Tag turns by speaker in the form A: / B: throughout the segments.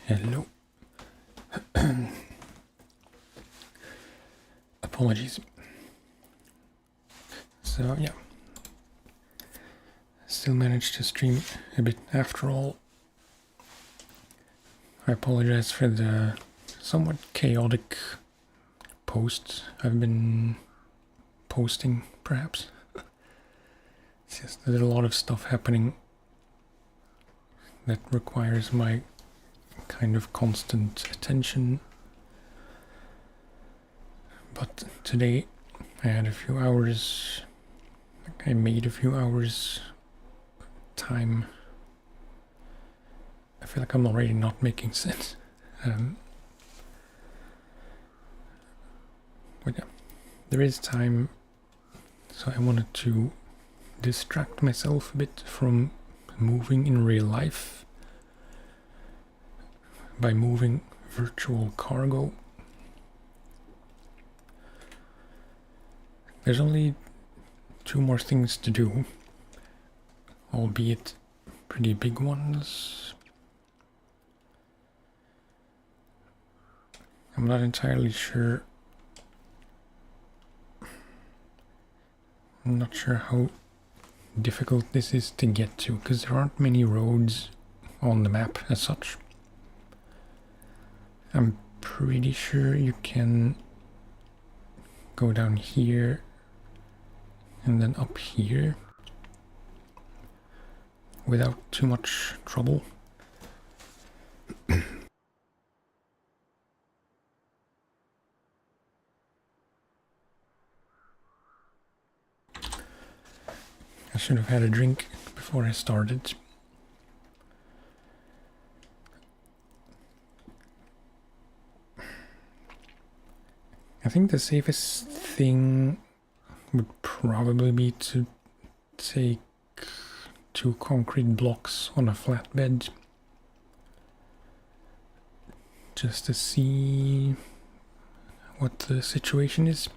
A: Hello. Apologies. So yeah, still managed to stream a bit after all. I apologize for the somewhat chaotic posts I've been posting, perhaps. It's just there's a lot of stuff happening that requires my kind of constant attention. But today I had a few hours, I made a few hours time. I feel like I'm already not making sense. But yeah, there is time, so I wanted to distract myself a bit from moving in real life by moving virtual cargo. There's only 2 more things to do, albeit pretty big ones. I'm not entirely sure. I'm not sure how difficult this is to get to, because there aren't many roads on the map as such. I'm pretty sure you can go down here and then up here without too much trouble. I should have had a drink before I started. I think the safest thing would probably be to take 2 concrete blocks on a flatbed just to see what the situation is.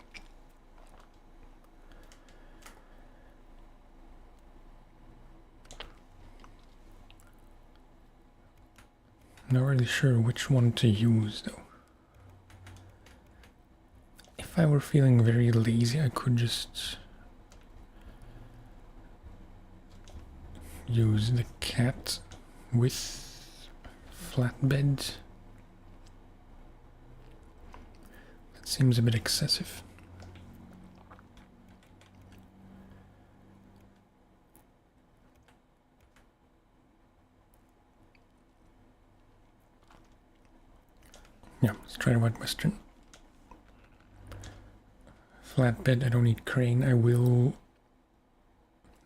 A: Not really sure which one to use though. If I were feeling very lazy, I could just use the cat with flatbed. That seems a bit excessive. Yeah, let's try the White Western. Flatbed, I don't need crane. I will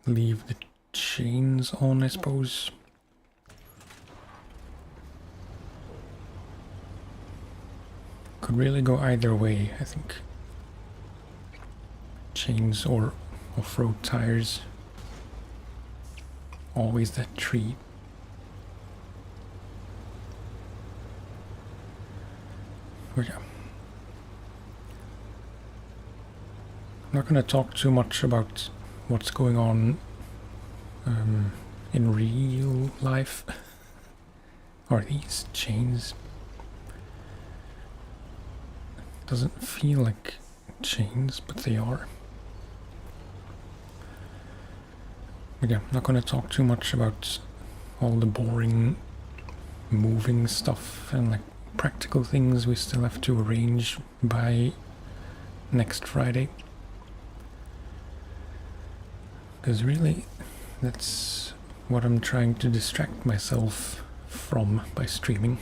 A: leave the chains on, I suppose. Could really go either way, I think. Chains or off-road tires. Always that tree. But yeah. I'm not going to talk too much about what's going on in real life. Are these chains? Doesn't feel like chains, but they are. But yeah, I'm not going to talk too much about all the boring moving stuff and like practical things we still have to arrange by next Friday. Because really, that's what I'm trying to distract myself from by streaming.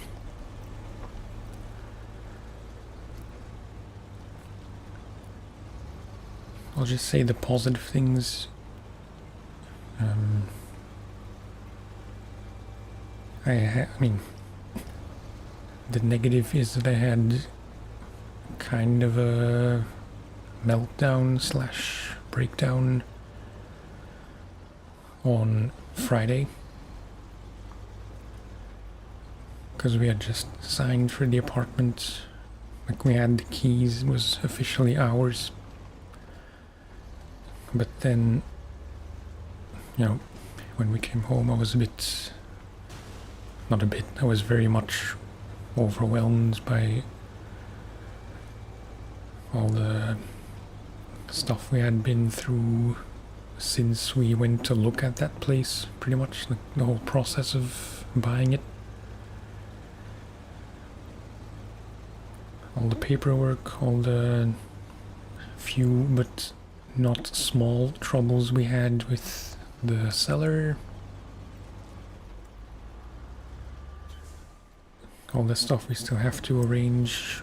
A: I'll just say the positive things. I mean, the negative is that I had kind of a meltdown / breakdown on Friday, because we had just signed for the apartment. Like, we had the keys, it was officially ours. But then, you know, when we came home, I was a bit, not a bit, I was very much overwhelmed by all the stuff we had been through since we went to look at that place, pretty much, like the whole process of buying it. All the paperwork, all the few but not small troubles we had with the seller. All the stuff we still have to arrange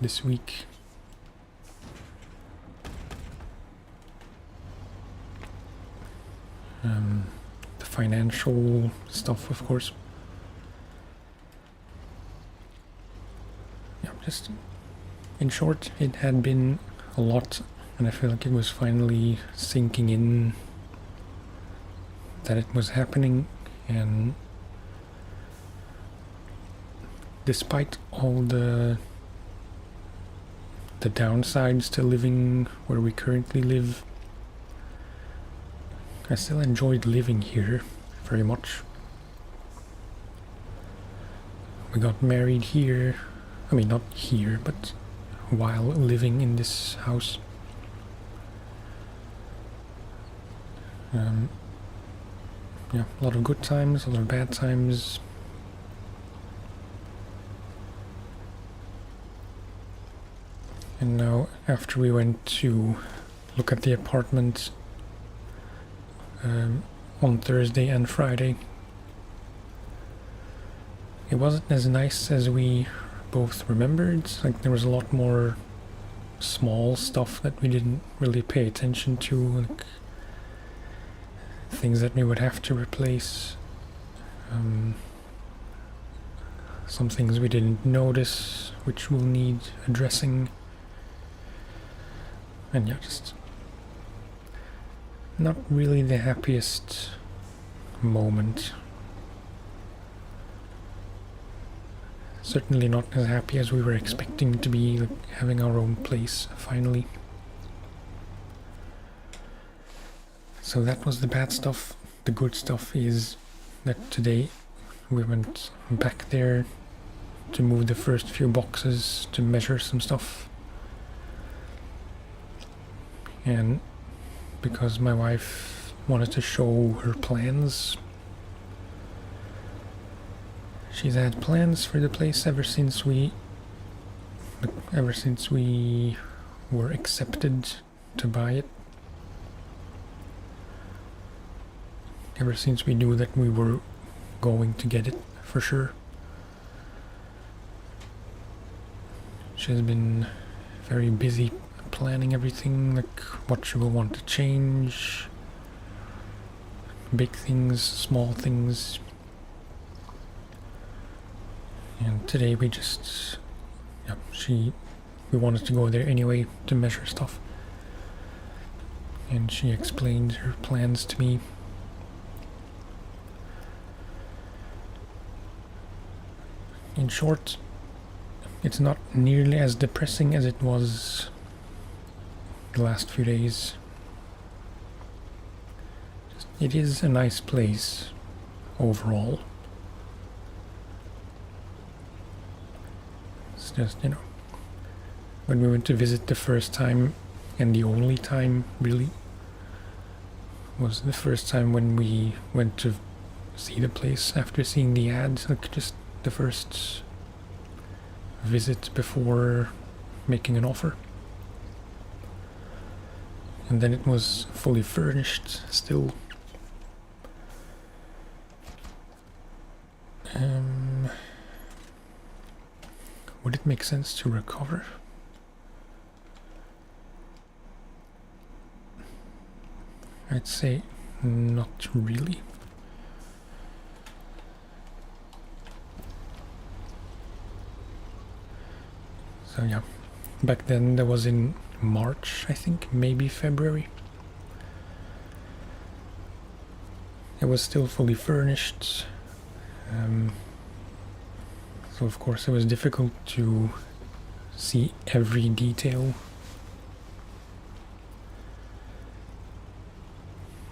A: this week. The financial stuff, of course. Yeah, just in short, it had been a lot, and I feel like it was finally sinking in that it was happening. And despite all the downsides to living where we currently live, I still enjoyed living here very much. We got married here. I mean, not here, but while living in this house. Yeah, a lot of good times, a lot of bad times. And now, after we went to look at the apartment on Thursday and Friday, it wasn't as nice as we both remembered. Like, there was a lot more small stuff that we didn't really pay attention to, like things that we would have to replace, some things we didn't notice which will need addressing, and yeah, just not really the happiest moment. Certainly not as happy as we were expecting to be, like having our own place finally. So that was the bad stuff. The good stuff is that today we went back there to move the first few boxes, to measure some stuff. And because my wife wanted to show her plans, she's had plans for the place ever since we were accepted to buy it. Ever since we knew that we were going to get it for sure. She's been very busy planning everything, like what she will want to change, big things, small things. And today we just, yeah, we wanted to go there anyway to measure stuff. And she explained her plans to me. In short, it's not nearly as depressing as it was the last few days. It is a nice place overall. It's just, you know, when we went to visit the first time, and the only time really, was the first time when we went to see the place after seeing the ads, like just the first visit before making an offer. And then it was fully furnished still. Would it make sense to recover? I'd say not really. So yeah, back then that was in March, I think, maybe February. It was still fully furnished. So of course it was difficult to see every detail.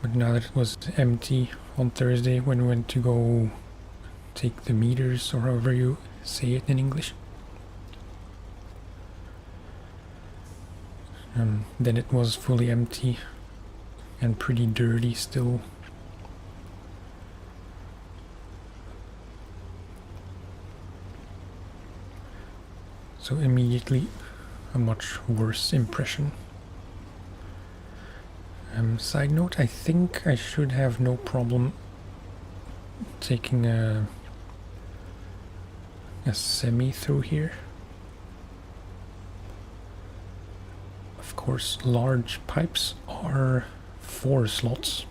A: But now that it was empty on Thursday when we went to go take the meters, or however you say it in English. Then it was fully empty and pretty dirty still. So immediately a much worse impression. Side note, I think I should have no problem taking a semi through here. Of course, large pipes are 4 slots.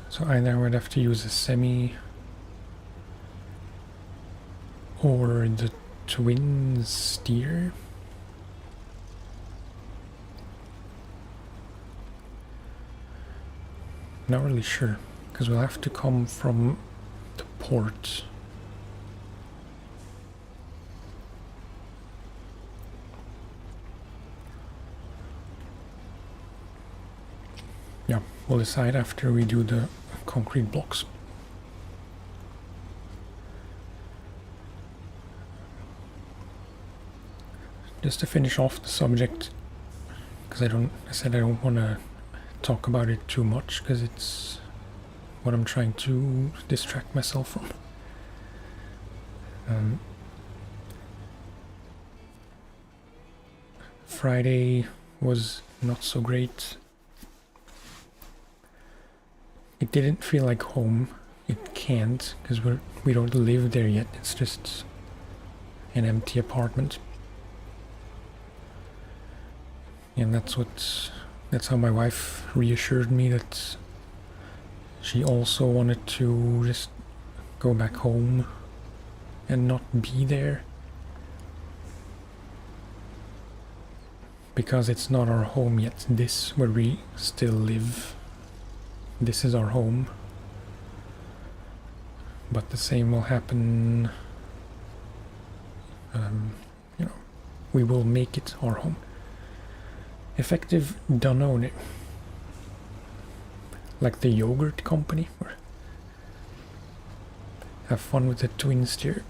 A: So either I would have to use a semi or the twin steer. Not really sure, because we'll have to come from the port. Yeah, we'll decide after we do the concrete blocks. Just to finish off the subject, because I said I don't want to talk about it too much, because it's what I'm trying to distract myself from. Friday was not so great. It didn't feel like home. It can't, because we don't live there yet. It's just an empty apartment. And that's how my wife reassured me that she also wanted to just go back home and not be there. Because it's not our home yet. This, where we still live, this is our home. But the same will happen, we will make it our home. Effective Danone. Like the yogurt company. Have fun with the twin steer.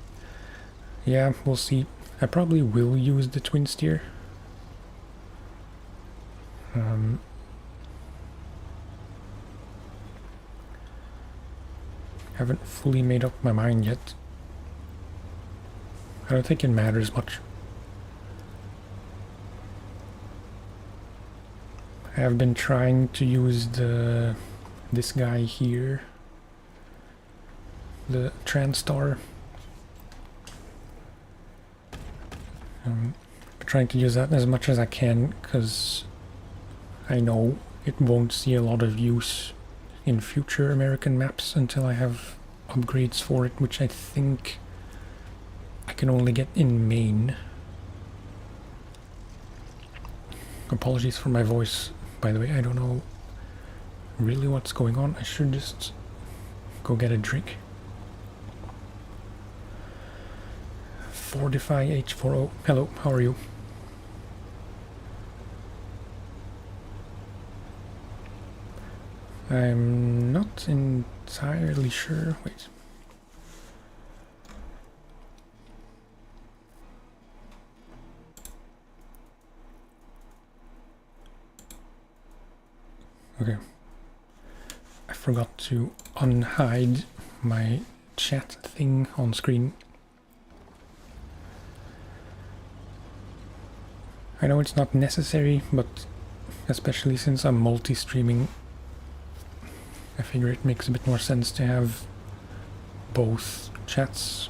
A: Yeah, we'll see. I probably will use the twin steer. Haven't fully made up my mind yet. I don't think it matters much. I have been trying to use this guy here, the Transtar. I'm trying to use that as much as I can, because I know it won't see a lot of use in future American maps until I have upgrades for it, which I think I can only get in Maine. Apologies for my voice, by the way. I don't know really what's going on. I should just go get a drink. Fortify H4O. Hello, how are you? I'm not entirely sure. Wait. Okay. I forgot to unhide my chat thing on screen. I know it's not necessary, but especially since I'm multi-streaming, I figure it makes a bit more sense to have both chats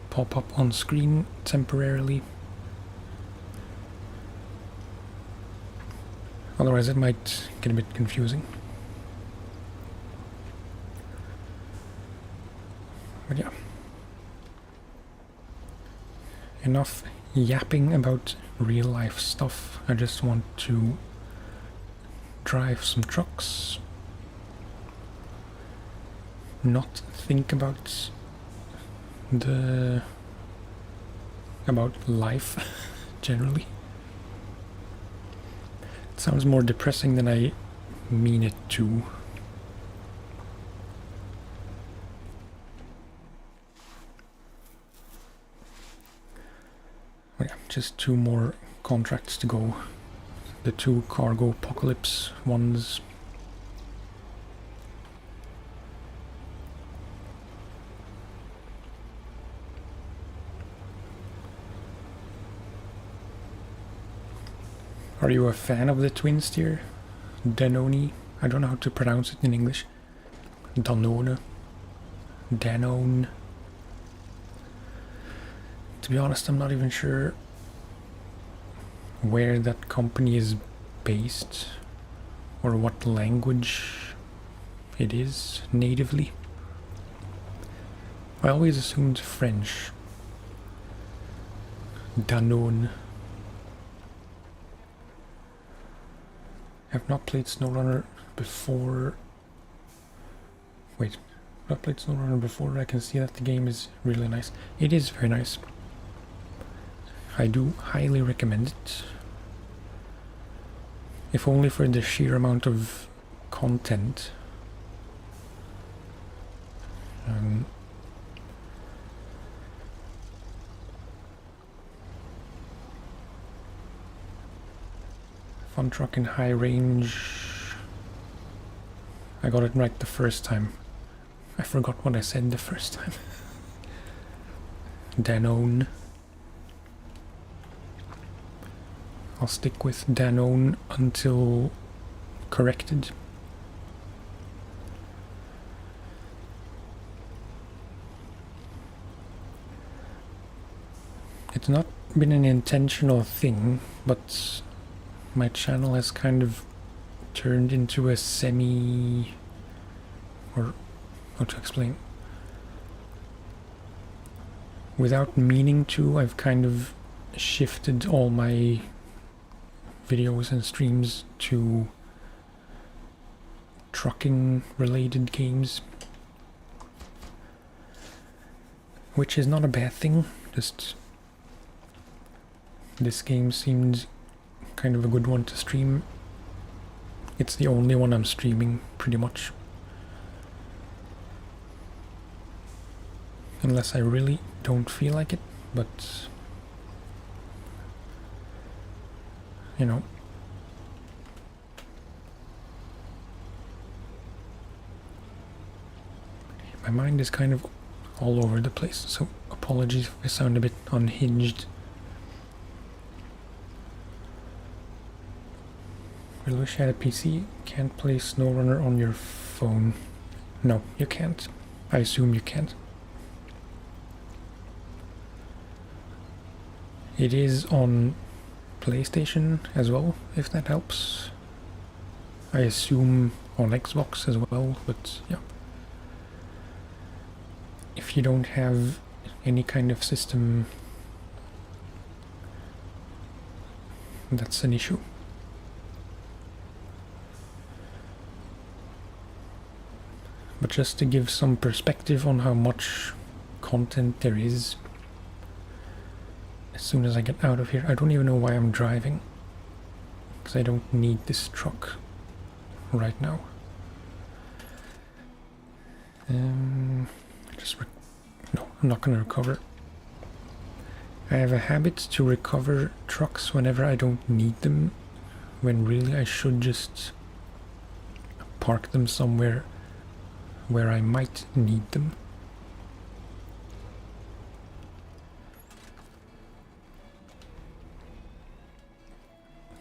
A: pop up on screen temporarily. Otherwise it might get a bit confusing. But yeah. Enough yapping about real life stuff. I just want to drive some trucks. Not think about life generally. It sounds more depressing than I mean it to. Just 2 more contracts to go. The 2 Cargopocalypse ones. Are you a fan of the twin steer? Danone? I don't know how to pronounce it in English. Danone. Danone. To be honest, I'm not even sure where that company is based or what language it is natively. I always assumed French. Danone. I've not played SnowRunner before. Wait, I've not played SnowRunner before. I can see that the game is really nice. It is very nice. I do highly recommend it. If only for the sheer amount of content. Fun truck in high range. I got it right the first time. I forgot what I said the first time. Danone. I'll stick with Danone until corrected. It's not been an intentional thing, but my channel has kind of turned into a semi... or how to explain? Without meaning to, I've kind of shifted all my videos and streams to trucking related games, which is not a bad thing, just this game seemed kind of a good one to stream. It's the only one I'm streaming pretty much, unless I really don't feel like it, but you know. My mind is kind of all over the place, so apologies if I sound a bit unhinged. Really wish I had a PC. Can't play SnowRunner on your phone. No, you can't. I assume you can't. It is on PlayStation as well, if that helps. I assume on Xbox as well, but yeah. If you don't have any kind of system, that's an issue. But just to give some perspective on how much content there is, as soon as I get out of here, I don't even know why I'm driving, because I don't need this truck right now. No, I'm not going to recover. I have a habit to recover trucks whenever I don't need them, when really I should just park them somewhere where I might need them.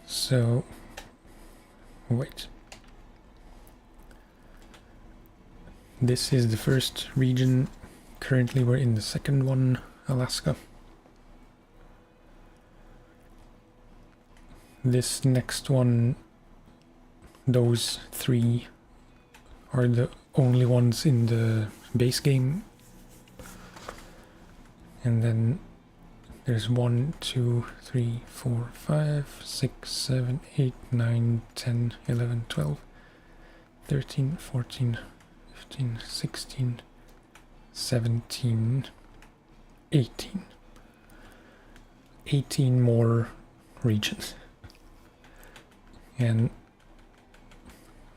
A: So, wait. This is the first region. Currently we're in the second one, Alaska. This next one, those 3 are the only ones in the base game. And then there's 1, 2, 3, 4, 5, 6, 7, 8, 9, 10, 11, 12, 13, 14, 15, 16, 17, 18. 18 more regions. And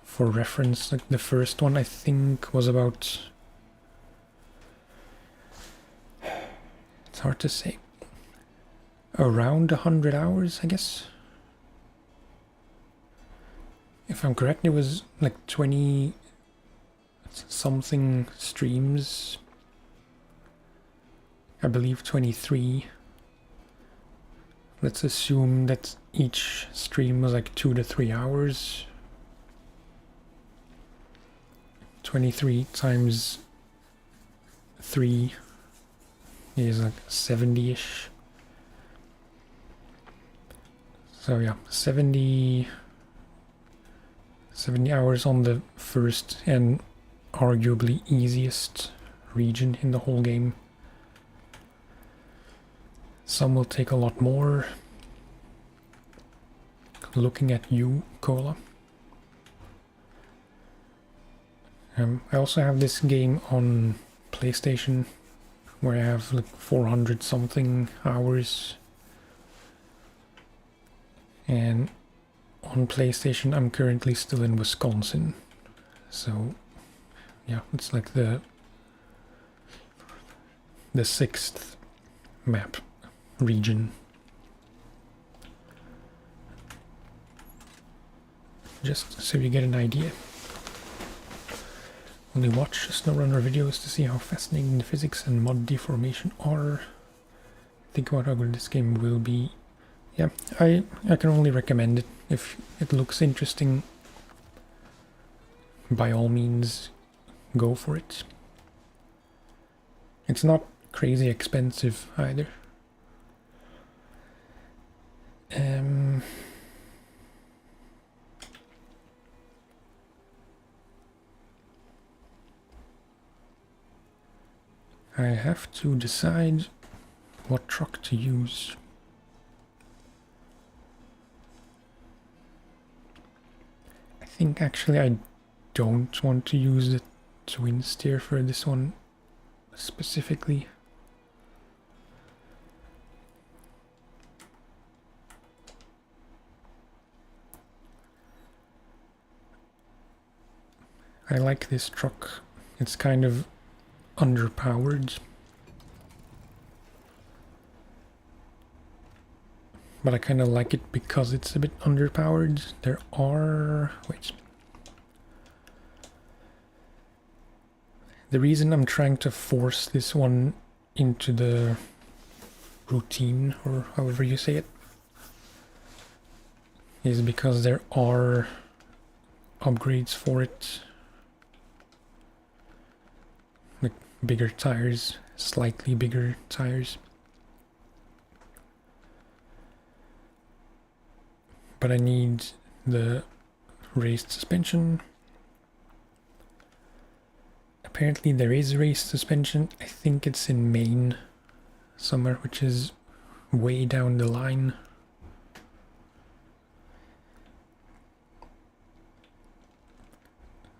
A: for reference, like the first one I think was about... It's hard to say. around 100 hours, I guess. If I'm correct, it was like 20 something streams. I believe 23. Let's assume that each stream was like 2 to 3 hours. 23 times 3 is like 70-ish. So yeah, 70 hours on the first and arguably easiest region in the whole game. Some will take a lot more. Looking at you, Cola. I also have this game on PlayStation where I have like 400 something hours. And on PlayStation I'm currently still in Wisconsin. So yeah, it's like the 6th map region. Just so you get an idea. Only watch SnowRunner videos to see how fascinating the physics and mod deformation are. Think about how good this game will be. Yeah, I can only recommend it. If it looks interesting, by all means, go for it. It's not crazy expensive either. I have to decide what truck to use. I think actually I don't want to use the twin steer for this one specifically. I like this truck. It's kind of underpowered. But I kind of like it because it's a bit underpowered. There are... wait. The reason I'm trying to force this one into the routine, or however you say it, is because there are upgrades for it. Like bigger tires, slightly bigger tires. But I need the raised suspension. Apparently there is raised suspension. I think it's in Maine somewhere, which is way down the line.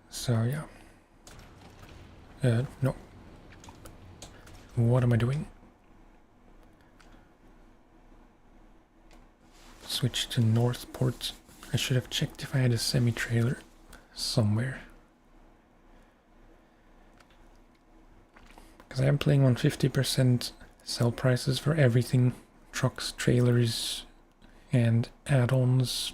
A: So yeah. No. What am I doing? Switch to Northport. I should have checked if I had a semi-trailer somewhere. Because I am playing on 50% sell prices for everything. Trucks, trailers, and add-ons.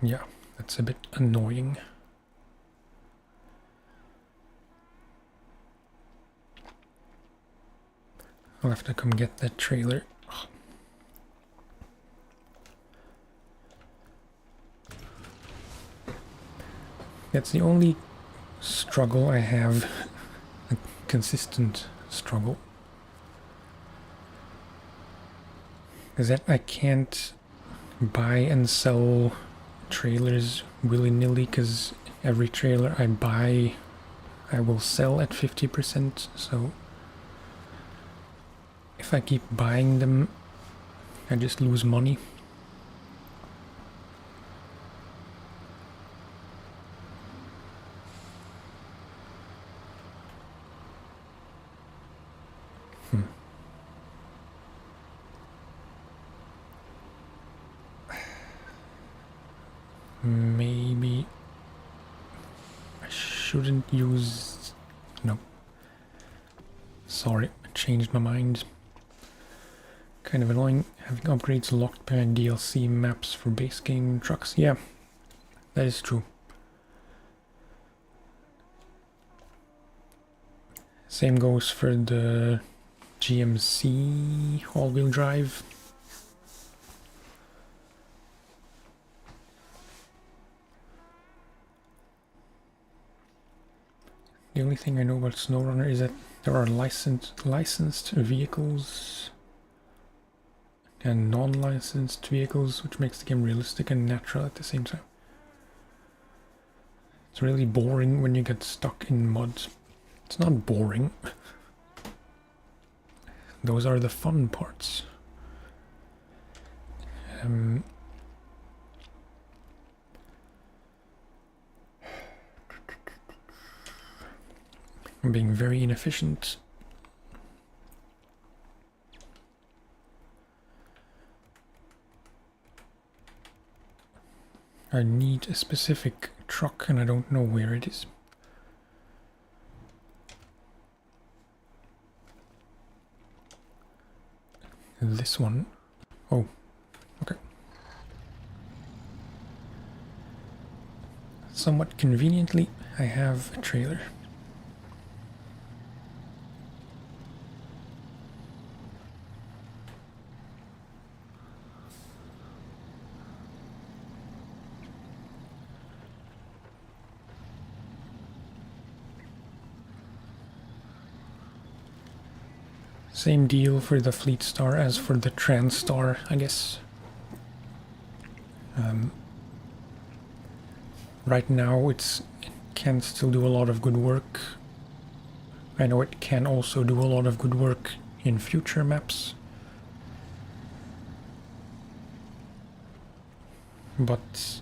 A: Yeah, that's a bit annoying. I'll have to come get that trailer. That's the only struggle I have, a consistent struggle. Is that I can't buy and sell trailers willy-nilly, because every trailer I buy I will sell at 50%, so if I keep buying them I just lose money. Maybe shouldn't use... No. Sorry, I changed my mind. Kind of annoying having upgrades locked behind DLC maps for base game trucks. Yeah, that is true. Same goes for the GMC all-wheel drive. The only thing I know about SnowRunner is that there are licensed vehicles and non-licensed vehicles, which makes the game realistic and natural at the same time. It's really boring when you get stuck in mud. It's not boring. Those are the fun parts. I'm being very inefficient. I need a specific truck and I don't know where it is. This one. Oh, okay. Somewhat conveniently, I have a trailer. Same deal for the Fleet Star as for the Trans Star, I guess. Right now it can still do a lot of good work. I know it can also do a lot of good work in future maps. But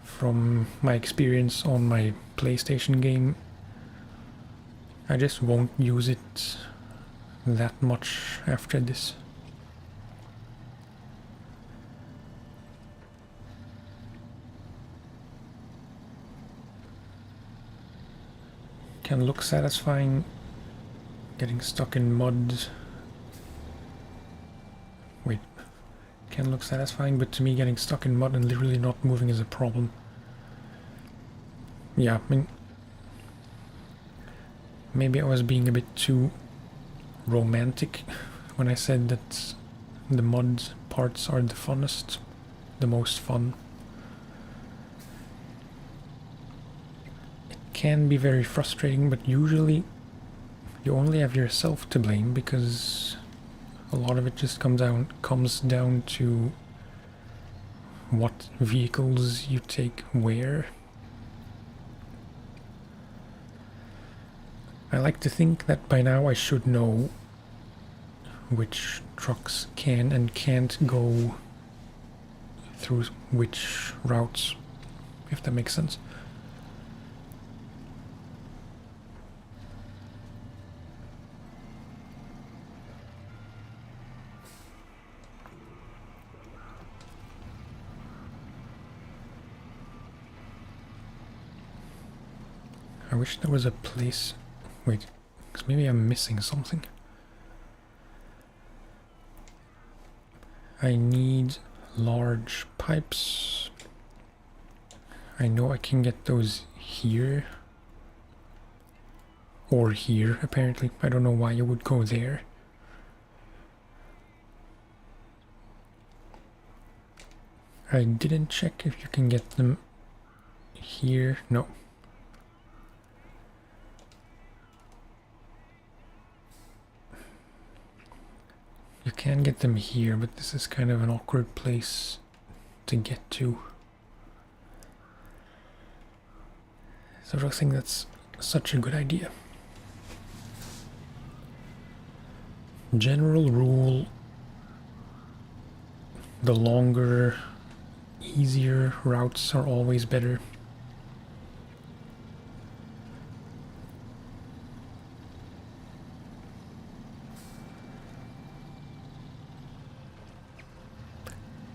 A: from my experience on my PlayStation game, I just won't use it that much after this. Can look satisfying, getting stuck in mud. Wait, can look satisfying, but to me getting stuck in mud and literally not moving is a problem. Yeah, I mean, maybe I was being a bit too romantic when I said that the mud parts are the funnest, the most fun. It can be very frustrating, but usually you only have yourself to blame because a lot of it just comes down to what vehicles you take where. I like to think that by now I should know which trucks can and can't go through which routes, if that makes sense. I wish there was a place... Wait, because maybe I'm missing something. I need large pipes. I know I can get those here. Or here, apparently. I don't know why you would go there. I didn't check if you can get them here. No. You can get them here, but this is kind of an awkward place to get to. So I don't think that's such a good idea. General rule, the longer, easier routes are always better.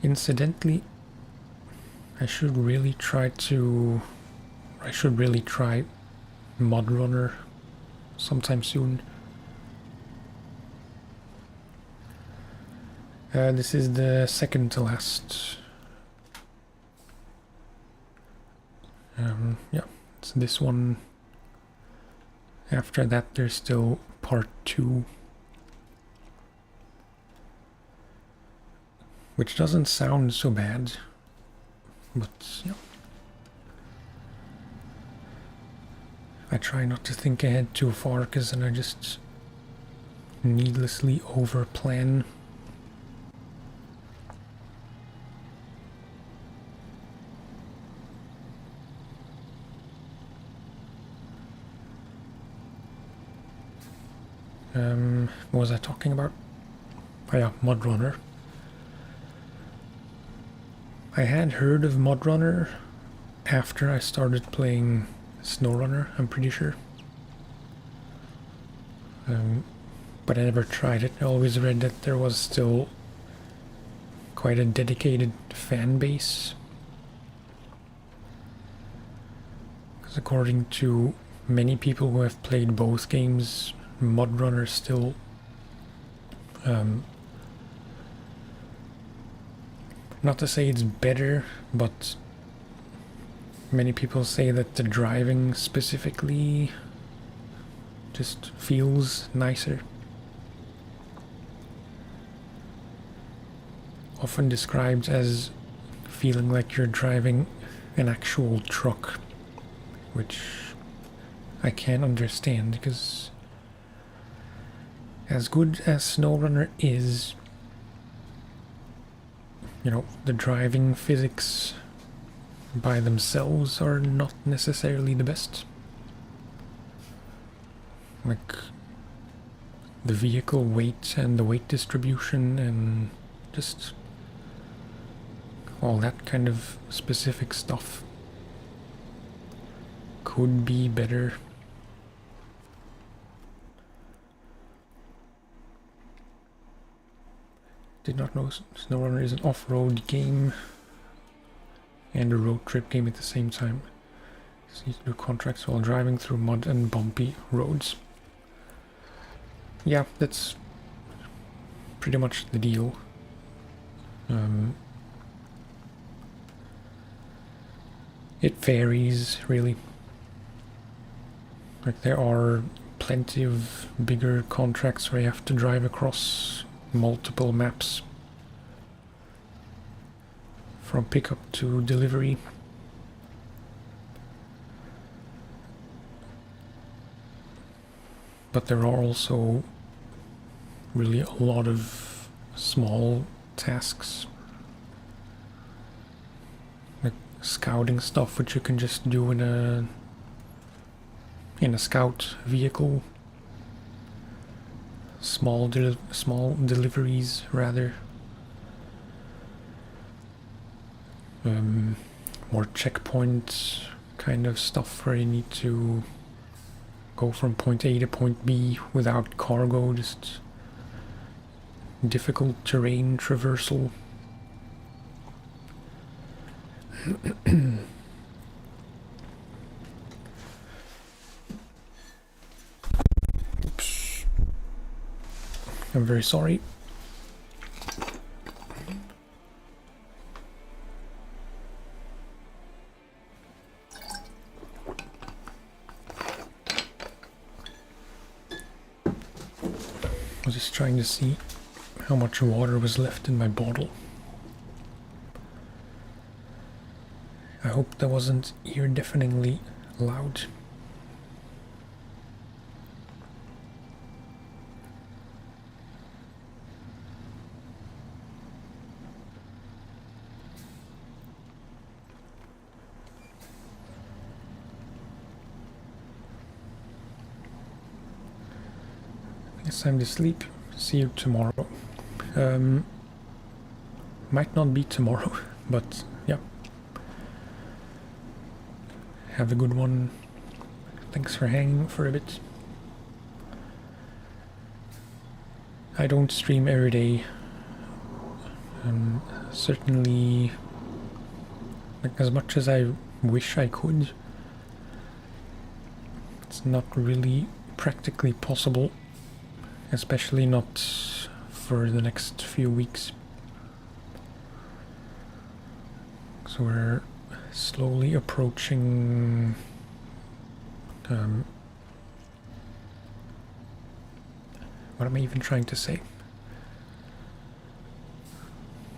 A: Incidentally, I should really try ModRunner sometime soon. This is the second to last. Yeah, it's this one. After that there's still part 2. Which doesn't sound so bad. But, yeah. I try not to think ahead too far, because then I just needlessly overplan. What was I talking about? Oh yeah, ModRunner. I had heard of ModRunner after I started playing SnowRunner, I'm pretty sure. But I never tried it. I always read that there was still quite a dedicated fan base. Because according to many people who have played both games, ModRunner still not to say it's better, but many people say that the driving specifically just feels nicer. Often described as feeling like you're driving an actual truck, which I can't understand, because as good as SnowRunner is, you know, the driving physics by themselves are not necessarily the best. Like the vehicle weight and the weight distribution and just all that kind of specific stuff could be better. Did not know SnowRunner is an off-road game and a road trip game at the same time. So you do contracts while driving through mud and bumpy roads. Yeah, that's pretty much the deal. It varies, really. Like, there are plenty of bigger contracts where you have to drive across multiple maps from pickup to delivery. But there are also really a lot of small tasks, like scouting stuff, which you can just do in a scout vehicle. Small deliveries, rather. More checkpoint kind of stuff where you need to go from point A to point B without cargo, just difficult terrain traversal. Oops. I'm very sorry. I was just trying to see how much water was left in my bottle. I hope that wasn't ear-deafeningly loud. It's time to sleep. See you tomorrow. Might not be tomorrow, but yeah. Have a good one. Thanks for hanging for a bit. I don't stream every day. Certainly, like, as much as I wish I could, it's not really practically possible, especially not for the next few weeks. So we're slowly approaching what am I even trying to say?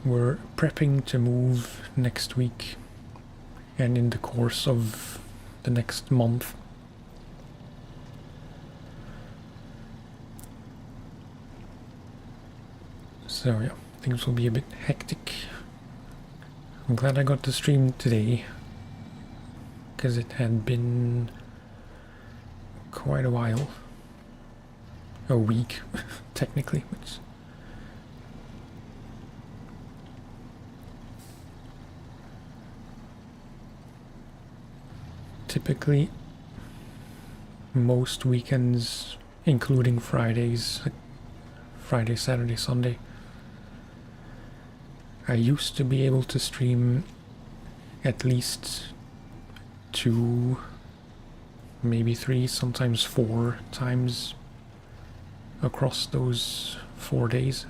A: We're prepping to move next week and in the course of the next month. So yeah, things will be a bit hectic. I'm glad I got to stream today, because it had been quite a while. A week, technically, which typically most weekends, including Fridays, like Friday, Saturday, Sunday, I used to be able to stream at least 2, maybe 3, sometimes 4 times across those 3 days.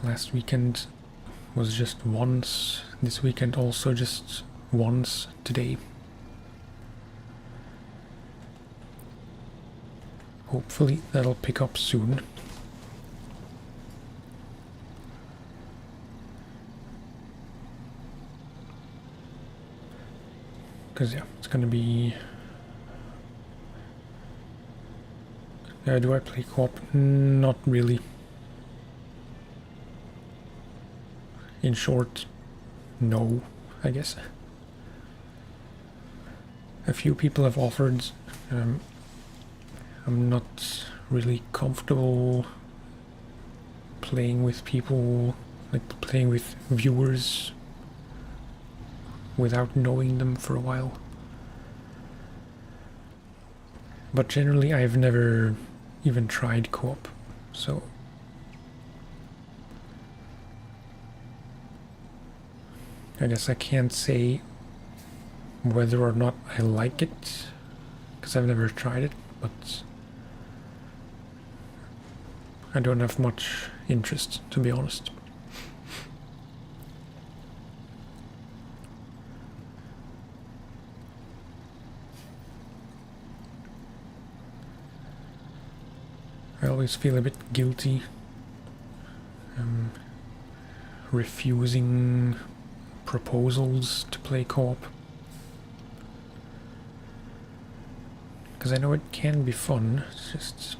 A: Last weekend was just once, this weekend also just once today. Hopefully that'll pick up soon. Because yeah, it's gonna be... do I play co-op? Not really. In short, no, I guess. A few people have offered. I'm not really comfortable playing with people, like playing with viewers without knowing them for a while. But generally I've never even tried co-op, so I guess I can't say whether or not I like it, because I've never tried it, but I don't have much interest, to be honest. I always feel a bit guilty refusing proposals to play co-op, because I know it can be fun. It's just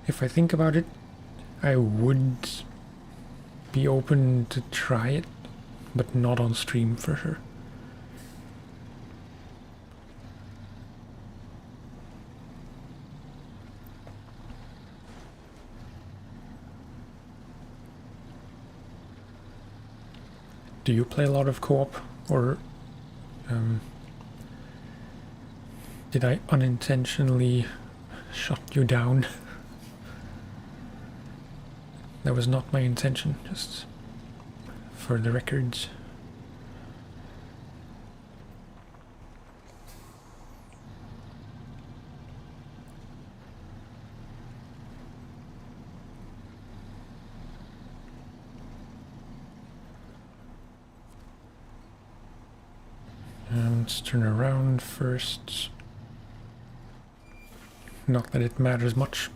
A: if I think about it, I would be open to try it, but not on stream for sure. Do you play a lot of co-op, or did I unintentionally shut you down? That was not my intention, just for the records. Let's turn around first. Not that it matters much.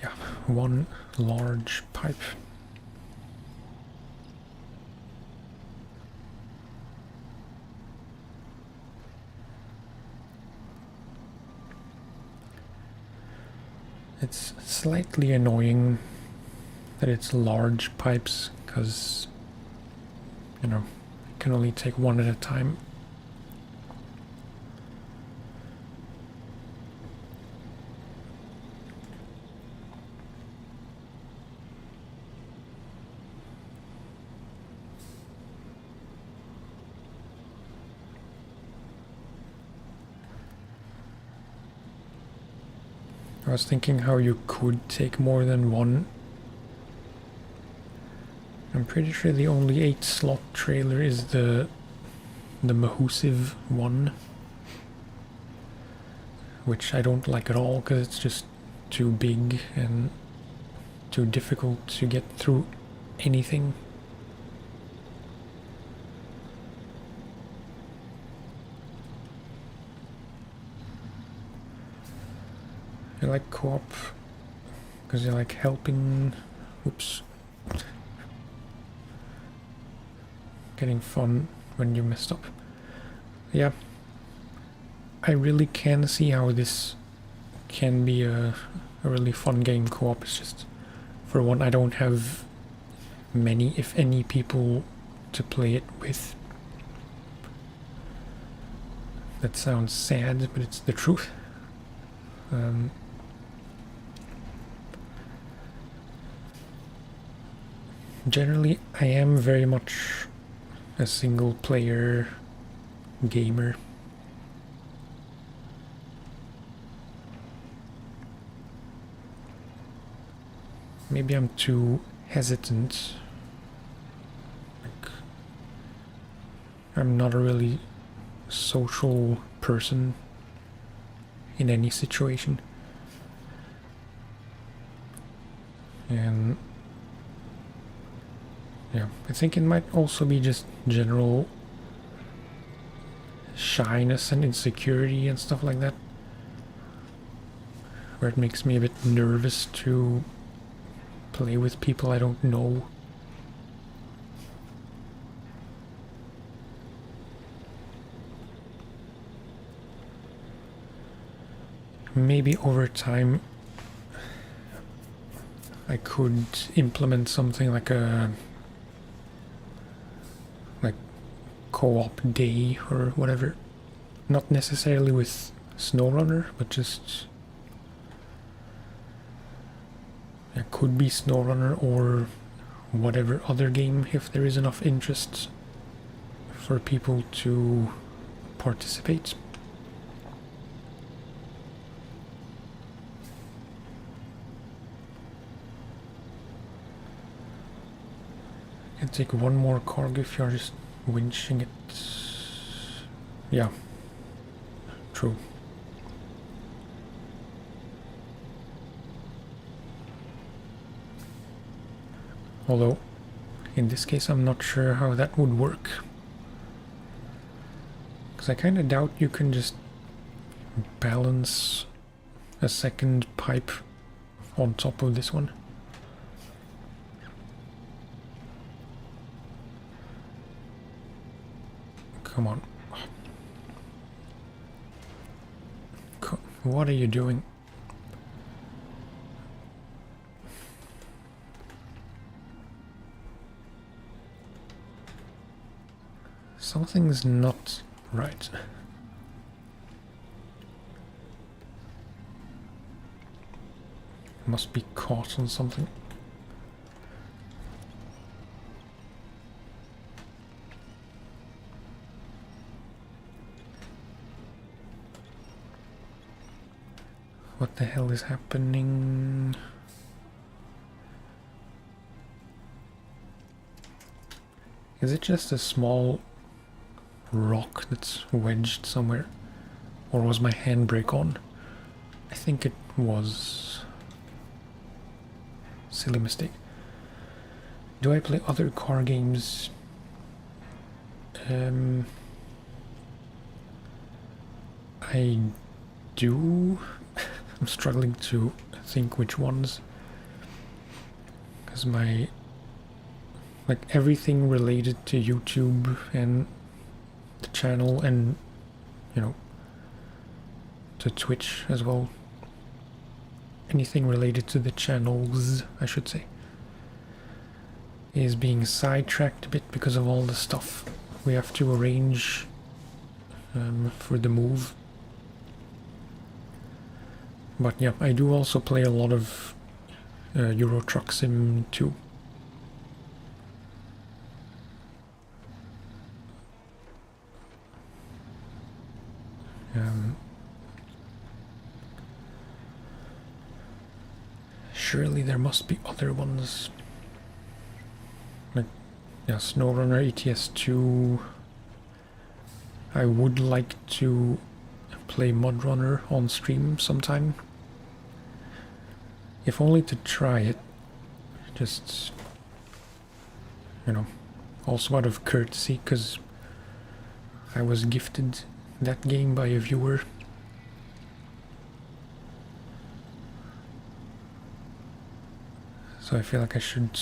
A: Yeah, one large pipe. It's slightly annoying that it's large pipes, because, you know, I can only take one at a time. I was thinking how you could take more than one. I'm pretty sure the only 8-slot trailer is the Mahusive one, which I don't like at all because it's just too big and too difficult to get through anything. I like co-op because you like helping. Oops. Getting fun when you messed up. Yeah. I really can see how this can be a really fun game co-op. It's just, for one, I don't have many, if any, people to play it with. That sounds sad, but it's the truth. Generally, I am very much a single player gamer. Maybe I'm too hesitant. Like, I'm not a really social person in any situation. And yeah, I think it might also be just general shyness and insecurity and stuff like that, where it makes me a bit nervous to play with people I don't know. Maybe over time I could implement something like a co-op day or whatever. Not necessarily with SnowRunner, but just it could be SnowRunner or whatever other game if there is enough interest for people to participate. And take one more cargo if you're just winching it. Yeah, true. Although, in this case, I'm not sure how that would work. Because I kind of doubt you can just balance a second pipe on top of this one. Come on. What are you doing? Something's not right. Must be caught on something. What the hell is happening? Is it just a small rock that's wedged somewhere? Or was my handbrake on? I think it was. Silly mistake. Do I play other car games? I do. I'm struggling to think which ones. Because everything related to YouTube and the channel and, to Twitch as well. Anything related to the channels, I should say, is being sidetracked a bit because of all the stuff we have to arrange for the move. But yeah, I do also play a lot of Euro Truck Sim 2. surely there must be other ones. Like, yeah, SnowRunner ETS2. I would like to play MudRunner on stream sometime. If only to try it. Just, you know, also out of courtesy, because I was gifted that game by a viewer. So I feel like I should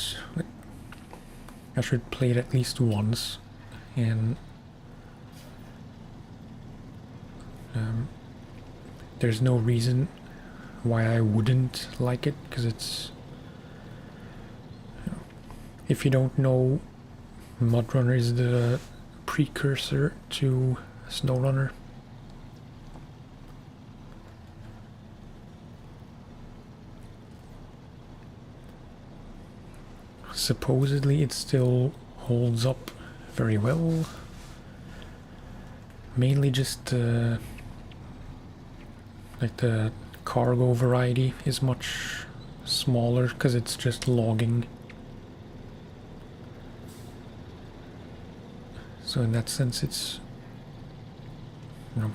A: play it at least once, and there's no reason why I wouldn't like it, because it's, you know, if you don't know, MudRunner is the precursor to SnowRunner. Supposedly it still holds up very well. Mainly just like the cargo variety is much smaller because it's just logging. So in that sense it's, you know,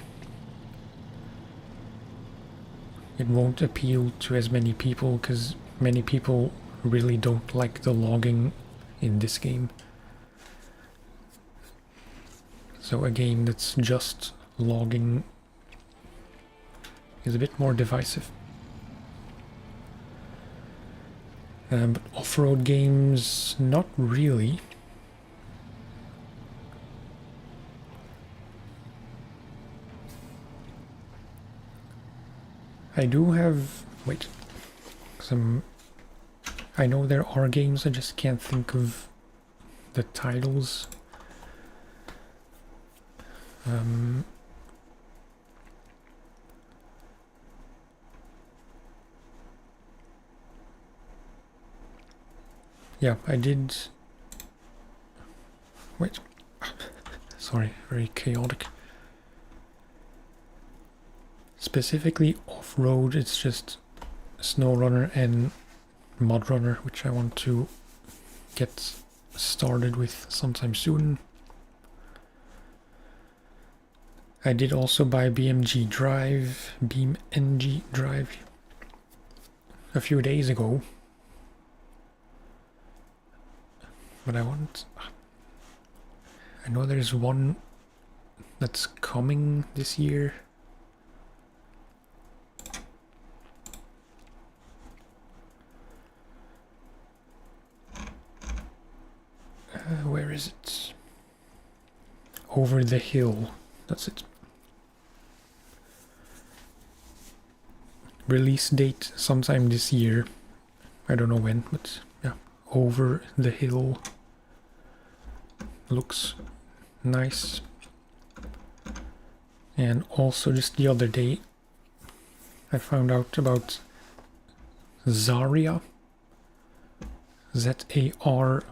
A: it won't appeal to as many people because many people really don't like the logging in this game. So a game that's just logging is a bit more divisive. But off-road games, not really. I do have, wait, some, I know there are games, I just can't think of the titles. Yeah, I did, wait, sorry, very chaotic. Specifically off-road, it's just SnowRunner and MudRunner, which I want to get started with sometime soon. I did also buy BeamNG Drive a few days ago. But I know there's one that's coming this year. Where is it? Over the Hill. That's it. Release date sometime this year. I don't know when, but yeah. Over the Hill. Looks nice. And also just the other day I found out about Zarya. Zarya.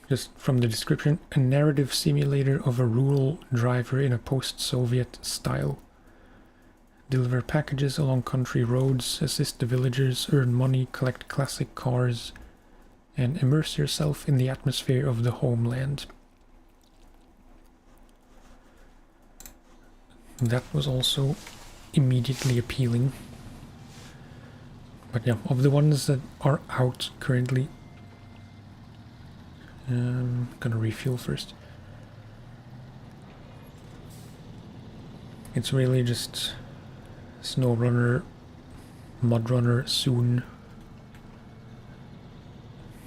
A: Just from the description, a narrative simulator of a rural driver in a post-Soviet style. Deliver packages along country roads, assist the villagers, earn money, collect classic cars, and immerse yourself in the atmosphere of the homeland. That was also immediately appealing. But yeah, of the ones that are out currently, I'm gonna refuel first. It's really just SnowRunner, MudRunner soon.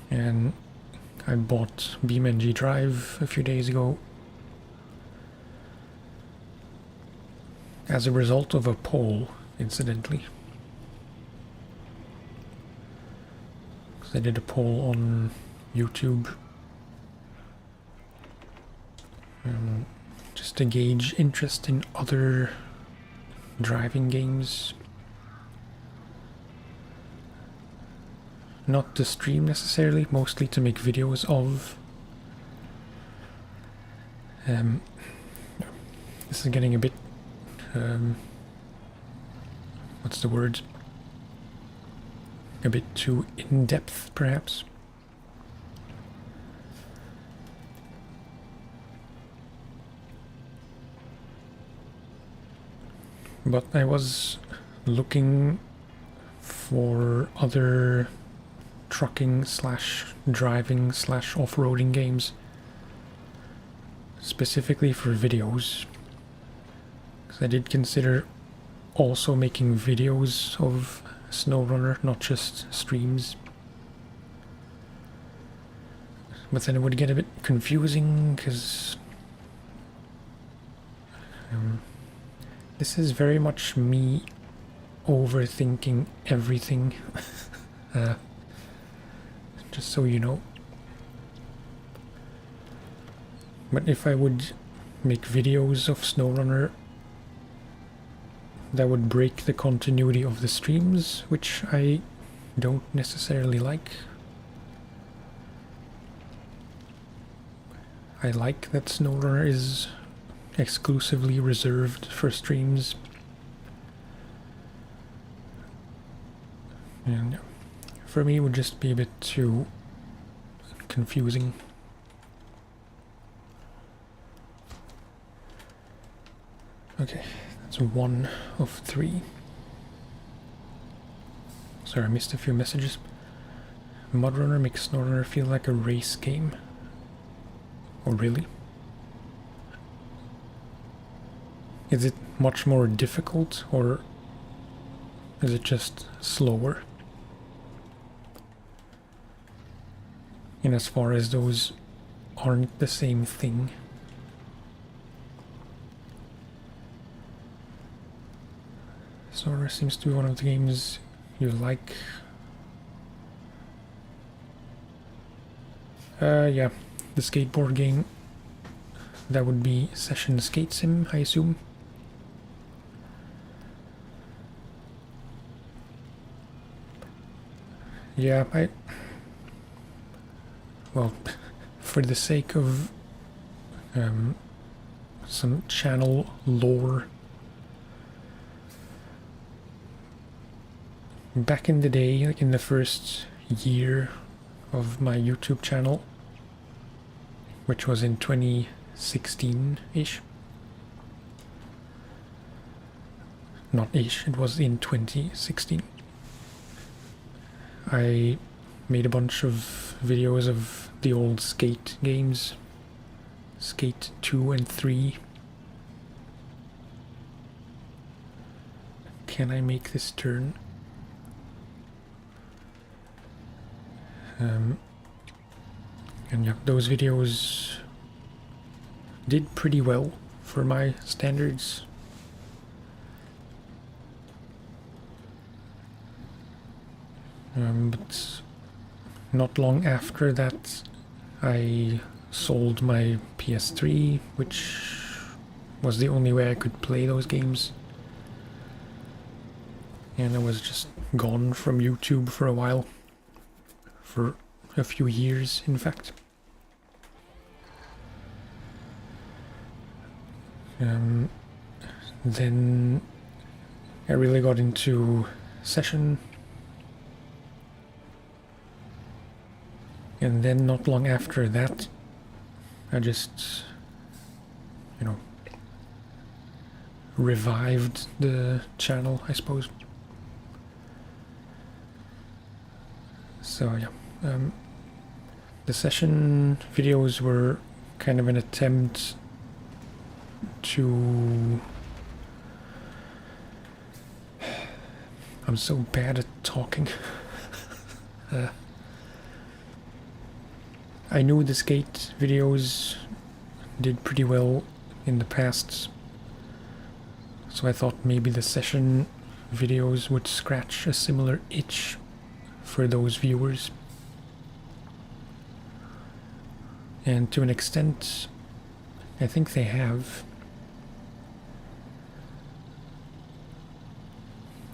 A: And I bought BeamNG Drive a few days ago as a result of a poll, incidentally. Because I did a poll on YouTube just to gauge interest in other driving games. Not to stream necessarily, mostly to make videos of. This is getting a bit what's the word? A bit too in-depth, perhaps. But I was looking for other trucking slash driving slash off-roading games, specifically for videos, because I did consider also making videos of SnowRunner, not just streams. But then it would get a bit confusing, because this is very much me overthinking everything. Just so you know. But if I would make videos of SnowRunner, that would break the continuity of the streams, which I don't necessarily like. I like that SnowRunner is exclusively reserved for streams. And for me, it would just be a bit too confusing. Okay, that's 1 of 3. Sorry, I missed a few messages. Mudrunner makes SnowRunner feel like a race game. Oh, really? Is it much more difficult, or is it just slower? In as far as those aren't the same thing. SnowRunner seems to be one of the games you like. Yeah, the skateboard game. That would be Session Skate Sim, I assume. Yeah, well, for the sake of some channel lore, back in the day, like in the first year of my YouTube channel, which was in 2016-ish. Not ish, it was in 2016. I made a bunch of videos of the old skate games, Skate 2 and 3. Can I make this turn? And yeah, those videos did pretty well for my standards. But not long after that, I sold my PS3, which was the only way I could play those games. And I was just gone from YouTube for a while. For a few years, in fact. Then I really got into Session. And then not long after that, I just, you know, revived the channel, I suppose. So yeah, the Session videos were kind of an attempt to... I'm so bad at talking. I knew the skate videos did pretty well in the past, so I thought maybe the Session videos would scratch a similar itch for those viewers. And to an extent, I think they have.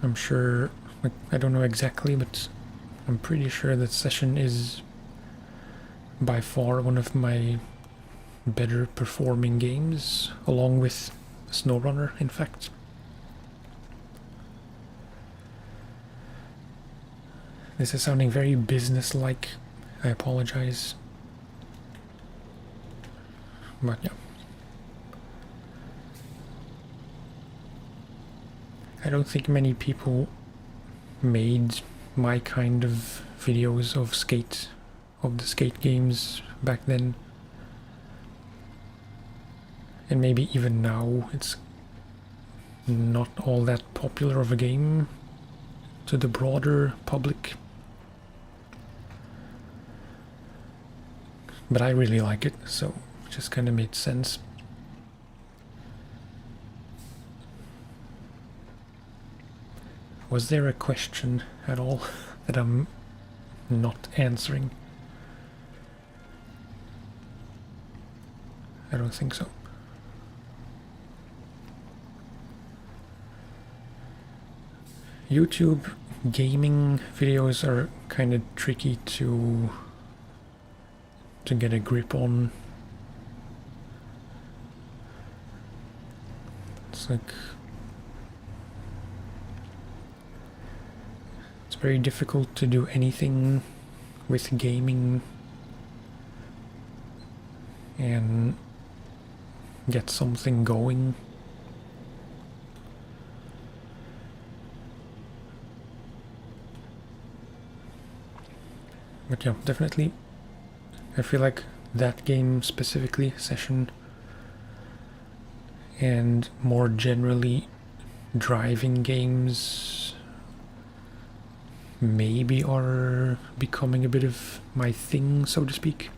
A: I'm sure, like, I don't know exactly, but I'm pretty sure that Session is by far one of my better performing games, along with SnowRunner, in fact. This is sounding very business-like. I apologize. But yeah. I don't think many people made my kind of videos of the skate games back then. And maybe even now it's not all that popular of a game to the broader public. But I really like it, so it just kind of made sense. Was there a question at all that I'm not answering? I don't think so. YouTube gaming videos are kind of tricky to get a grip on. It's like it's very difficult to do anything with gaming and get something going. But yeah, definitely I feel like that game specifically, Session, and more generally driving games maybe are becoming a bit of my thing, so to speak.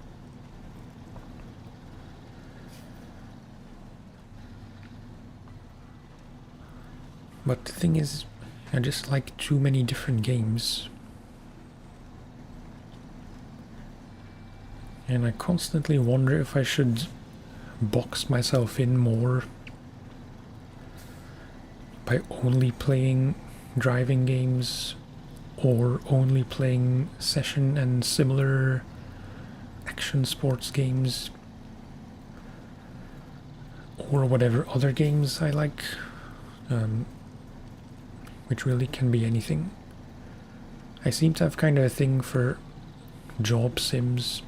A: But the thing is, I just like too many different games. And I constantly wonder if I should box myself in more by only playing driving games or only playing Session and similar action sports games, or whatever other games I like, which really can be anything. I seem to have kind of a thing for job sims.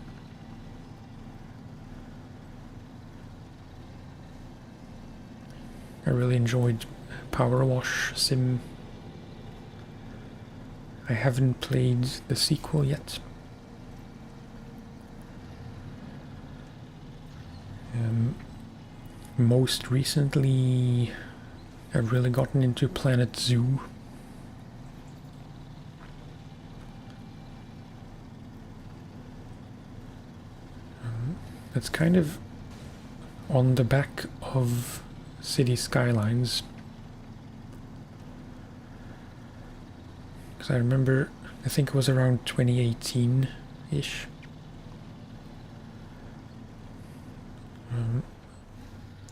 A: I really enjoyed Power Wash Sim. I haven't played the sequel yet. Most recently, I've really gotten into Planet Zoo. It's kind of on the back of City Skylines, because I remember, I think it was around 2018-ish.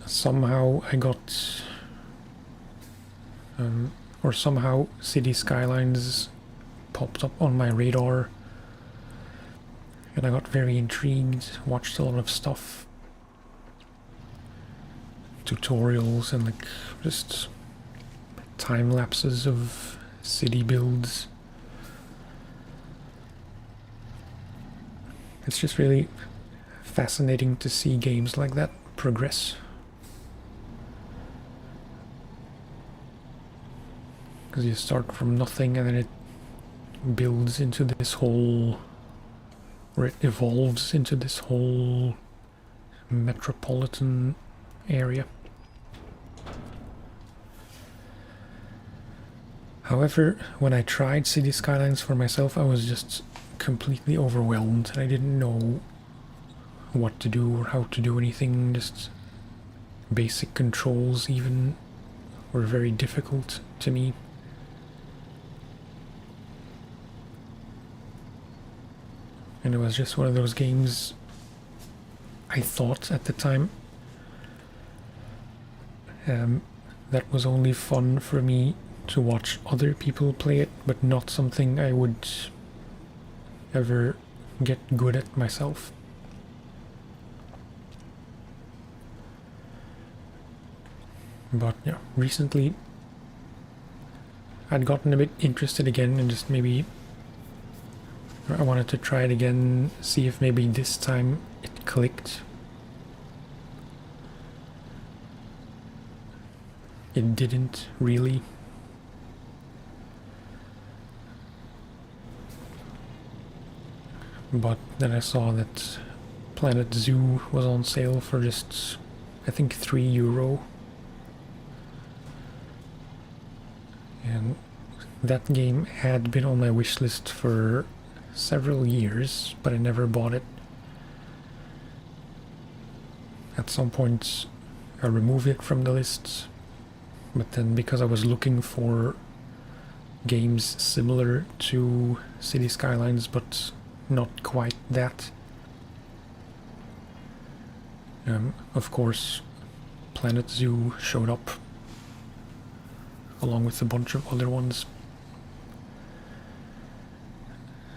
A: Somehow I got, or somehow City Skylines popped up on my radar, and I got very intrigued, watched a lot of stuff, tutorials and like just time lapses of city builds. It's just really fascinating to see games like that progress, because you start from nothing and then it builds into this whole, or it evolves into this whole metropolitan area. However, when I tried City Skylines for myself, I was just completely overwhelmed. I didn't know what to do or how to do anything. Just basic controls even were very difficult to me. And it was just one of those games, I thought at the time, that was only fun for me to watch other people play it, but not something I would ever get good at myself. But yeah, recently I'd gotten a bit interested again and just maybe I wanted to try it again, see if maybe this time it clicked. It didn't really. But then I saw that Planet Zoo was on sale for just, I think, €3. And that game had been on my wish list for several years, but I never bought it. At some point I removed it from the list, but then because I was looking for games similar to City Skylines but not quite that, of course Planet Zoo showed up along with a bunch of other ones.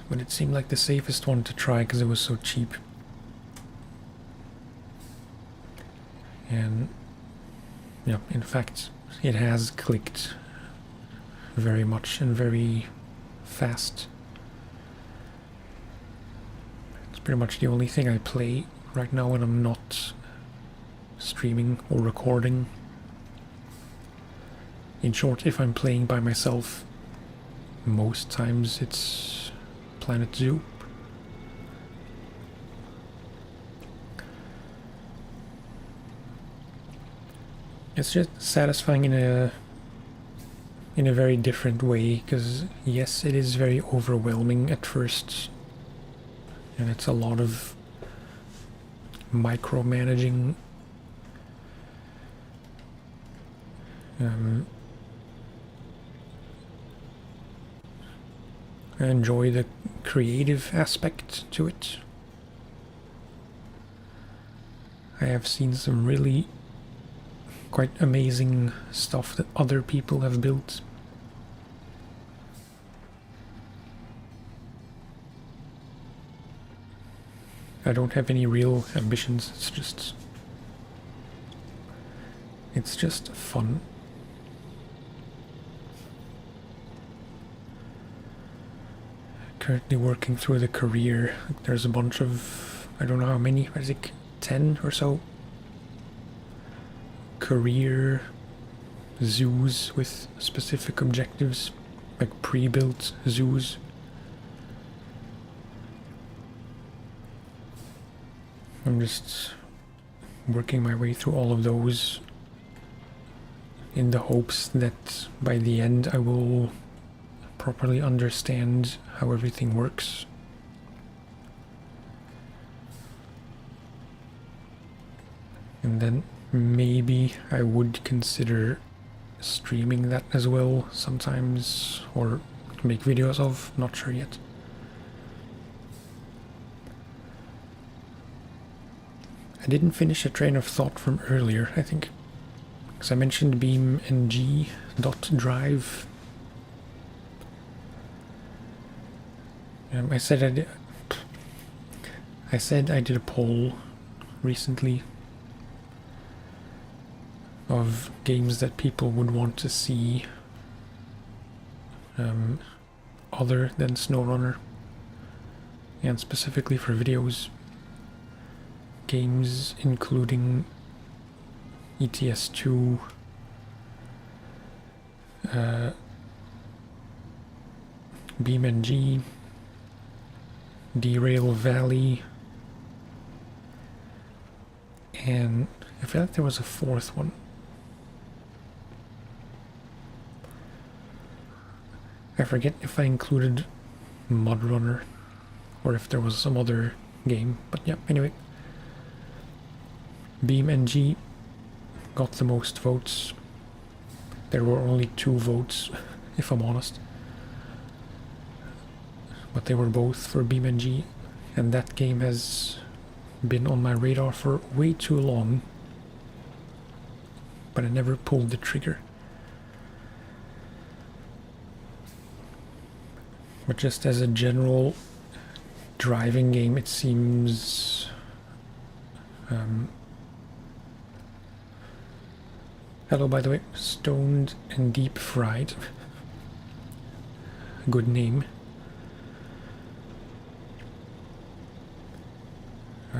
A: But it seemed like the safest one to try because it was so cheap. And yeah, in fact, it has clicked very much and very fast. It's pretty much the only thing I play right now when I'm not streaming or recording. In short, if I'm playing by myself, most times it's Planet Zoo. It's just satisfying in a very different way, because yes, it is very overwhelming at first, and it's a lot of micromanaging. I enjoy the creative aspect to it. I have seen some really quite amazing stuff that other people have built. I don't have any real ambitions, it's just fun. Currently working through the career. There's a bunch of, I don't know how many, I think 10 or so career zoos with specific objectives, like pre-built zoos. I'm just working my way through all of those in the hopes that by the end I will properly understand how everything works. And then maybe I would consider streaming that as well sometimes, or make videos of, not sure yet. I didn't finish a train of thought from earlier, I think, because I mentioned beamng.drive. I said I did a poll recently of games that people would want to see other than SnowRunner, and specifically for videos, games including ETS2, BeamNG, Derail Valley, and I feel like there was a fourth one. I forget if I included MudRunner or if there was some other game, but yeah, anyway. BeamNG got the most votes. There were only 2 votes, if I'm honest. But they were both for BeamNG, and that game has been on my radar for way too long, but I never pulled the trigger. But just as a general driving game, it seems hello, by the way, Stoned and Deep Fried. Good name.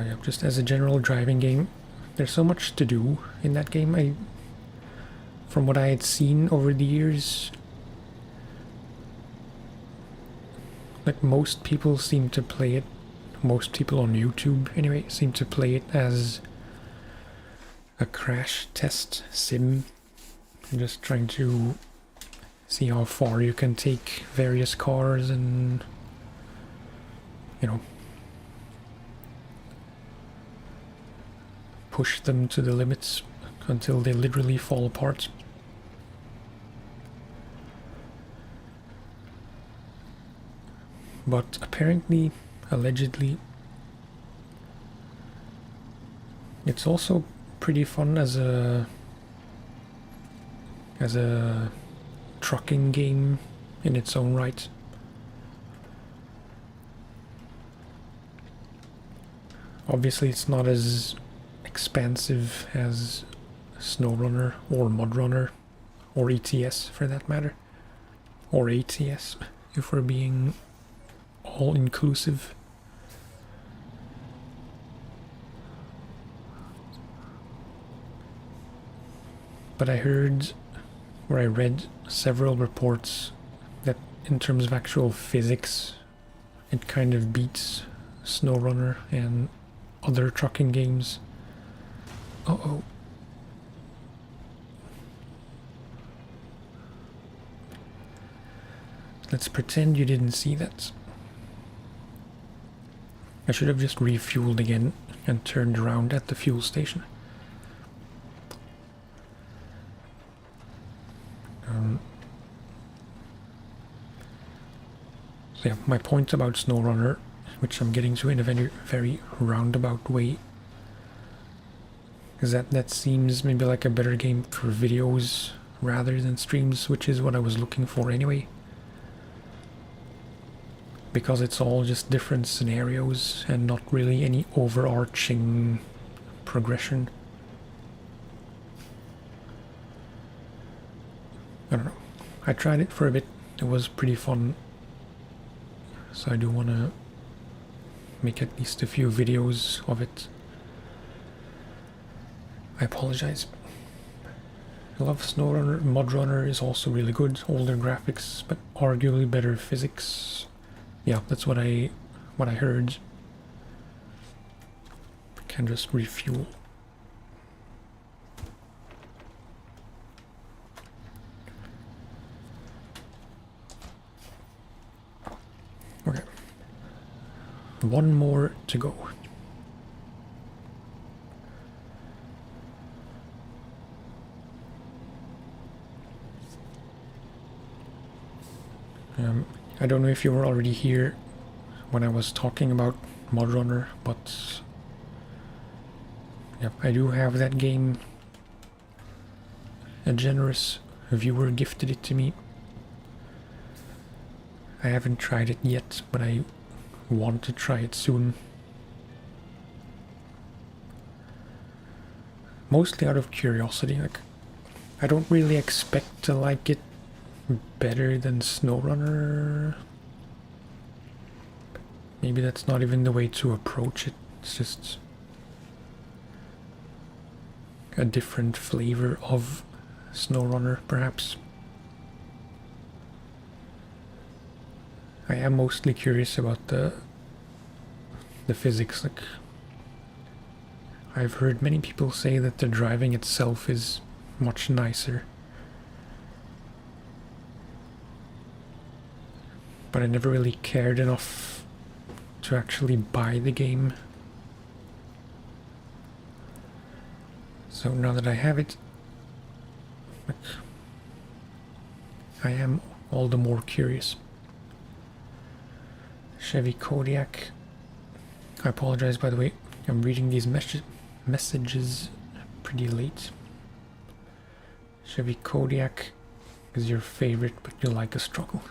A: Yeah, just as a general driving game, there's so much to do in that game. From what I had seen over the years, like most people seem to play it, most people on YouTube anyway, seem to play it as a crash test sim. I'm just trying to see how far you can take various cars and, you know, push them to the limits until they literally fall apart. But apparently, allegedly, it's also pretty fun as a trucking game in its own right. Obviously, it's not as expansive as SnowRunner or MudRunner or ETS for that matter, or ATS if we're being all inclusive. But I heard, or I read several reports that in terms of actual physics, it kind of beats SnowRunner and other trucking games. Uh-oh. Let's pretend you didn't see that. I should have just refueled again and turned around at the fuel station. So yeah, my point about SnowRunner, which I'm getting to in a very roundabout way, is that seems maybe like a better game for videos rather than streams, which is what I was looking for anyway. Because it's all just different scenarios and not really any overarching progression. I don't know. I tried it for a bit. It was pretty fun. So I do want to make at least a few videos of it. I apologize. I love SnowRunner. MudRunner is also really good. Older graphics, but arguably better physics. Yeah, that's what I heard. Can just refuel. Okay. One more to go. I don't know if you were already here when I was talking about MudRunner, but yep, I do have that game. A generous viewer gifted it to me. I haven't tried it yet, but I want to try it soon. Mostly out of curiosity. Like, I don't really expect to like it better than SnowRunner. Maybe that's not even the way to approach it. It's just a different flavor of SnowRunner, perhaps. I am mostly curious about the physics. Like, I've heard many people say that the driving itself is much nicer. But I never really cared enough to actually buy the game. So now that I have it, I am all the more curious. Chevy Kodiak. I apologize, by the way. I'm reading these messages pretty late. Chevy Kodiak is your favorite, but you like a struggle.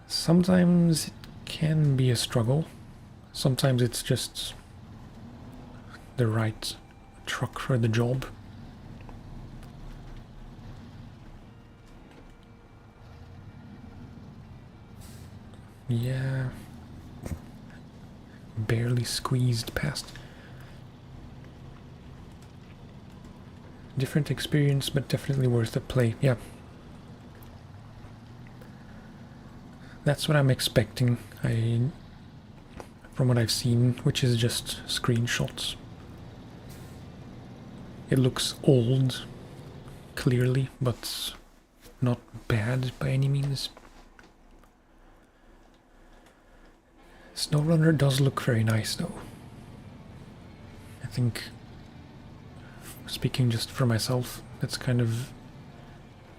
A: Sometimes it can be a struggle. Sometimes it's just the right truck for the job. Yeah. barely squeezed past. Different experience, but definitely worth a play. Yeah. That's what I'm expecting. From what I've seen, which is just screenshots. It looks old, clearly, but not bad by any means. SnowRunner does look very nice, though. I think, speaking just for myself, that's kind of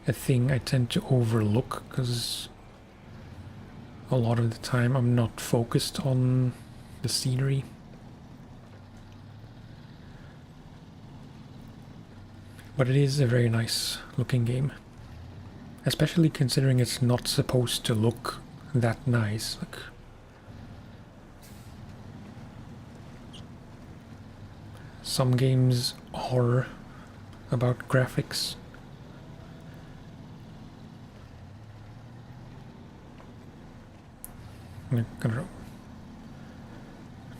A: a thing I tend to overlook, because a lot of the time I'm not focused on the scenery. But it is a very nice looking game. Especially considering it's not supposed to look that nice. Like, some games are about graphics. I don't know.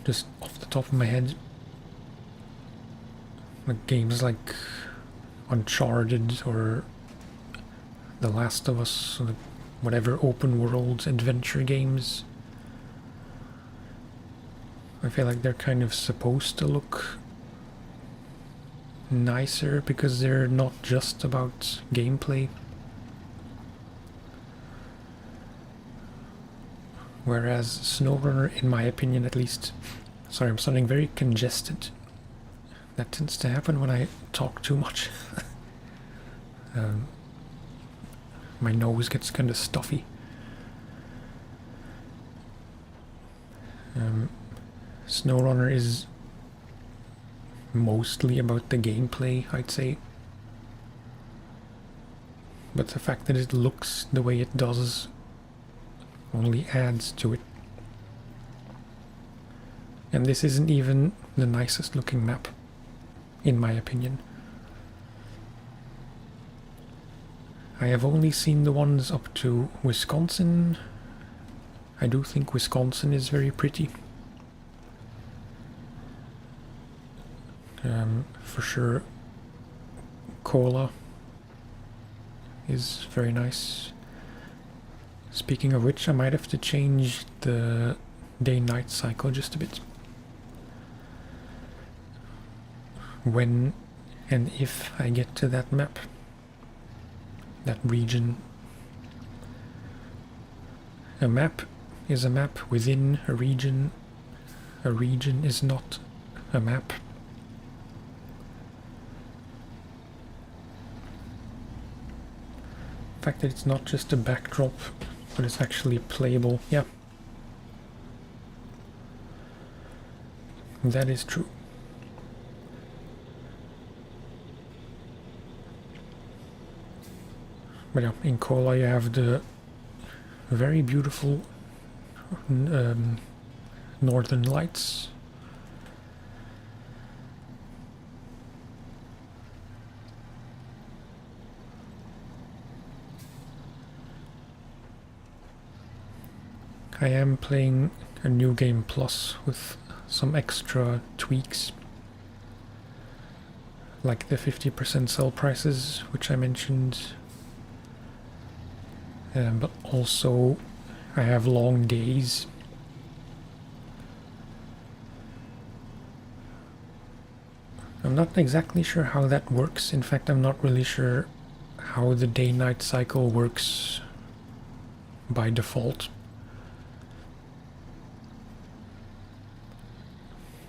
A: Just off the top of my head, like games like Uncharted or The Last of Us, or whatever open world adventure games, I feel like they're kind of supposed to look nicer because they're not just about gameplay. Whereas SnowRunner, in my opinion at least, sorry, I'm sounding very congested. That tends to happen when I talk too much. My nose gets kind of stuffy. SnowRunner is mostly about the gameplay, I'd say. But the fact that it looks the way it does only adds to it. And this isn't even the nicest looking map, in my opinion. I have only seen the ones up to Wisconsin. I do think Wisconsin is very pretty. For sure, Kola is very nice. Speaking of which, I might have to change the day-night cycle just a bit. When and if I get to that map, that region. A map is a map within a region. A region is not a map. The fact that it's not just a backdrop, but it's actually playable, yeah. That is true. But yeah, in Kola you have the very beautiful northern lights. I am playing a new game plus with some extra tweaks, like the 50% sell prices, which I mentioned, but also I have long days. I'm not exactly sure how that works. In fact, I'm not really sure how the day-night cycle works by default.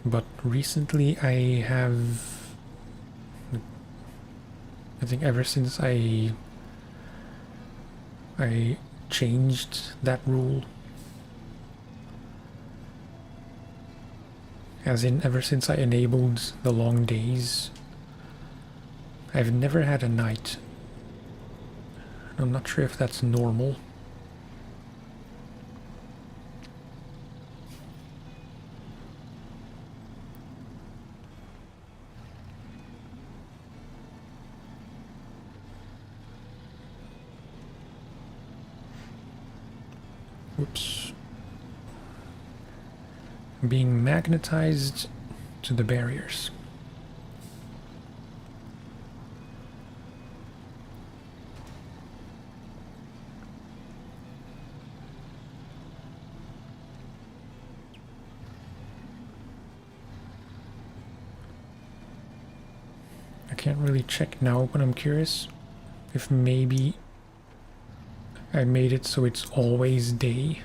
A: But recently I think ever since I changed that rule, as in ever since I enabled the long days, I've never had a night. I'm not sure if that's normal. Whoops. being magnetized to the barriers. I can't really check now, but I'm curious if maybe I made it so it's always day.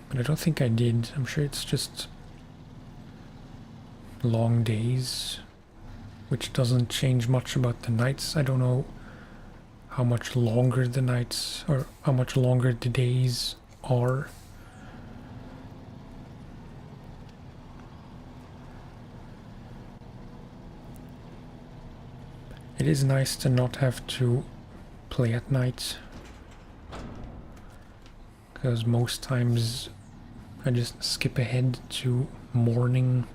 A: But I don't think I did. I'm sure it's just long days, which doesn't change much about the nights. I don't know how much longer the nights or how much longer the days are. It is nice to not have to play at night, because most times I just skip ahead to morning,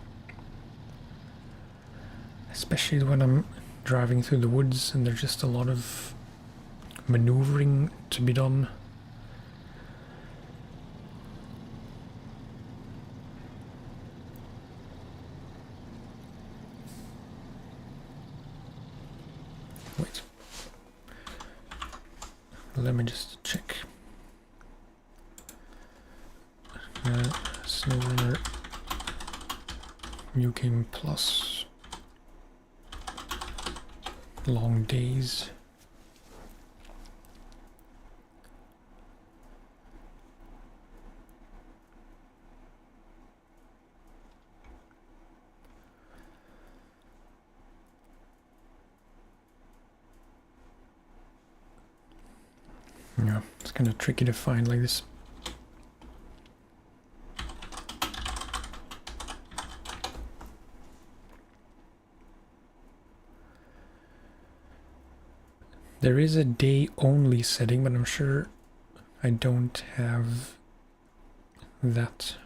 A: especially when I'm driving through the woods and there's just a lot of maneuvering to be done. Wait. Let me just check. SnowRunner New Game Plus. Long days. Yeah, it's kind of tricky to find like this. There is a day-only setting, but I'm sure I don't have that.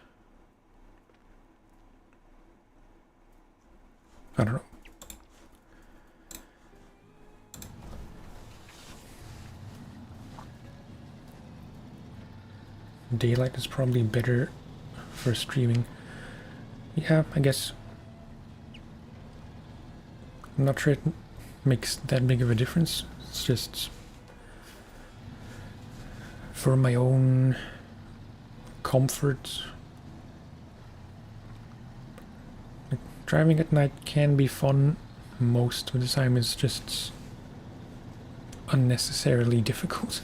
A: I don't know. Daylight is probably better for streaming. Yeah, I guess. I'm not sure it makes that big of a difference. It's just for my own comfort. Like, driving at night can be fun. Most of the time it's just unnecessarily difficult.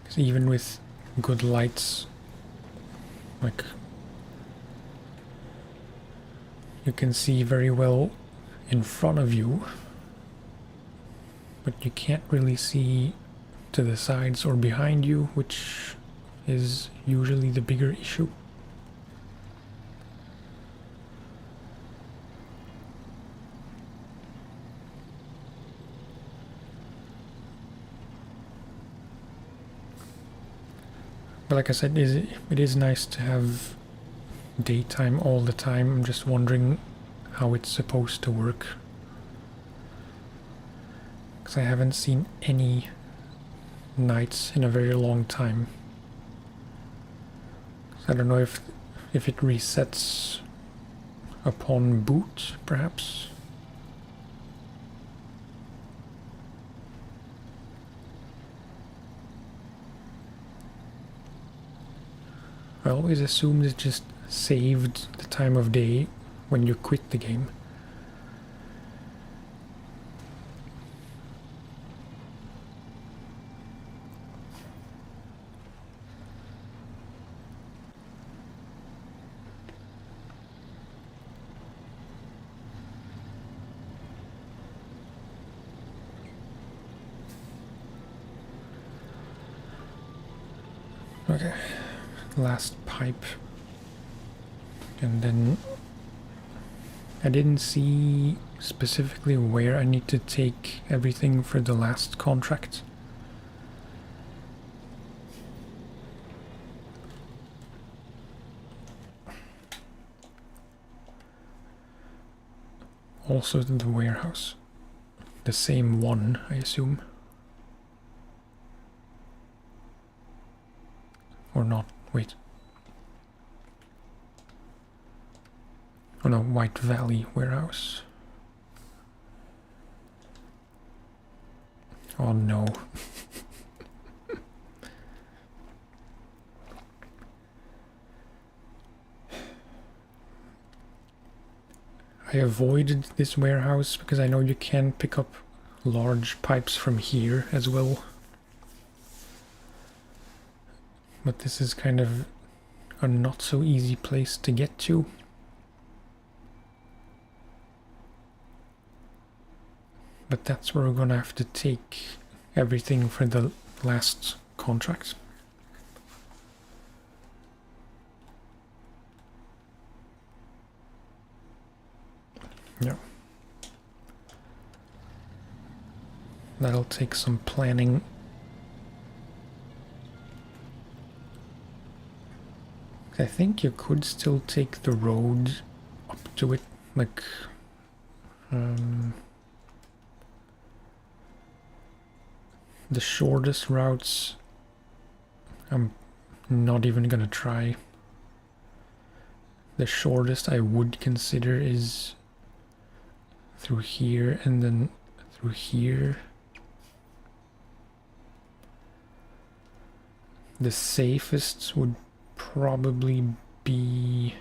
A: Because even with good lights, like, you can see very well in front of you, but you can't really see to the sides or behind you, which is usually the bigger issue. But like I said, it is nice to have daytime all the time. I'm just wondering how it's supposed to work, because I haven't seen any nights in a very long time. So I don't know if it resets upon boot, perhaps. I always assumed it just saved the time of day when you quit the game. Okay, last pipe. And then I didn't see specifically where I need to take everything for the last contract. Also the warehouse. The same one, I assume. Or not, wait. Oh no, White Valley warehouse. Oh no. I avoided this warehouse because I know you can pick up large pipes from here as well. But this is kind of a not so easy place to get to. But that's where we're gonna have to take everything for the last contract. Yeah. That'll take some planning. I think you could still take the road up to it, like the shortest routes. I'm not even gonna try. The shortest I would consider is through here and then through here. The safest would probably be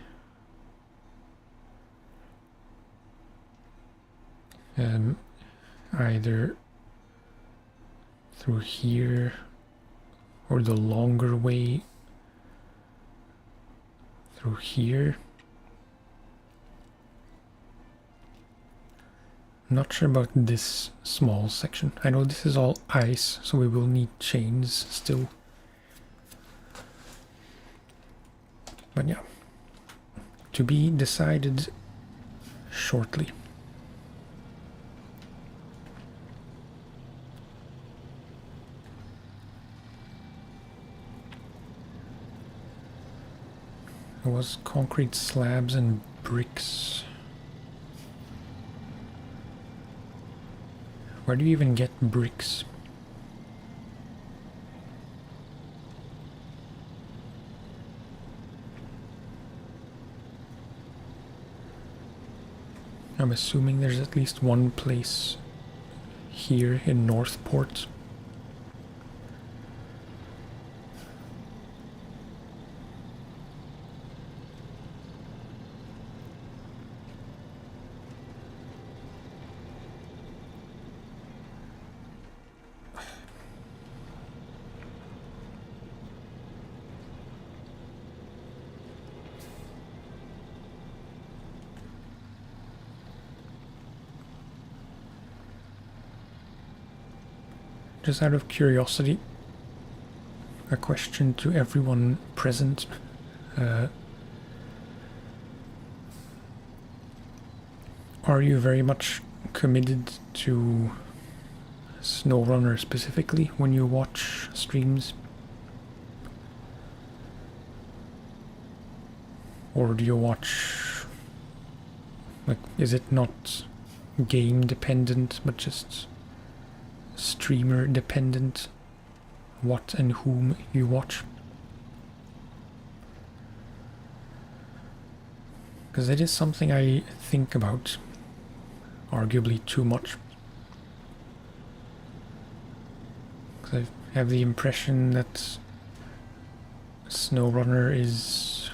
A: either through here or the longer way through here. Not sure about this small section. I know this is all ice, so we will need chains still. But yeah, to be decided shortly. There was concrete slabs and bricks. Where do you even get bricks? I'm assuming there's at least one place here in Northport. Just out of curiosity, a question to everyone present. Are you very much committed to SnowRunner specifically when you watch streams? Or do you watch, like, is it not game dependent but just streamer dependent, what and whom you watch? Because it is something I think about, arguably too much. Because I have the impression that SnowRunner is...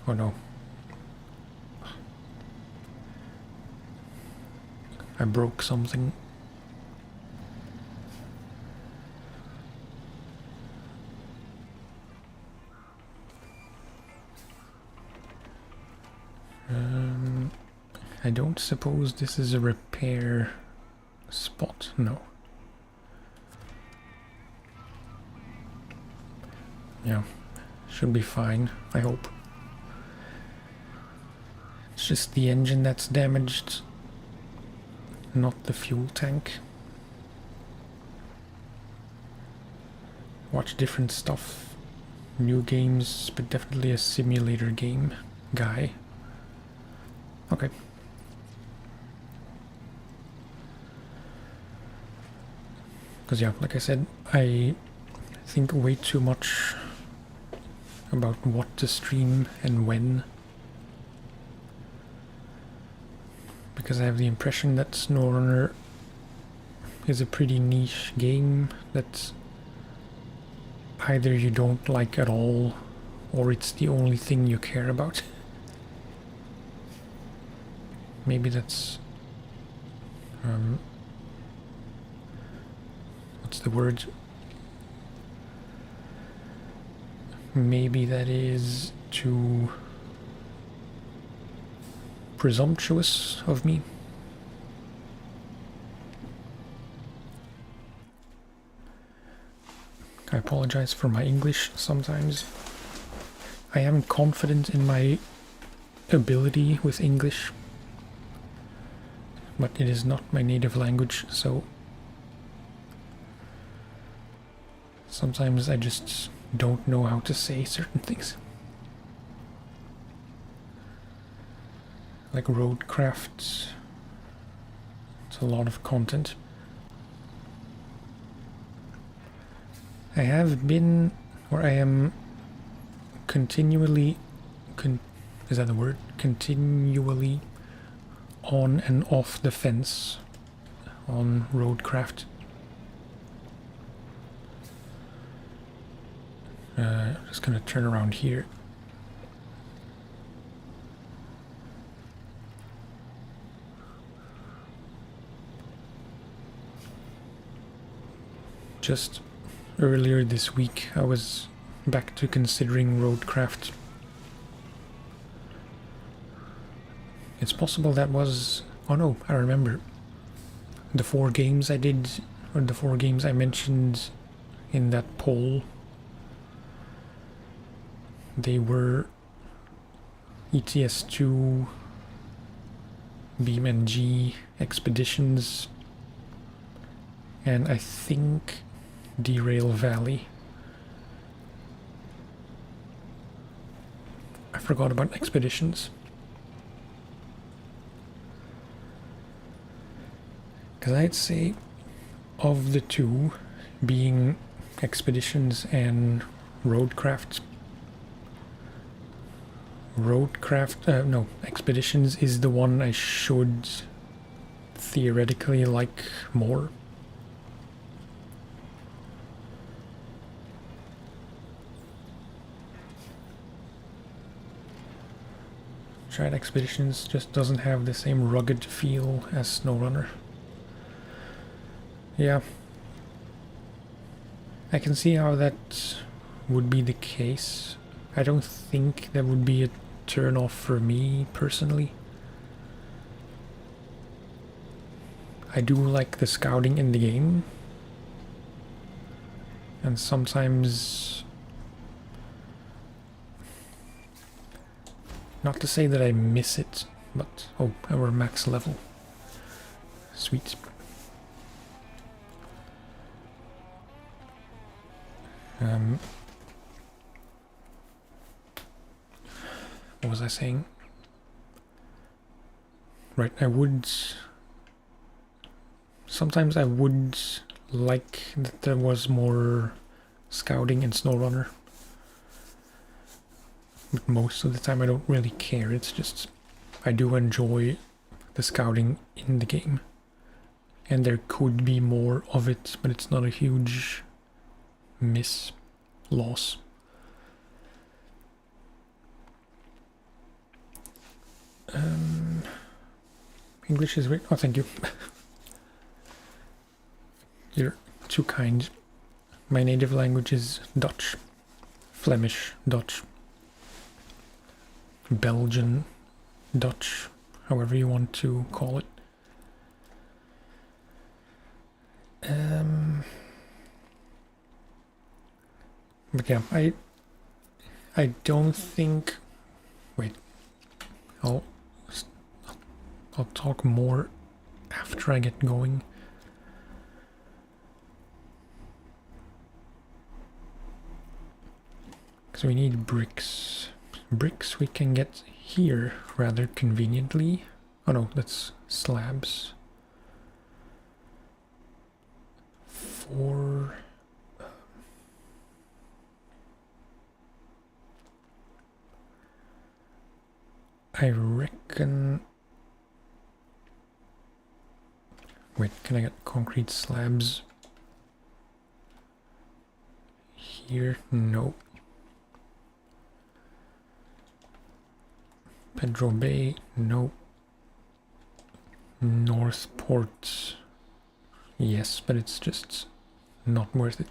A: oh no. I broke something. I don't suppose this is a repair spot, no. Yeah, should be fine, I hope. It's just the engine that's damaged, not the fuel tank. Watch different stuff, new games, but definitely a simulator game guy. Okay. Because yeah, like I said, I think way too much about what to stream and when. Because I have the impression that SnowRunner is a pretty niche game that either you don't like at all or it's the only thing you care about. Maybe that's what's the word? Maybe that is too presumptuous of me. I apologize for my English sometimes. I am confident in my ability with English, but it is not my native language, so sometimes I just don't know how to say certain things. Like roadcraft, it's a lot of content. I have been, or I am continually, is that the word? Continually on and off the fence on roadcraft. Just gonna turn around here. Just earlier this week I was back to considering roadcraft. It's possible that was... oh no, I remember. The 4 games I did, or the 4 games I mentioned in that poll, they were ETS2, BeamNG, Expeditions, and I think Derail Valley. I forgot about Expeditions. Because I'd say of the 2, being Expeditions and Roadcraft, no, Expeditions is the one I should theoretically like more. Tried Expeditions, just doesn't have the same rugged feel as SnowRunner. Yeah, I can see how that would be the case. I don't think that would be a turn off for me personally. I do like the scouting in the game, and sometimes, not to say that I miss it, but oh, we're max level. Sweet. What was I saying? Right, sometimes I would like that there was more scouting in SnowRunner. But most of the time I don't really care, it's just I do enjoy the scouting in the game. And there could be more of it, but it's not a huge loss. English is great. Oh, thank you. You're too kind. My native language is Dutch. Flemish Dutch. Belgian Dutch, however you want to call it. But yeah, I don't think... wait, I'll talk more after I get going. Because we need bricks. Bricks we can get here rather conveniently. Oh no, that's slabs. For... I reckon... Wait, can I get concrete slabs? Here? No. Pedro Bay? No. Northport? Yes, but it's just not worth it.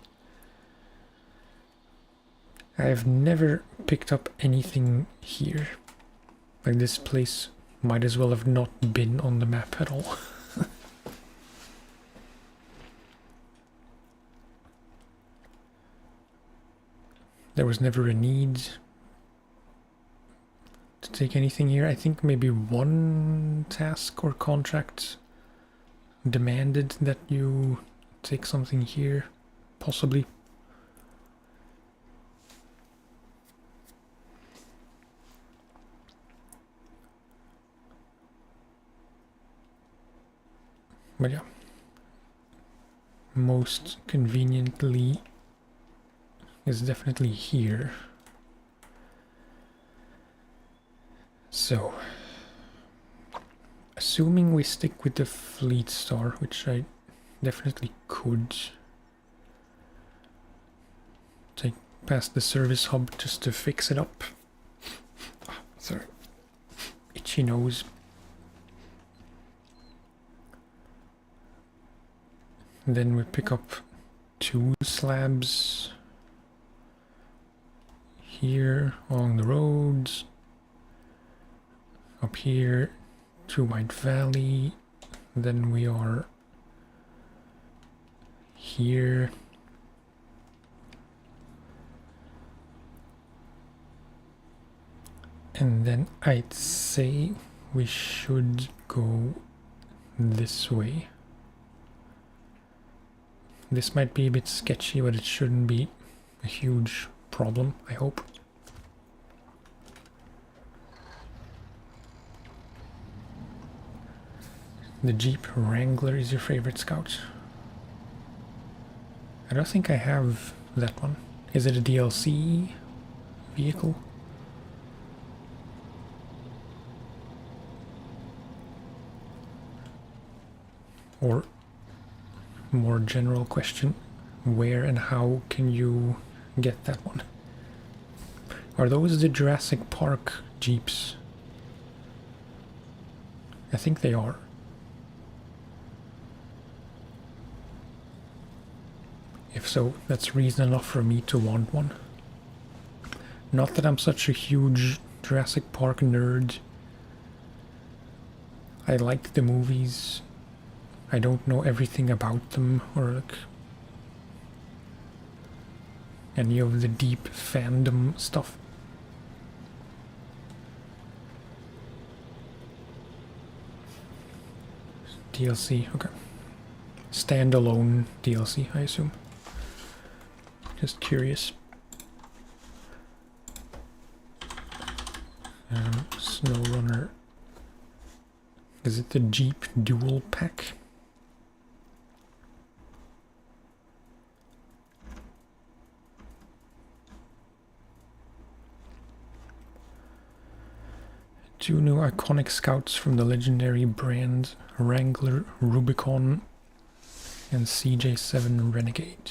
A: I've never picked up anything here. Like, this place might as well have not been on the map at all. There was never a need to take anything here. I think maybe one task or contract demanded that you take something here, possibly. But yeah, most conveniently is definitely here. So, assuming we stick with the Fleet Star, which I definitely could take past the service hub just to fix it up. Sorry, itchy nose. Then we pick up 2 slabs here along the roads. Up here to White Valley. Then we are here. And then I'd say we should go this way. This might be a bit sketchy, but it shouldn't be a huge problem, I hope. The Jeep Wrangler is your favorite scout. I don't think I have that one. Is it a DLC vehicle? Or more general question, where and how can you get that one? Are those the Jurassic Park Jeeps? I think they are. If so, that's reason enough for me to want one. Not that I'm such a huge Jurassic Park nerd. I like the movies. I don't know everything about them or like any of the deep fandom stuff. DLC, okay. Standalone DLC, I assume. Just curious. SnowRunner. Is it the Jeep Dual Pack? Two new iconic scouts from the legendary brand Wrangler Rubicon and CJ7 Renegade.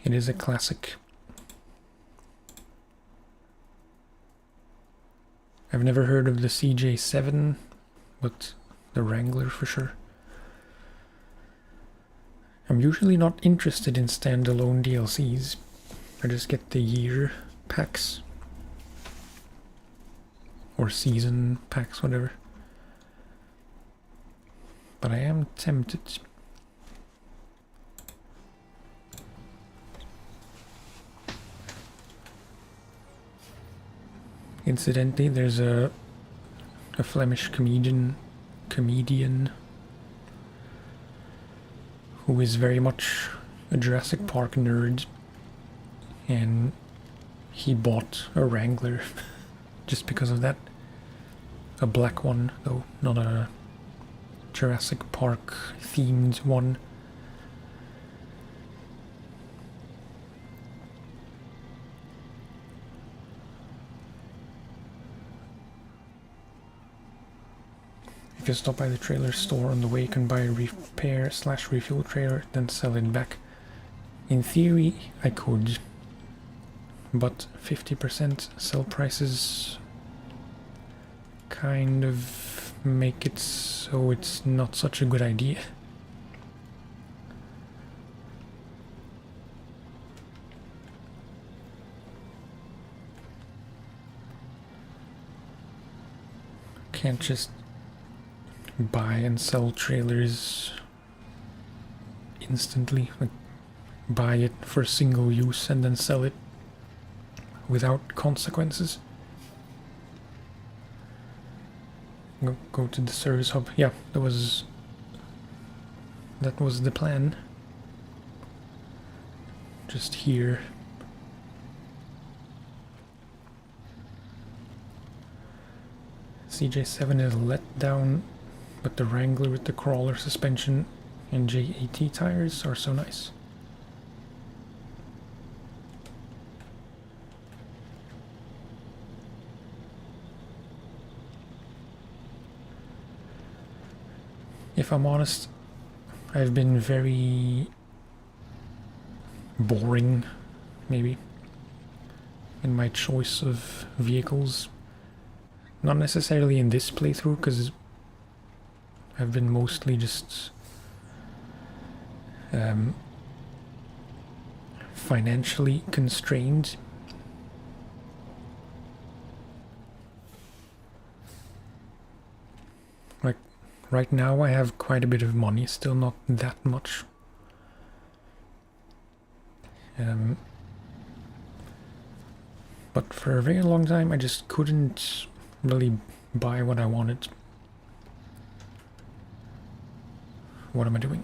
A: It is a classic. I've never heard of the CJ7, but the Wrangler for sure. I'm usually not interested in standalone DLCs. I just get the year packs. Or season packs, whatever. But I am tempted. Incidentally, there's a Flemish comedian who is very much a Jurassic Park nerd, and he bought a Wrangler just because of that. A black one, though, not a Jurassic Park themed one. If you stop by the trailer store on the way, you can buy a repair/refuel trailer, then sell it back. In theory, I could, but 50% sell prices kind of make it so it's not such a good idea. Can't just buy and sell trailers instantly, like buy it for single use and then sell it without consequences. Go to the service hub. Yeah, that was the plan. Just here. CJ7 is let down, but the Wrangler with the crawler suspension and J80 tires are so nice. If I'm honest, I've been very boring, maybe, in my choice of vehicles. Not necessarily in this playthrough, because I've been mostly just financially constrained. Like, right now I have quite a bit of money, still not that much. But for a very long time I just couldn't really buy what I wanted. What am I doing?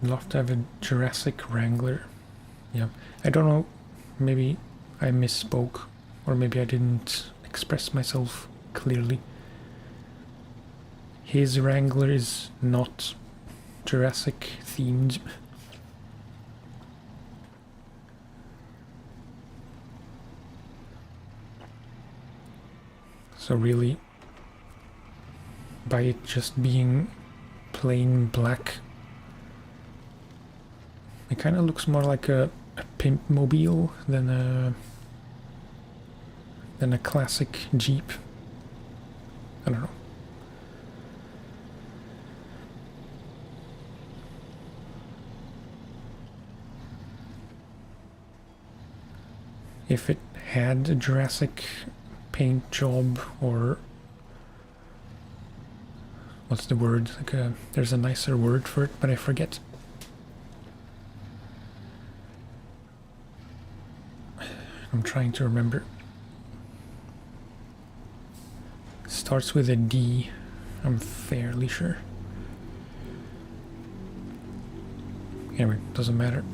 A: I'd love to have a Jurassic Wrangler. Yeah, I don't know, maybe I misspoke, or maybe I didn't express myself clearly. His Wrangler is not Jurassic themed. So really, by it just being plain black, it kind of looks more like a pimp mobile than a classic Jeep. I don't know. If it had a Jurassic paint job, or what's the word? Like there's a nicer word for it, but I forget. I'm trying to remember. It starts with a D, I'm fairly sure. Anyway, doesn't matter.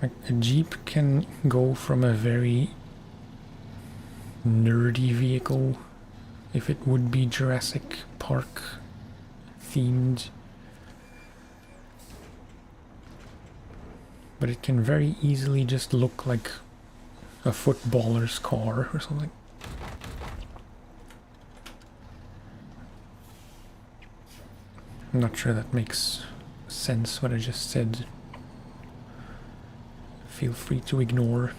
A: Like, a Jeep can go from a very nerdy vehicle, if it would be Jurassic Park themed, but it can very easily just look like a footballer's car or something. I'm not sure that makes sense what I just said. Feel free to ignore.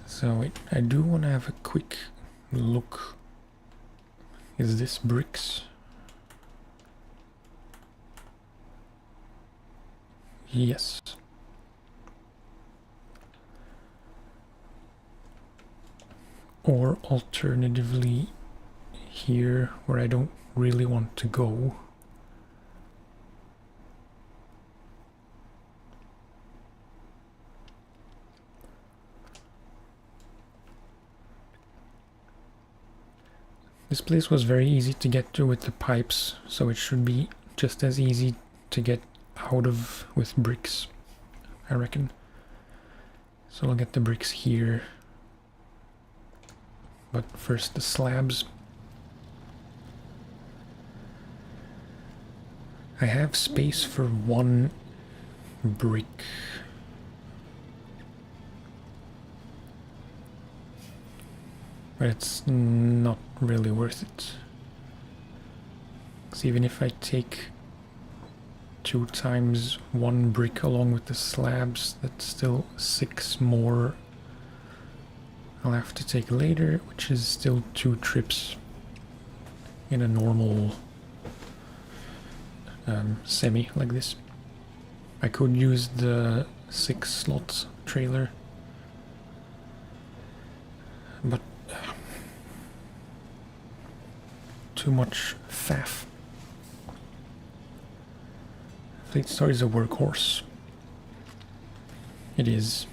A: So wait, I do want to have a quick look. Is this bricks? Yes. Or alternatively, here where I don't really want to go. This place was very easy to get to with the pipes, so it should be just as easy to get out of with bricks, I reckon. So I'll get the bricks here. But first the slabs. I have space for one brick. But it's not really worth it. Because even if I take 2 times 1 brick along with the slabs, that's still 6 more I'll have to take later, which is still 2 trips in a normal semi like this. I could use the 6 slots trailer, but too much faff. Fleet Star is a workhorse. It is.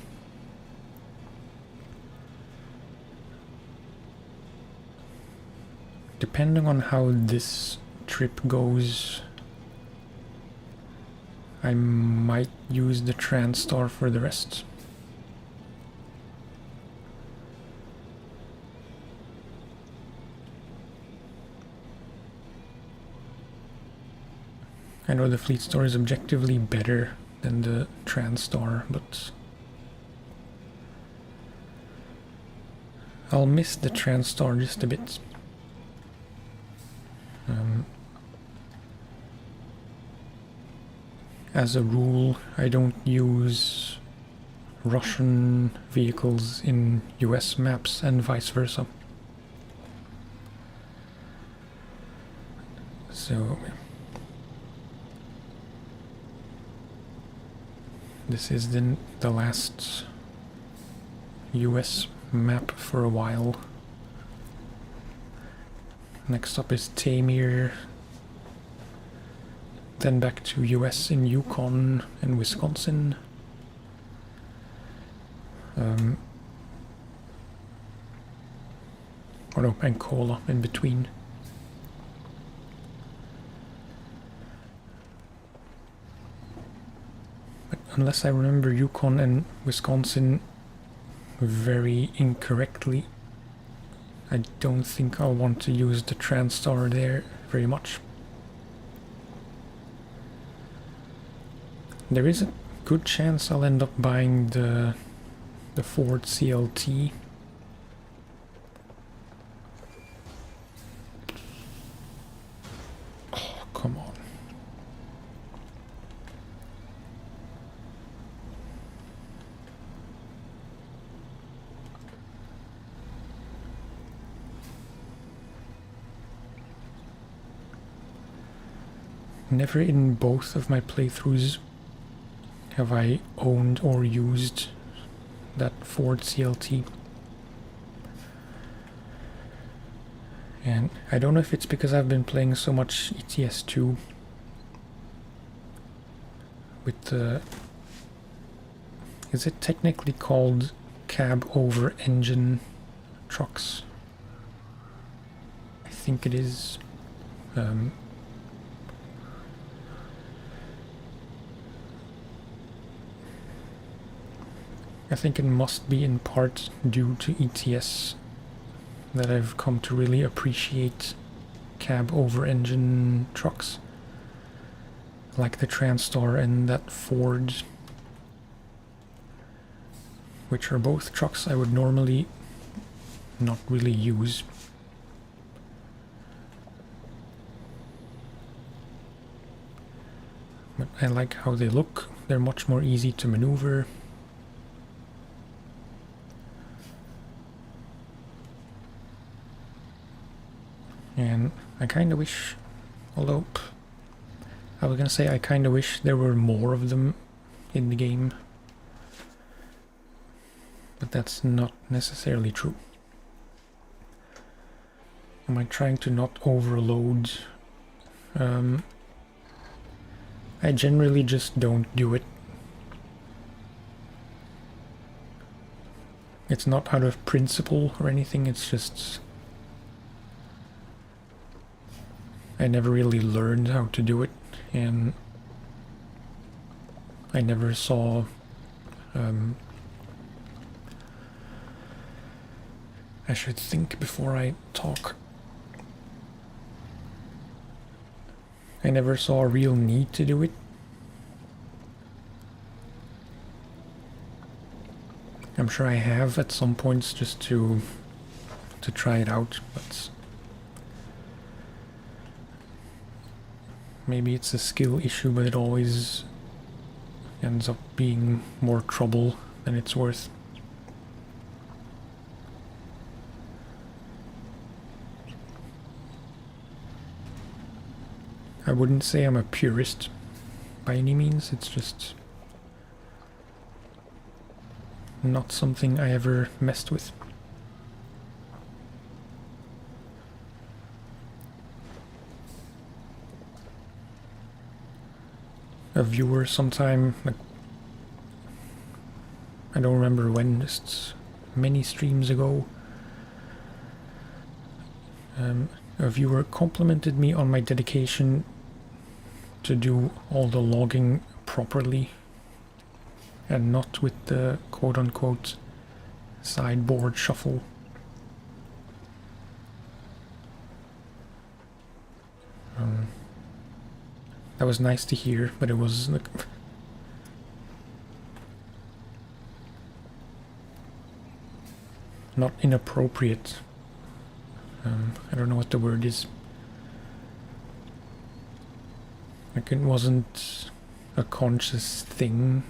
A: Depending on how this trip goes, I might use the Transstar for the rest. I know the Fleet Star is objectively better than the Transstar, but I'll miss the Transstar just a bit. As a rule, I don't use Russian vehicles in US maps and vice versa. So this is the last US map for a while. Next up is Tamir, then back to US in Yukon and Wisconsin. Or no, Angola in between. But unless I remember Yukon and Wisconsin very incorrectly, I don't think I'll want to use the Transstar there very much. There is a good chance I'll end up buying the Ford CLT. Oh, come on. Never in both of my playthroughs have I owned or used that Ford CLT. And I don't know if it's because I've been playing so much ETS2 with the... Is it technically called cab over engine trucks? I think it is. I think it must be in part due to ETS that I've come to really appreciate cab over engine trucks like the Transstar and that Ford, which are both trucks I would normally not really use. But I like how they look. They're much more easy to maneuver. And I kind of wish, although I was gonna say I kind of wish there were more of them in the game, but that's not necessarily true. Am I trying to not overload? I generally just don't do it. It's not out of principle or anything, it's just I never really learned how to do it, and I never saw I should think before I talk. I never saw a real need to do it. I'm sure I have at some points just to try it out, but maybe it's a skill issue, but it always ends up being more trouble than it's worth. I wouldn't say I'm a purist by any means, it's just not something I ever messed with. A viewer sometime, like, I don't remember when, just many streams ago, a viewer complimented me on my dedication to do all the logging properly and not with the quote-unquote sideboard shuffle. That was nice to hear, but it was like not inappropriate. I don't know what the word is. Like, it wasn't a conscious thing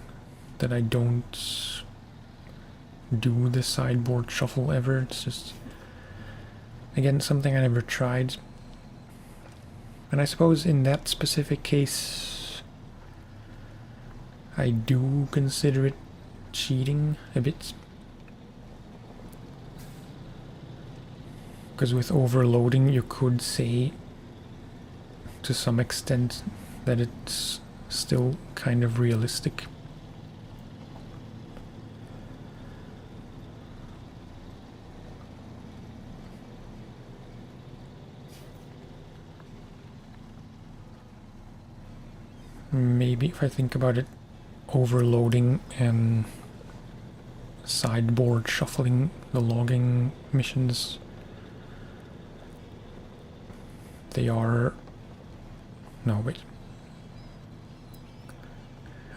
A: that I don't do the sideboard shuffle ever. It's just, again, something I never tried. And I suppose in that specific case, I do consider it cheating a bit. Because with overloading, you could say, to some extent, that it's still kind of realistic. Maybe if I think about it, overloading and sideboard shuffling the logging missions, they are... No, wait.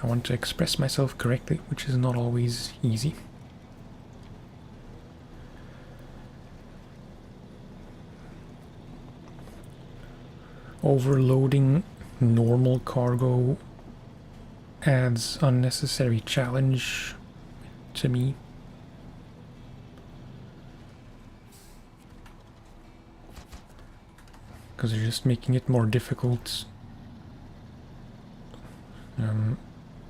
A: I want to express myself correctly, which is not always easy. Overloading normal cargo adds unnecessary challenge to me. Because they're just making it more difficult.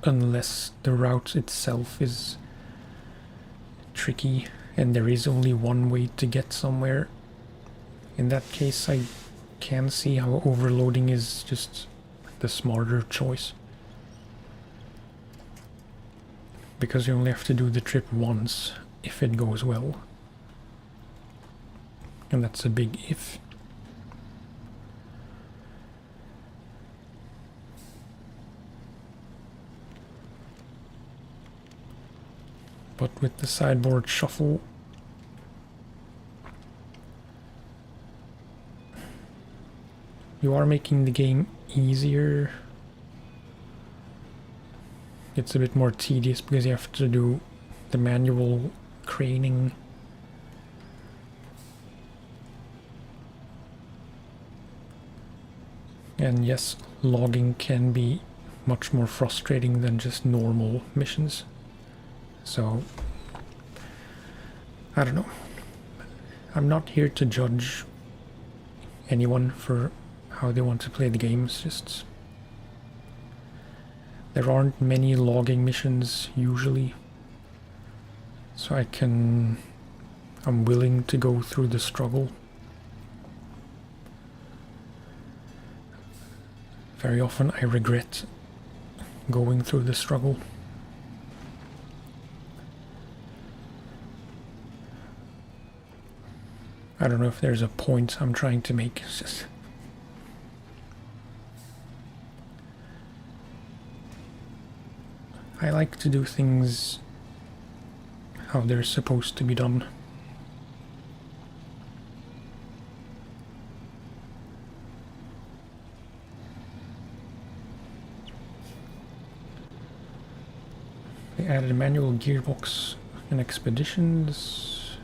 A: Unless the route itself is tricky and there is only one way to get somewhere. In that case, I can see how overloading is just the smarter choice. Because you only have to do the trip once if it goes well. And that's a big if. But with the sideboard shuffle, you are making the game easier. It's a bit more tedious because you have to do the manual craning. And yes, logging can be much more frustrating than just normal missions. So, I don't know. I'm not here to judge anyone for how they want to play the games, just... There aren't many logging missions, usually. So I'm willing to go through the struggle. Very often I regret going through the struggle. I don't know if there's a point I'm trying to make. It's just I like to do things how they're supposed to be done. They added a manual gearbox in expeditions.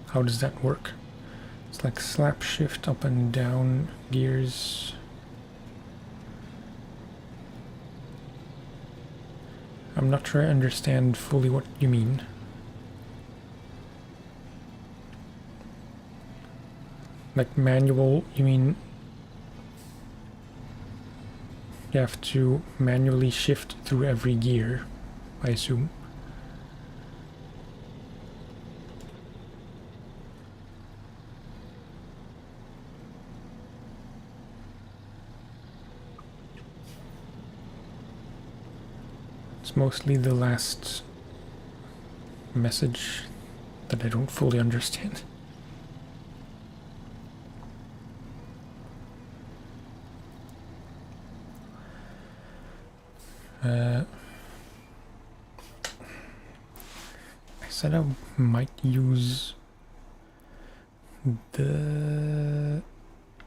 A: How does that work? It's like slap shift up and down gears. I'm not sure I understand fully what you mean. Like manual, you mean you have to manually shift through every gear, I assume. It's mostly the last message that I don't fully understand. I said I might use the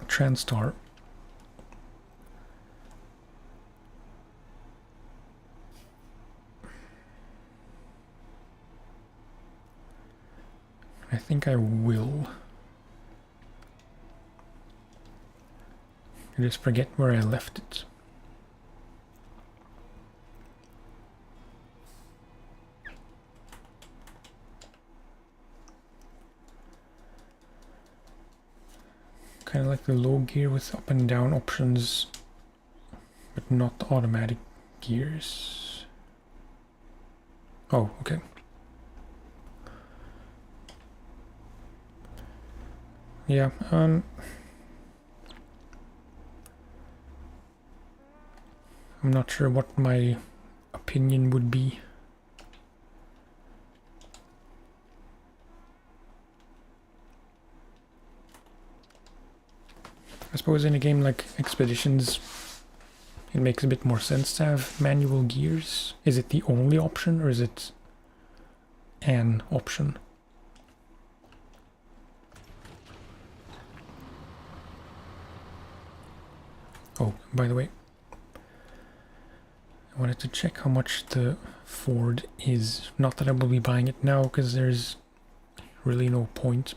A: Transtar. I think I will. I just forget where I left it. Kind of like the low gear with up and down options, but not automatic gears. Oh, okay. Yeah, I'm not sure what my opinion would be. I suppose in a game like Expeditions, it makes a bit more sense to have manual gears. Is it the only option, or is it an option? Oh, by the way, I wanted to check how much the Ford is. Not that I will be buying it now, because there's really no point.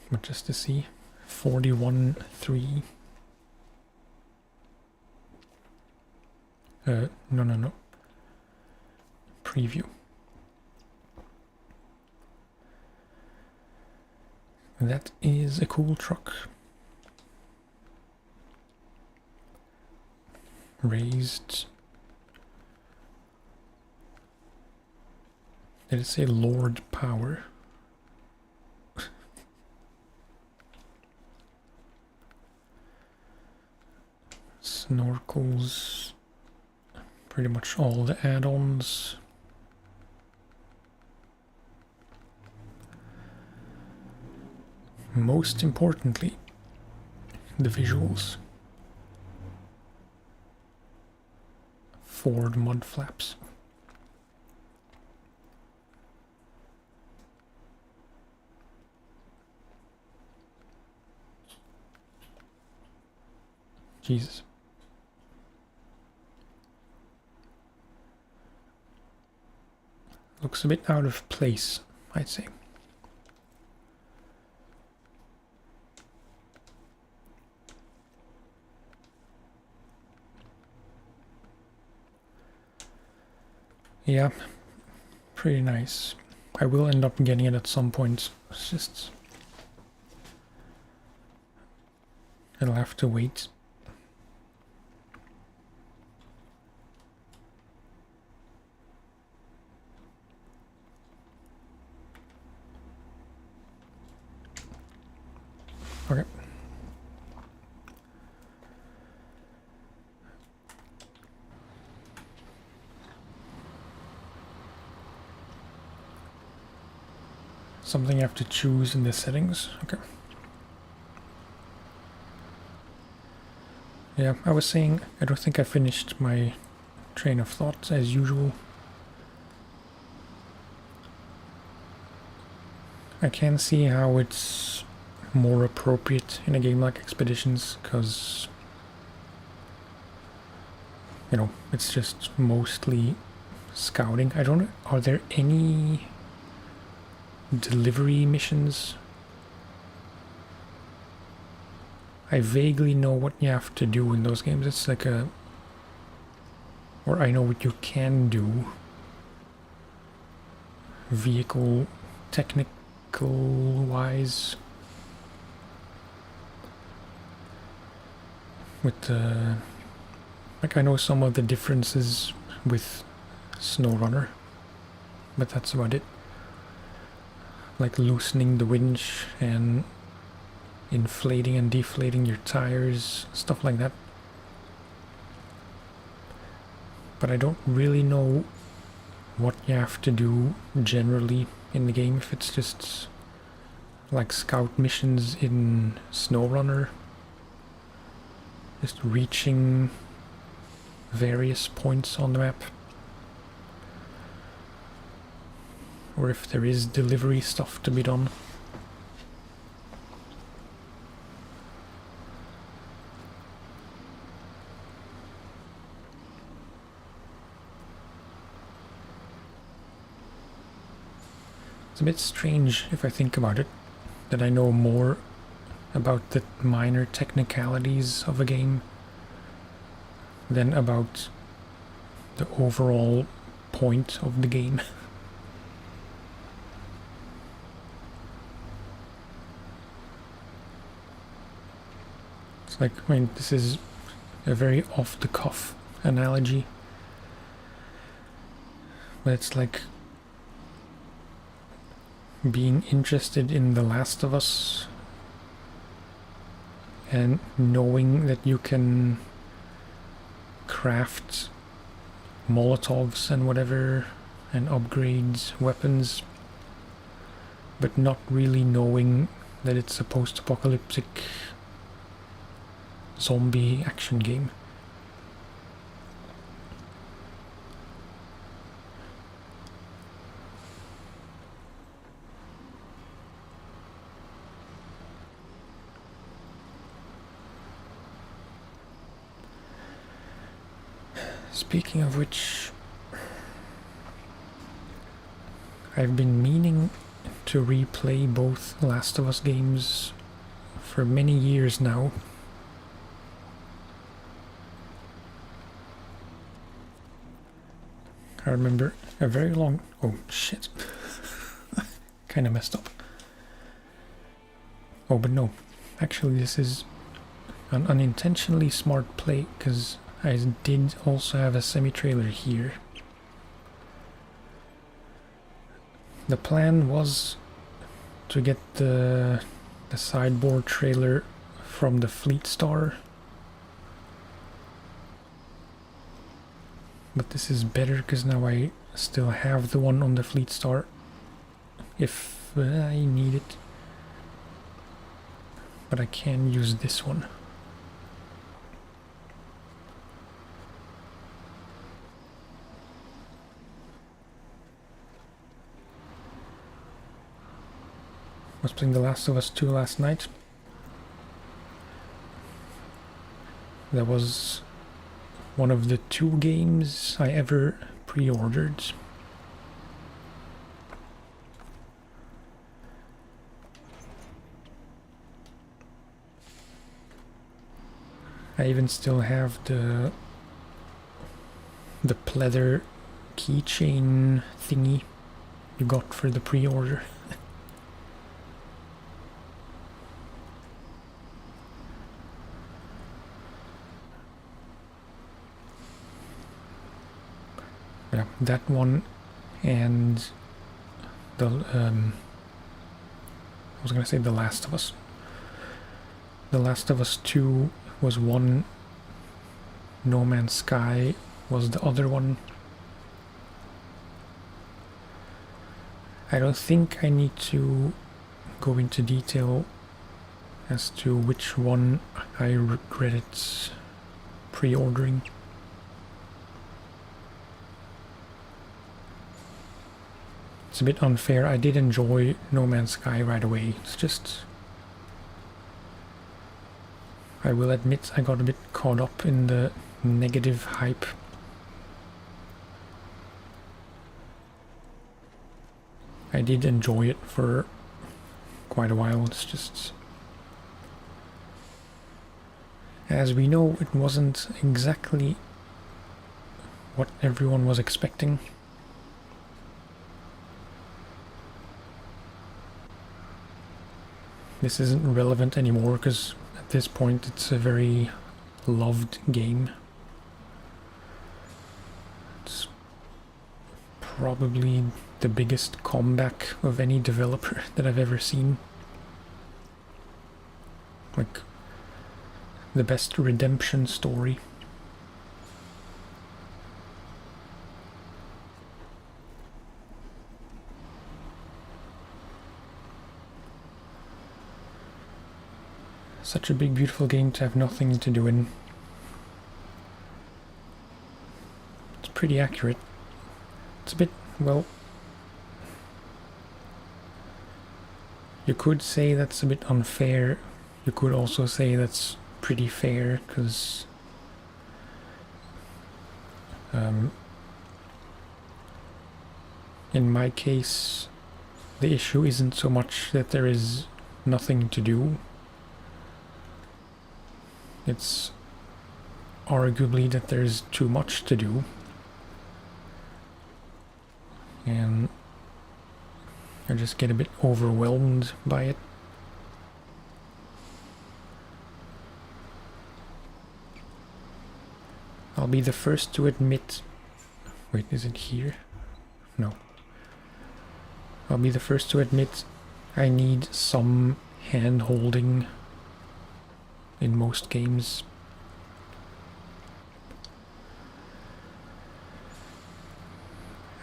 A: But just to see, 41.3. No. Preview. That is a cool truck. Raised. Did it say Lord Power? Snorkels. Pretty much all the add-ons. Most importantly, the visuals. Ford mud flaps. Jesus. Looks a bit out of place, I'd say. Yeah, pretty nice. I will end up getting it at some point. It's just... I'll have to wait. Okay. something you have to choose in the settings. Okay. Yeah, I was saying I don't think I finished my train of thought as usual. I can see how it's more appropriate in a game like Expeditions, because, you know, it's just mostly scouting. I don't know, are there any delivery missions? I vaguely know what you have to do in those games. It's like a... or I know what you can do. Vehicle technical wise. With the... like, I know some of the differences with SnowRunner, but that's about it. Like loosening the winch and inflating and deflating your tires, stuff like that. But I don't really know what you have to do generally in the game, if it's just like scout missions in SnowRunner, just reaching various points on the map, or if there is delivery stuff to be done. It's a bit strange, if I think about it, that I know more about the minor technicalities of a game than about the overall point of the game. It's like, I mean, this is a very off-the-cuff analogy, but it's like being interested in The Last of Us and knowing that you can craft Molotovs and whatever and upgrades weapons, but not really knowing that it's a post-apocalyptic zombie action game. Speaking of which, I've been meaning to replay both Last of Us games for many years now. I remember a very long... oh shit. Kinda messed up. Oh, but no. Actually, this is an unintentionally smart play, because I did also have a semi-trailer here. The plan was to get the sideboard trailer from the Fleet Star, but this is better because now I still have the one on the Fleet Star if I need it, but I can use this one. I was playing The Last of Us 2 last night. That was one of the 2 games I ever pre-ordered. I even still have the pleather keychain thingy you got for the pre-order. Yeah, that one and the I was gonna say The Last of Us. The Last of Us 2 was one, No Man's Sky was the other one. I don't think I need to go into detail as to which one I regretted pre-ordering. It's a bit unfair. I did enjoy No Man's Sky right away. It's just... I will admit I got a bit caught up in the negative hype. I did enjoy it for quite a while. It's just... As we know, it wasn't exactly what everyone was expecting. This isn't relevant anymore because at this point it's a very loved game. It's probably the biggest comeback of any developer that I've ever seen. Like, the best redemption story. Such a big, beautiful game to have nothing to do in. It's pretty accurate. It's a bit, well... You could say that's a bit unfair. You could also say that's pretty fair, because... in my case, the issue isn't so much that there is nothing to do. It's arguably that there's too much to do. And I just get a bit overwhelmed by it. I'll be the first to admit... Wait, is it here? No. I'll be the first to admit I need some hand-holding in most games.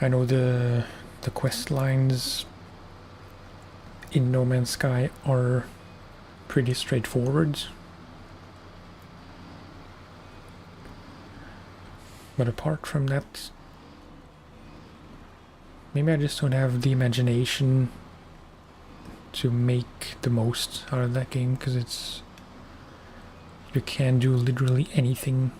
A: I know the quest lines in No Man's Sky are pretty straightforward. But apart from that, maybe I just don't have the imagination to make the most out of that game, because it's... You can do literally anything.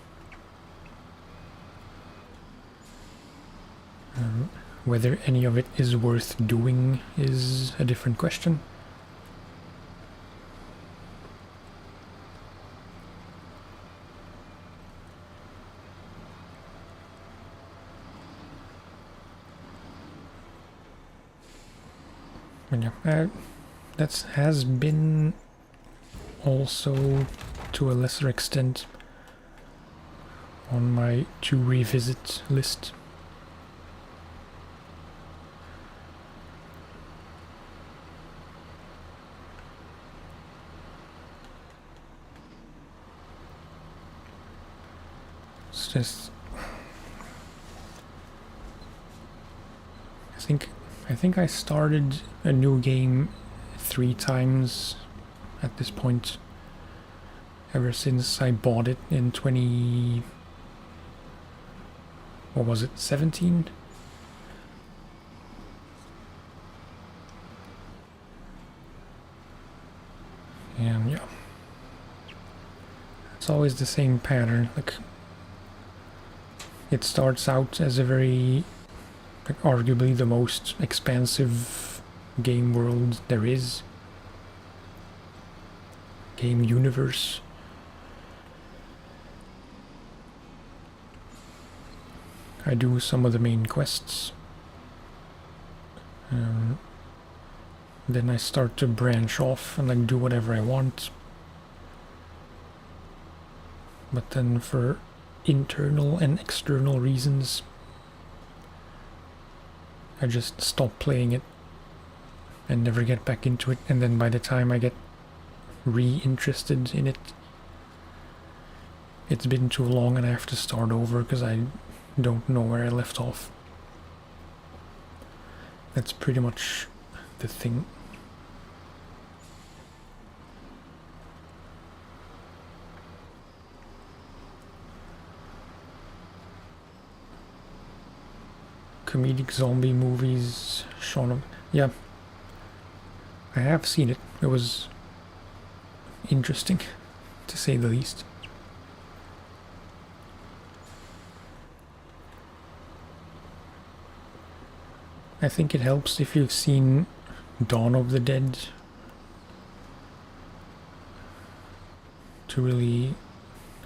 A: Whether any of it is worth doing is a different question. But yeah, that has been also, to a lesser extent, on my to revisit list. It's just... I think I started a new game 3 times at this point, ever since I bought it in 20... What was it, 17? And yeah, it's always the same pattern. Like, it starts out as a very, like, arguably the most expansive game world there is. Game universe. I do some of the main quests. Then I start to branch off and like do whatever I want. But then for internal and external reasons, I just stop playing it and never get back into it, and then by the time I get re-interested in it, it's been too long and I have to start over because I don't know where I left off. That's pretty much the thing. Comedic zombie movies, Shaun of... Yeah, I have seen it. It was interesting, to say the least. I think it helps if you've seen Dawn of the Dead to really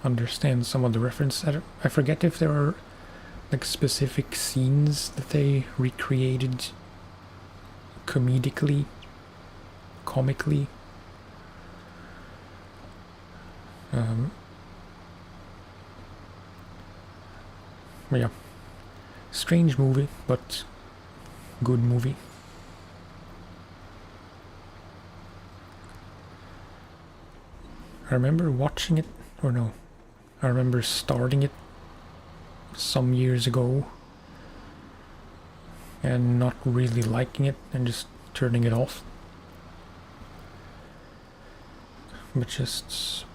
A: understand some of the references. I forget if there are like specific scenes that they recreated comically. Yeah, strange movie, but good movie. I remember watching it, or no, I remember starting it some years ago and not really liking it and just turning it off. But just,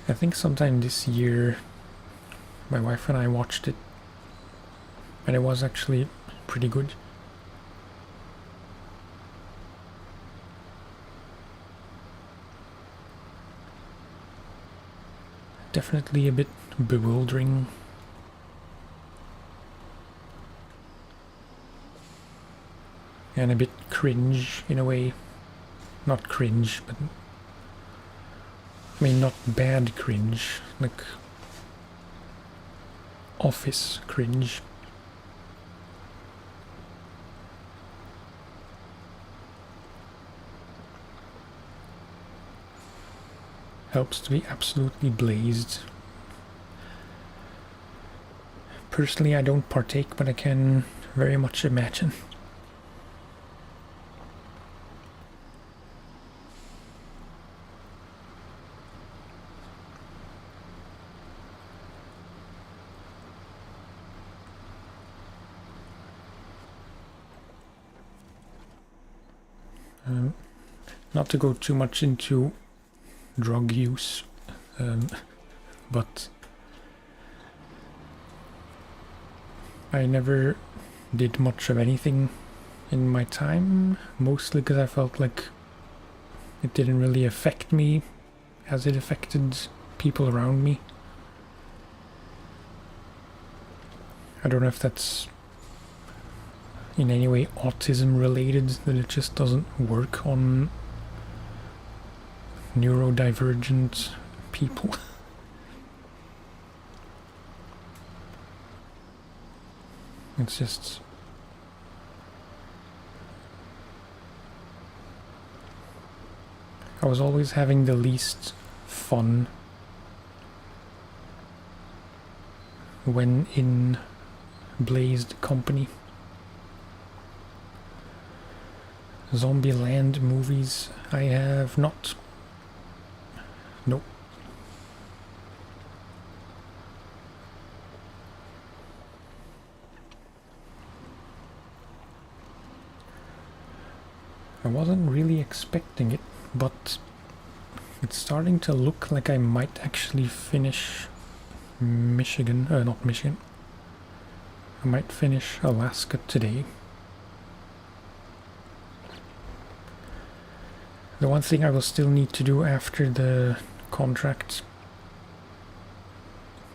A: I think sometime this year my wife and I watched it, and it was actually pretty good. Definitely a bit bewildering. And a bit cringe in a way. Not cringe, but I mean not bad cringe, like office cringe. Helps to be absolutely blazed. Personally, I don't partake, but I can very much imagine. Not to go too much into drug use, but I never did much of anything in my time, mostly because I felt like it didn't really affect me as it affected people around me. I don't know if that's in any way autism related, that it just doesn't work on neurodivergent people. It's just I was always having the least fun when in blazed company. Zombieland movies, I have not. Nope. I wasn't really expecting it, but it's starting to look like I might actually finish Michigan, not Michigan. I might finish Alaska today. The one thing I will still need to do after the contract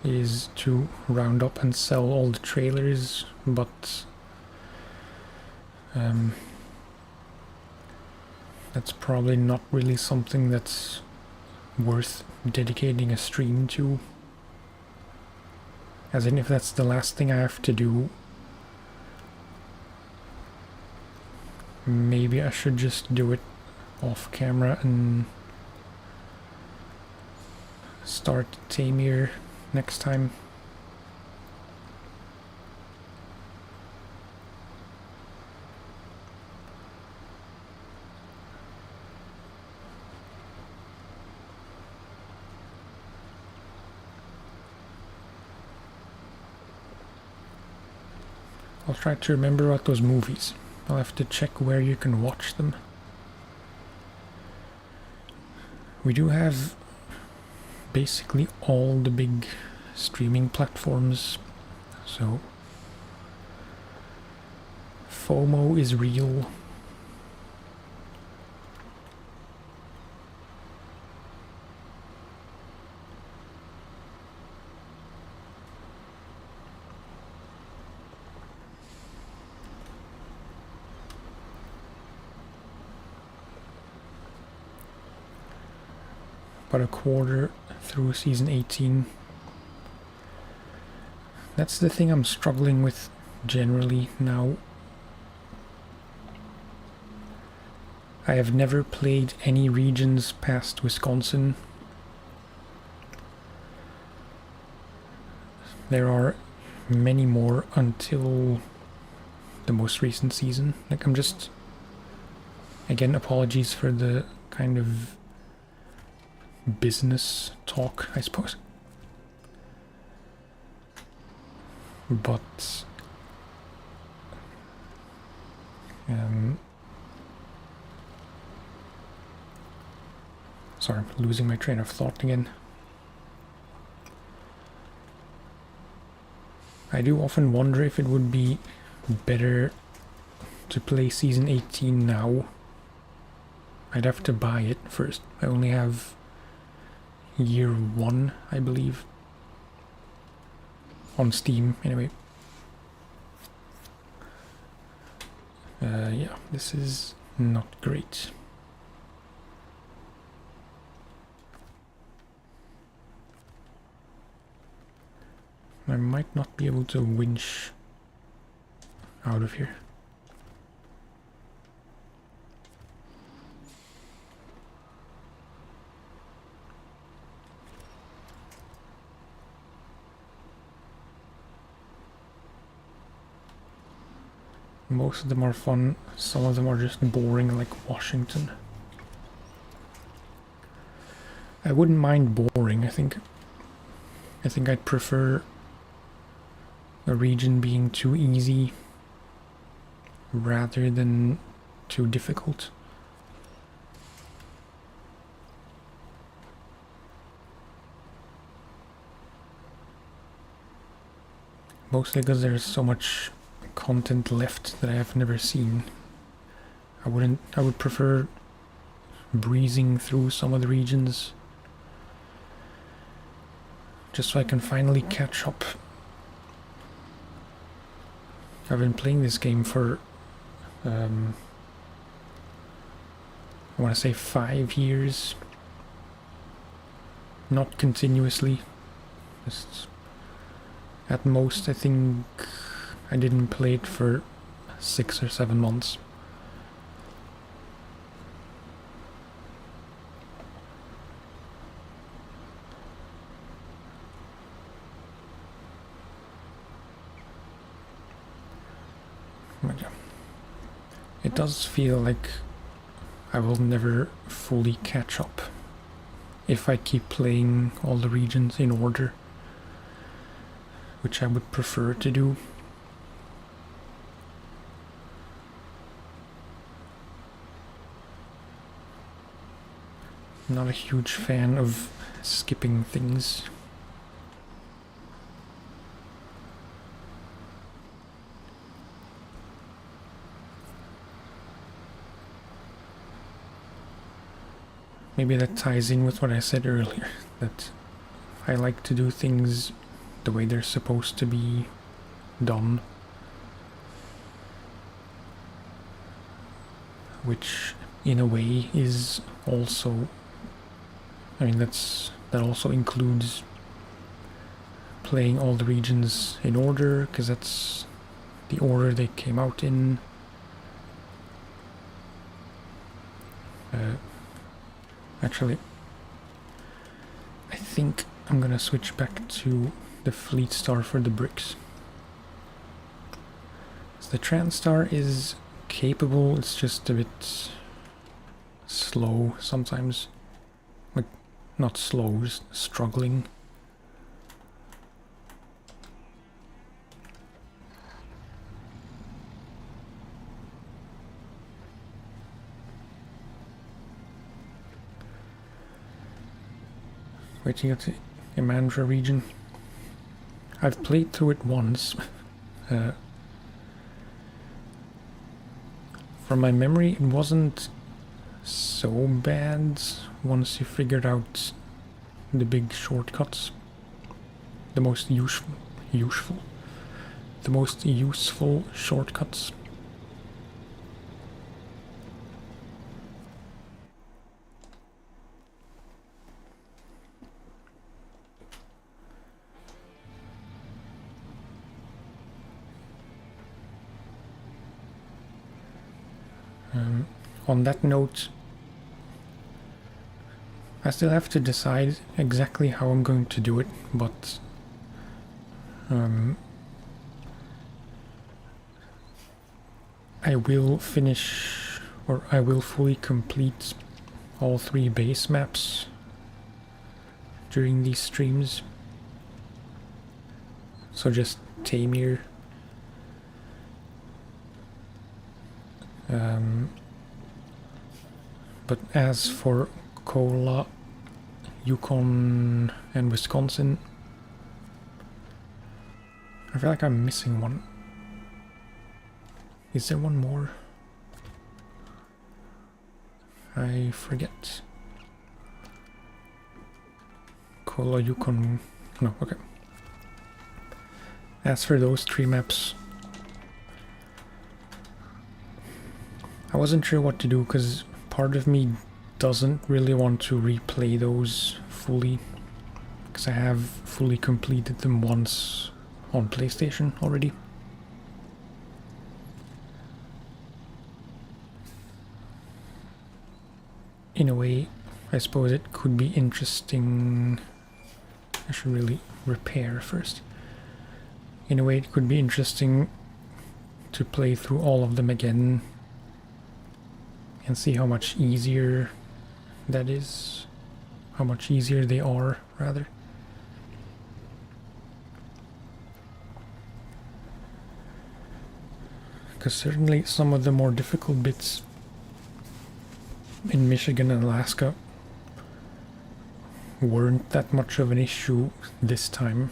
A: is to round up and sell all the trailers, but that's probably not really something that's worth dedicating a stream to. As in, if that's the last thing I have to do, maybe I should just do it off camera and start Tamir next time. I'll try to remember about those movies. I'll have to check where you can watch them. We do have basically all the big streaming platforms, so FOMO is real. About a quarter through season 18. That's the thing I'm struggling with generally now. I have never played any regions past Wisconsin. There are many more until the most recent season. Like, I'm just... Again, apologies for the kind of business talk, I suppose. But... sorry, I'm losing my train of thought again. I do often wonder if it would be better to play season 18 now. I'd have to buy it first. I only have year 1, I believe. On Steam, anyway. Yeah, this is not great. I might not be able to winch out of here. Most of them are fun, some of them are just boring, like Washington. I wouldn't mind boring, I think I'd prefer a region being too easy rather than too difficult. Mostly because there's so much content left that I have never seen. I would prefer breezing through some of the regions just so I can finally catch up. I've been playing this game for I want to say 5 years. Not continuously, just at most I think I didn't play it for 6 or 7 months. But yeah, it does feel like I will never fully catch up if I keep playing all the regions in order, which I would prefer to do. I'm not a huge fan of skipping things. Maybe that ties in with what I said earlier, that I like to do things the way they're supposed to be done. Which, in a way, is also... I mean, that also includes playing all the regions in order, because that's the order they came out in. Actually, I think I'm gonna switch back to the Fleet Star for the bricks. So the Transstar is capable, it's just a bit slow sometimes. Like, not slow, just struggling. waiting at the Imandra region. I've played through it once. From my memory, it wasn't so bad once you figured out the big shortcuts. The most useful shortcuts. On that note, I still have to decide exactly how I'm going to do it, but I will finish, or I will fully complete all 3 base maps during these streams. So just Tamir, but as for Kola, Yukon and Wisconsin, I feel like I'm missing one. Is there one more? I forget. Kola, Yukon... no, okay. As for those 3 maps, I wasn't sure what to do because part of me doesn't really want to replay those fully, because I have fully completed them once on PlayStation already. In a way, I suppose it could be interesting. I should really repair first. In a way, it could be interesting to play through all of them again and see how much easier that is. How much easier they are, rather. Because certainly some of the more difficult bits in Michigan and Alaska weren't that much of an issue this time.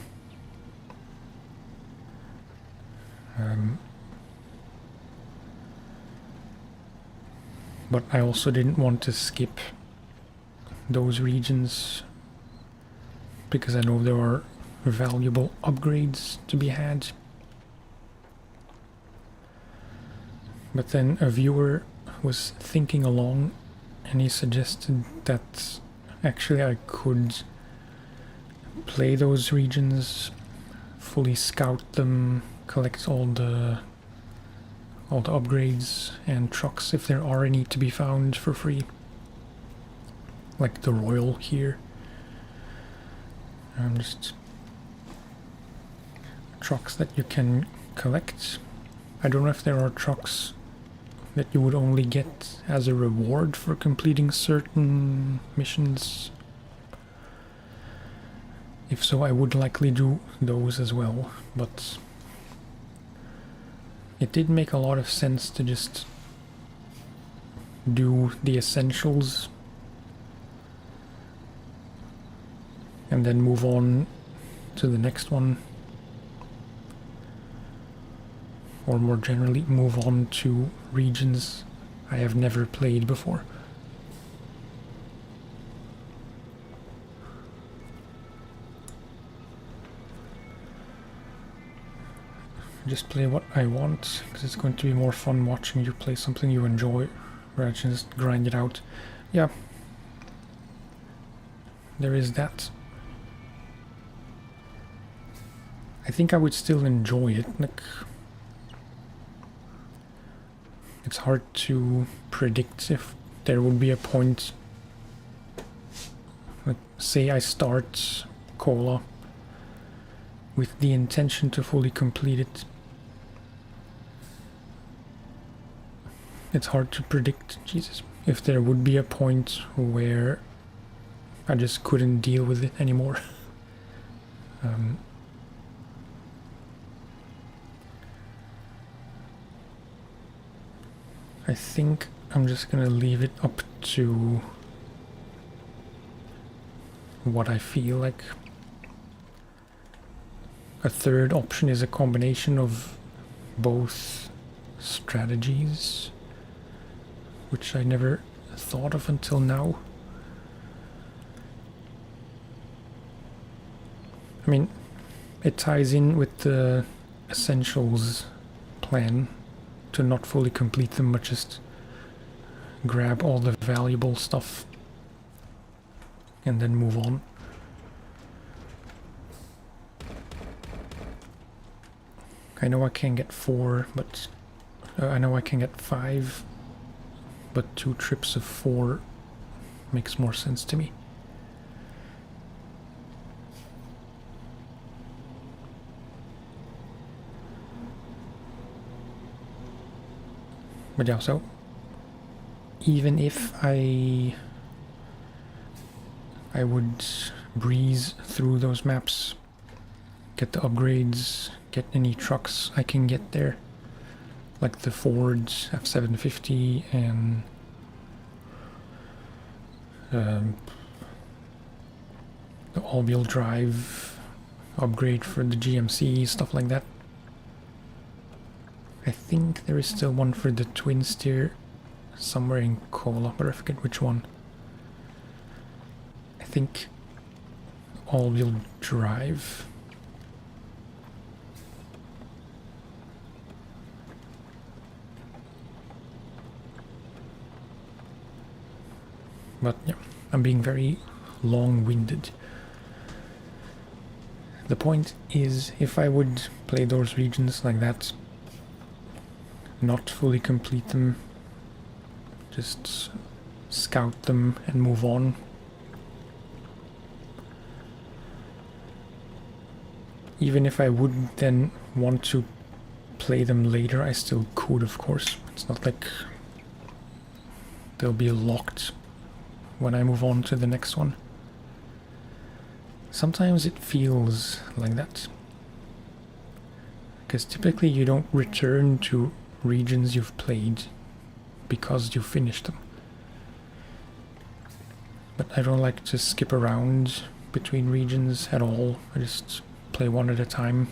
A: But I also didn't want to skip those regions because I know there are valuable upgrades to be had. But then a viewer was thinking along and he suggested that actually I could play those regions, fully scout them, collect all the upgrades and trucks if there are any to be found for free, like the Royal here. Just trucks that you can collect. I don't know if there are trucks that you would only get as a reward for completing certain missions. If so, I would likely do those as well, but it did make a lot of sense to just do the essentials and then move on to the next one, or more generally move on to regions I have never played before. Just play what I want, because it's going to be more fun watching you play something you enjoy rather than just grind it out. Yeah, there is that. I think I would still enjoy it. Like, it's hard to predict if there would be a point. Like, say I start Kola with the intention to fully complete it. It's hard to predict, Jesus, if there would be a point where I just couldn't deal with it anymore. I think I'm just gonna leave it up to what I feel like. A third option is a combination of both strategies, which I never thought of until now. I mean, it ties in with the essentials plan to not fully complete them, but just grab all the valuable stuff and then move on. I know I can get 4, but I know I can get 5, but 2 trips of 4 makes more sense to me. But yeah, so even if I would breeze through those maps, get the upgrades, get any trucks I can get there, like the Ford F750 and the all-wheel drive upgrade for the GMC, stuff like that. I think there is still one for the twin steer somewhere in Kola, but I forget which one. I think all-wheel drive. But yeah, I'm being very long-winded. The point is, if I would play those regions like that, not fully complete them, just scout them and move on. Even if I would then want to play them later, I still could, of course. It's not like they'll be locked when I move on to the next one. Sometimes it feels like that, because typically you don't return to regions you've played because you finished them. But I don't like to skip around between regions at all. I just play one at a time.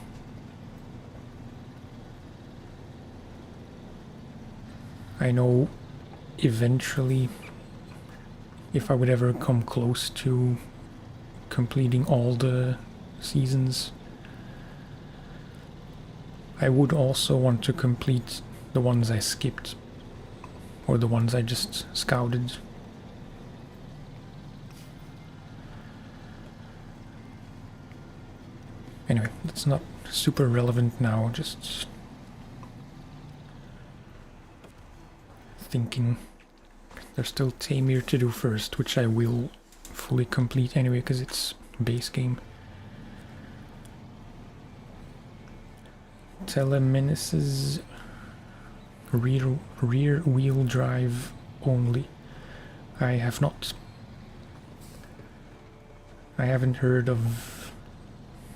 A: I know eventually, if I would ever come close to completing all the seasons, I would also want to complete the ones I skipped, or the ones I just scouted. Anyway, that's not super relevant now, just thinking. There's still Tamir to do first, which I will fully complete anyway, because it's base game. Telemenaces rear wheel drive only. I have not. I haven't heard of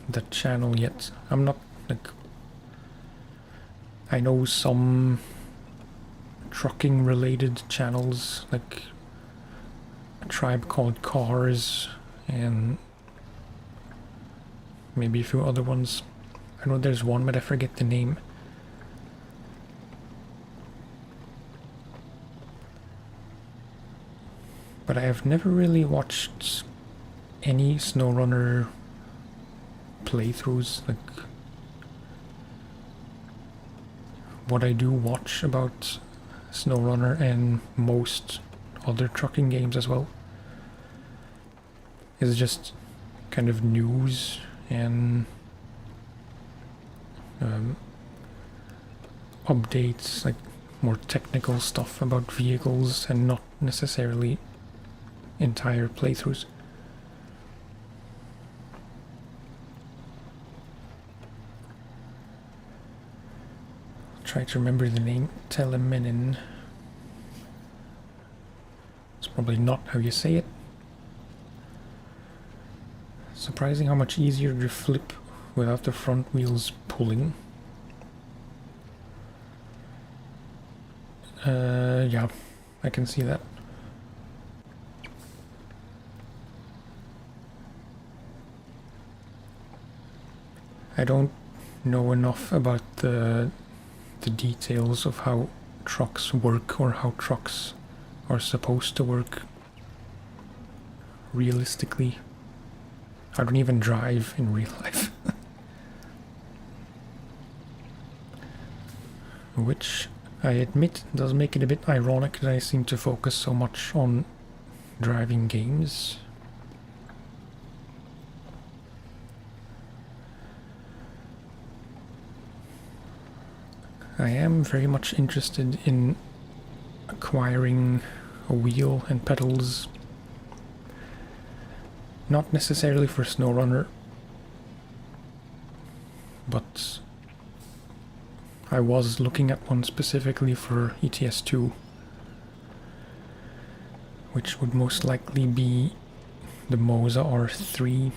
A: that channel yet. I'm not like, I know some trucking related channels, like a tribe called Cars and maybe a few other ones. I know there's one, but I forget the name. But I have never really watched any SnowRunner playthroughs. Like, what I do watch about SnowRunner and most other trucking games as well is just kind of news and updates, like more technical stuff about vehicles, and not necessarily entire playthroughs. Try to remember the name. Telemenin. It's probably not how you say it. Surprising how much easier to flip without the front wheels pulling. Yeah, I can see that. I don't know enough about the details of how trucks work or how trucks are supposed to work realistically. I don't even drive in real life. Which, I admit, does make it a bit ironic that I seem to focus so much on driving games. I am very much interested in acquiring a wheel and pedals. Not necessarily for SnowRunner, but I was looking at one specifically for ETS2, which would most likely be the Moza R3.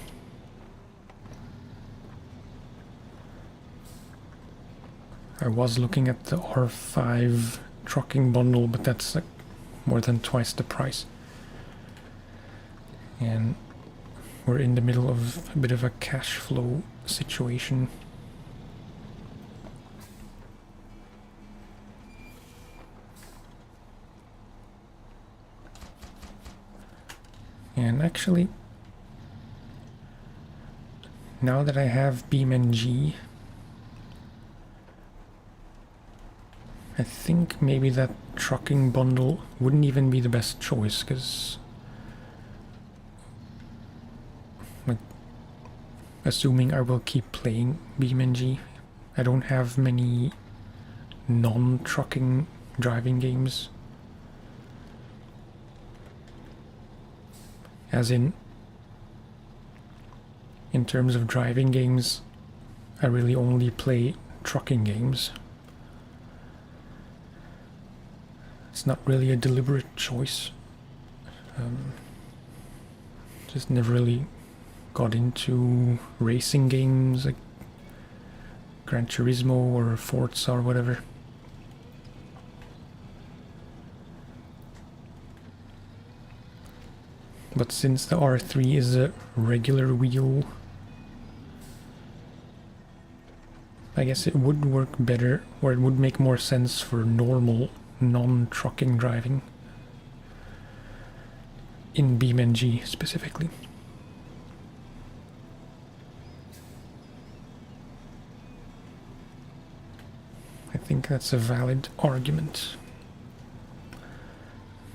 A: I was looking at the R5 trucking bundle, but that's like more than twice the price. And we're in the middle of a bit of a cash flow situation. And actually, now that I have BeamNG, I think maybe that trucking bundle wouldn't even be the best choice, because like, assuming I will keep playing BeamNG, I don't have many non-trucking driving games. As in terms of driving games, I really only play trucking games. It's not really a deliberate choice. Just never really got into racing games like Gran Turismo or Forza or whatever. But since the R3 is a regular wheel, I guess it would work better, or it would make more sense for normal, non-trucking driving. In BeamNG specifically. I think that's a valid argument.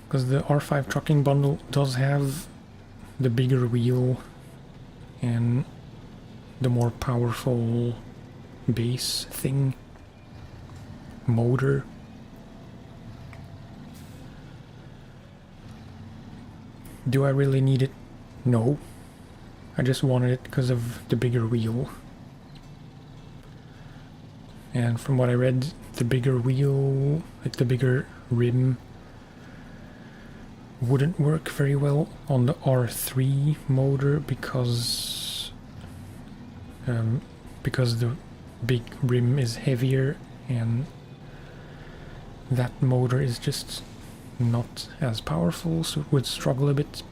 A: Because the R5 trucking bundle does have the bigger wheel and the more powerful base thing, motor. Do I really need it? No. I just wanted it because of the bigger wheel. And from what I read, the bigger wheel, like the bigger rim, wouldn't work very well on the R3 motor because the big rim is heavier and that motor is just not as powerful, so it would struggle a bit.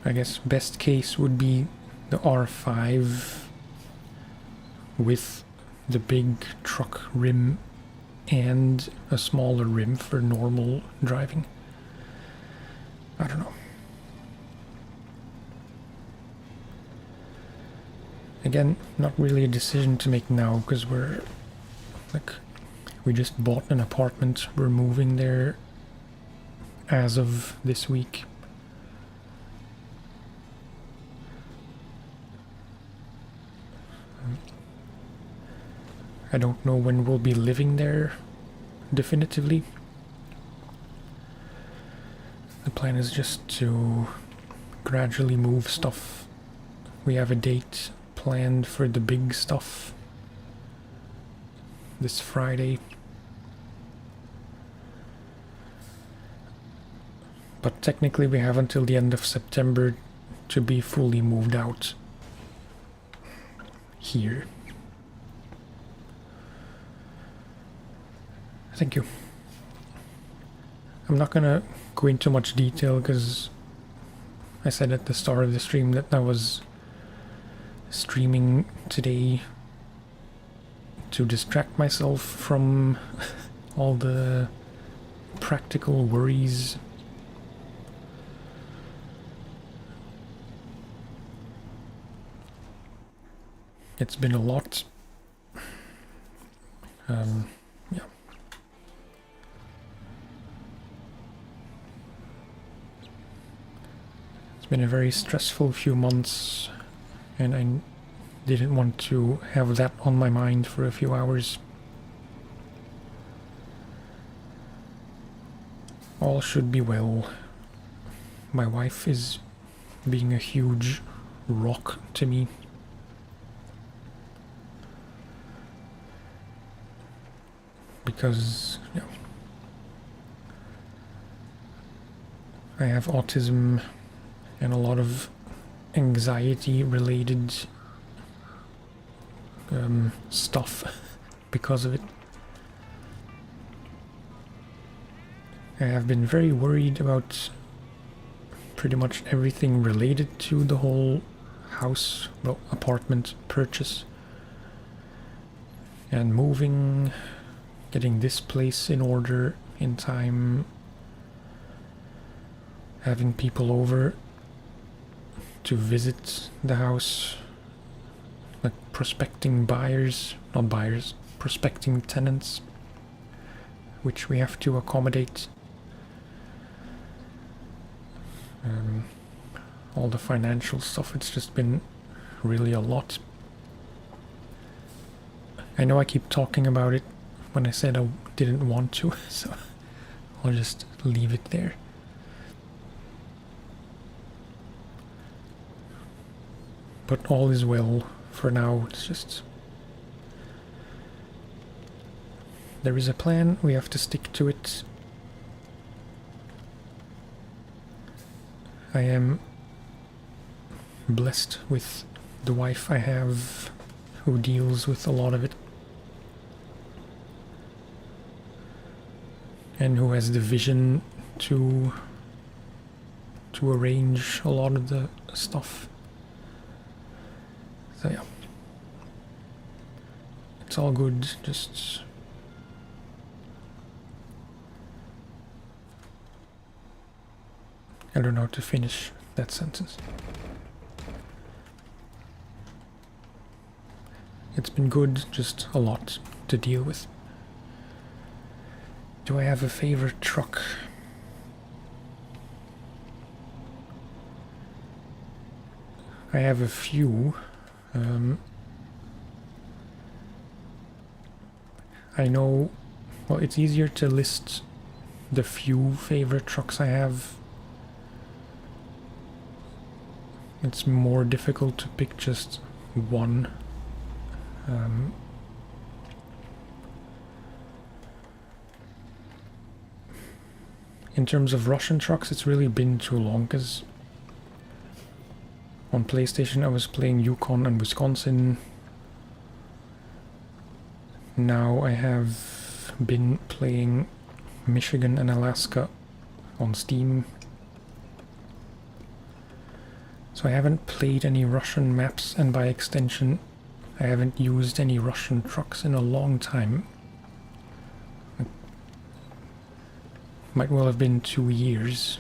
A: I guess best case would be the R5 with the big truck rim and a smaller rim for normal driving. I don't know. Again, not really a decision to make now, because we just bought an apartment. We're moving there as of this week. I don't know when we'll be living there definitively. The plan is just to gradually move stuff. We have a date planned for the big stuff this Friday. But technically we have until the end of September to be fully moved out here. Thank you. I'm not gonna go into much detail because I said at the start of the stream that I was streaming today to distract myself from all the practical worries. It's been a lot. Yeah. It's been a very stressful few months, and I didn't want to have that on my mind for a few hours. All should be well. My wife is being a huge rock to me. Because, yeah, I have autism and a lot of anxiety related stuff because of it. I have been very worried about pretty much everything related to the whole house, well, apartment purchase and moving, getting this place in order in time, having people over to visit the house, like prospecting buyers, not buyers, prospecting tenants, which we have to accommodate. All the financial stuff, it's just been really a lot. I know I keep talking about it when I said I didn't want to, so I'll just leave it there. But all is well for now. It's just there is a plan, we have to stick to it. I am blessed with the wife I have who deals with a lot of it and who has the vision to arrange a lot of the stuff. So yeah, it's all good. Just I don't know how to finish that sentence. It's been good, just a lot to deal with. Do I have a favorite truck? I have a few. I know, well, it's easier to list the few favorite trucks I have. It's more difficult to pick just one. In terms of Russian trucks, it's really been too long, because on PlayStation I was playing Yukon and Wisconsin. Now I have been playing Michigan and Alaska on Steam. So I haven't played any Russian maps, and by extension I haven't used any Russian trucks in a long time. It might well have been 2 years.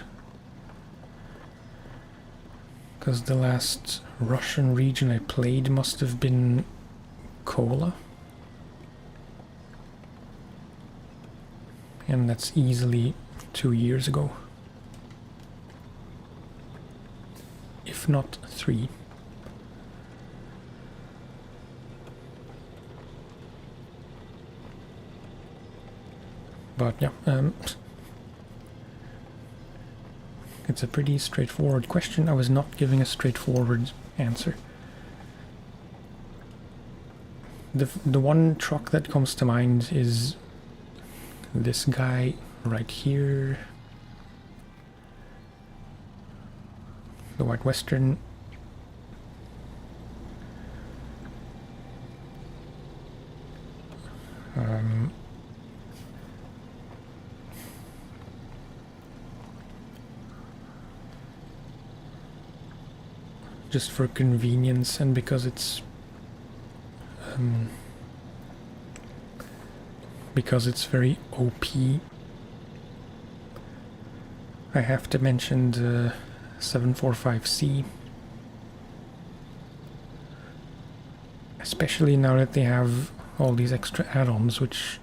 A: Because the last Russian region I played must have been Kola. And that's easily 2 years ago. If not 3. But yeah, it's a pretty straightforward question. I was not giving a straightforward answer. The one truck that comes to mind is this guy right here. The White Western. just for convenience and because it's very OP. I have to mention the 745C, especially now that they have all these extra add-ons, which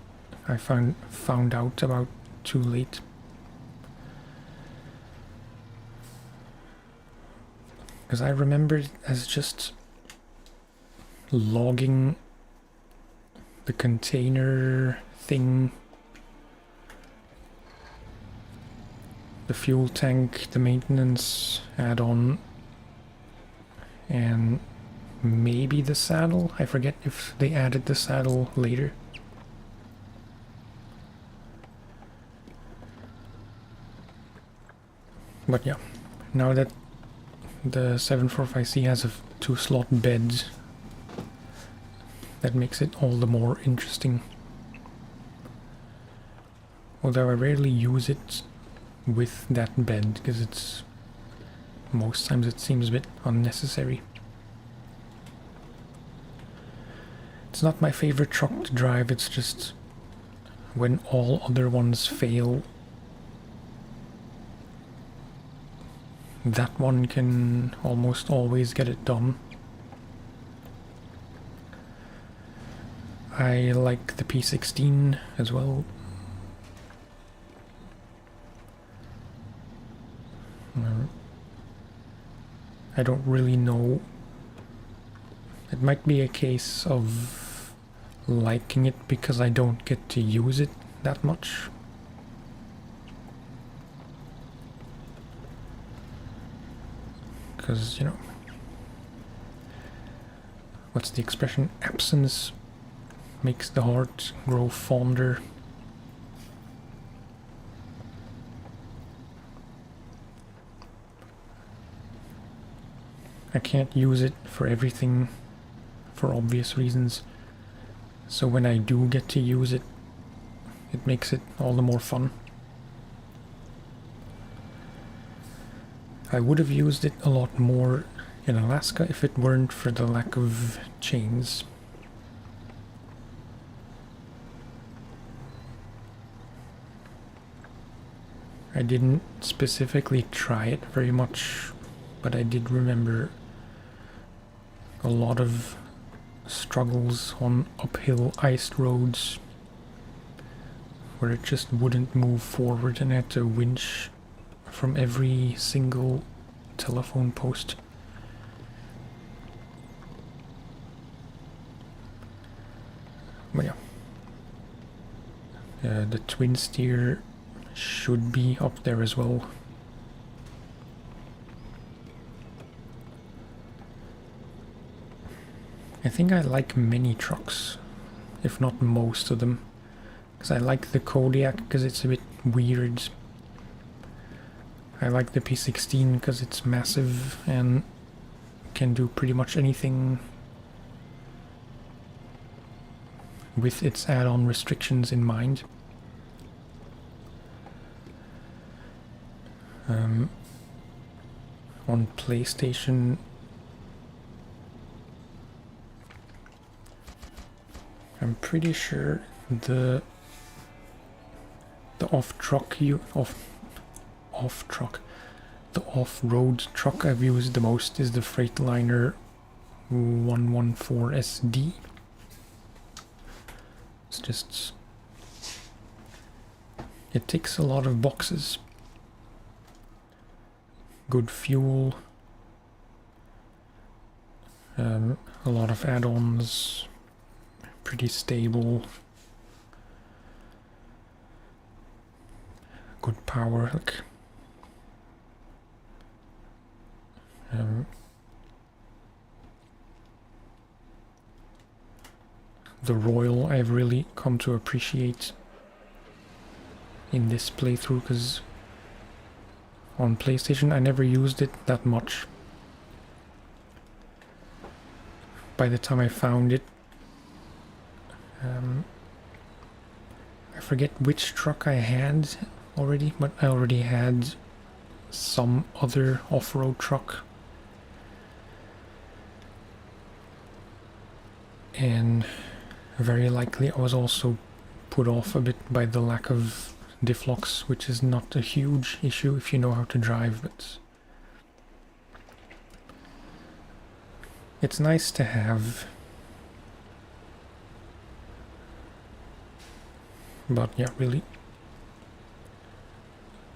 A: I found out about too late. Because I remember it as just logging the container thing, the fuel tank, the maintenance add-on, and maybe the saddle. I forget if they added the saddle later. But yeah, now that the 745C has a 2-slot bed, that makes it all the more interesting. Although I rarely use it with that bed, because it's most times it seems a bit unnecessary. It's not my favorite truck to drive, it's just when all other ones fail, that one can almost always get it done. I like the P16 as well. I don't really know. It might be a case of liking it because I don't get to use it that much. Because, you know, what's the expression? Absence makes the heart grow fonder. I can't use it for everything for obvious reasons, so when I do get to use it, it makes it all the more fun. I would have used it a lot more in Alaska if it weren't for the lack of chains. I didn't specifically try it very much, but I did remember a lot of struggles on uphill iced roads where it just wouldn't move forward and I had to winch from every single telephone post. But yeah, the twin steer should be up there as well. I think I like many trucks, if not most of them, because I like the Kodiak because it's a bit weird. I like the P16 because it's massive and can do pretty much anything with its add-on restrictions in mind. On PlayStation, I'm pretty sure the off-road truck I've used the most is the Freightliner 114SD. It's just, it ticks a lot of boxes. Good fuel, a lot of add-ons, pretty stable, good power. Like, the Royal I've really come to appreciate in this playthrough, because on PlayStation I never used it that much. By the time I found it, I forget which truck I had already, but I already had some other off-road truck. And very likely I was also put off a bit by the lack of diff locks, which is not a huge issue if you know how to drive, but it's nice to have. But yeah, really,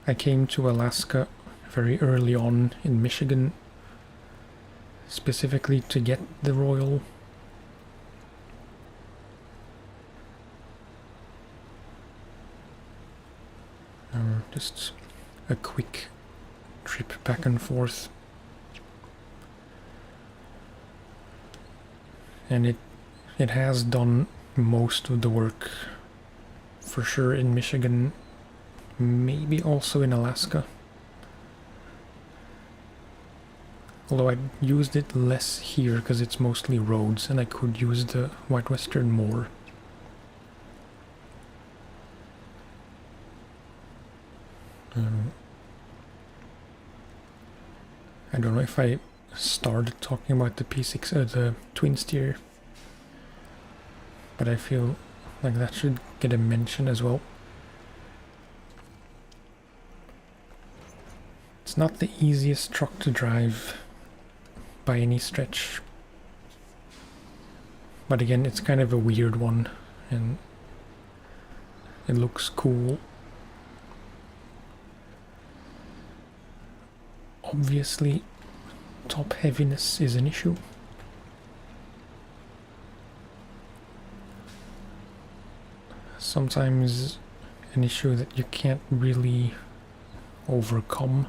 A: I came to Alaska very early on in Michigan specifically to get the Royal. Just a quick trip back and forth. And it has done most of the work for sure in Michigan, maybe also in Alaska. Although I used it less here because it's mostly roads and I could use the White Western more. I don't know if I started talking about the P6, the twin steer, but I feel like that should get a mention as well. It's not the easiest truck to drive by any stretch, but again, it's kind of a weird one and it looks cool. Obviously, top heaviness is an issue. Sometimes an issue that you can't really overcome.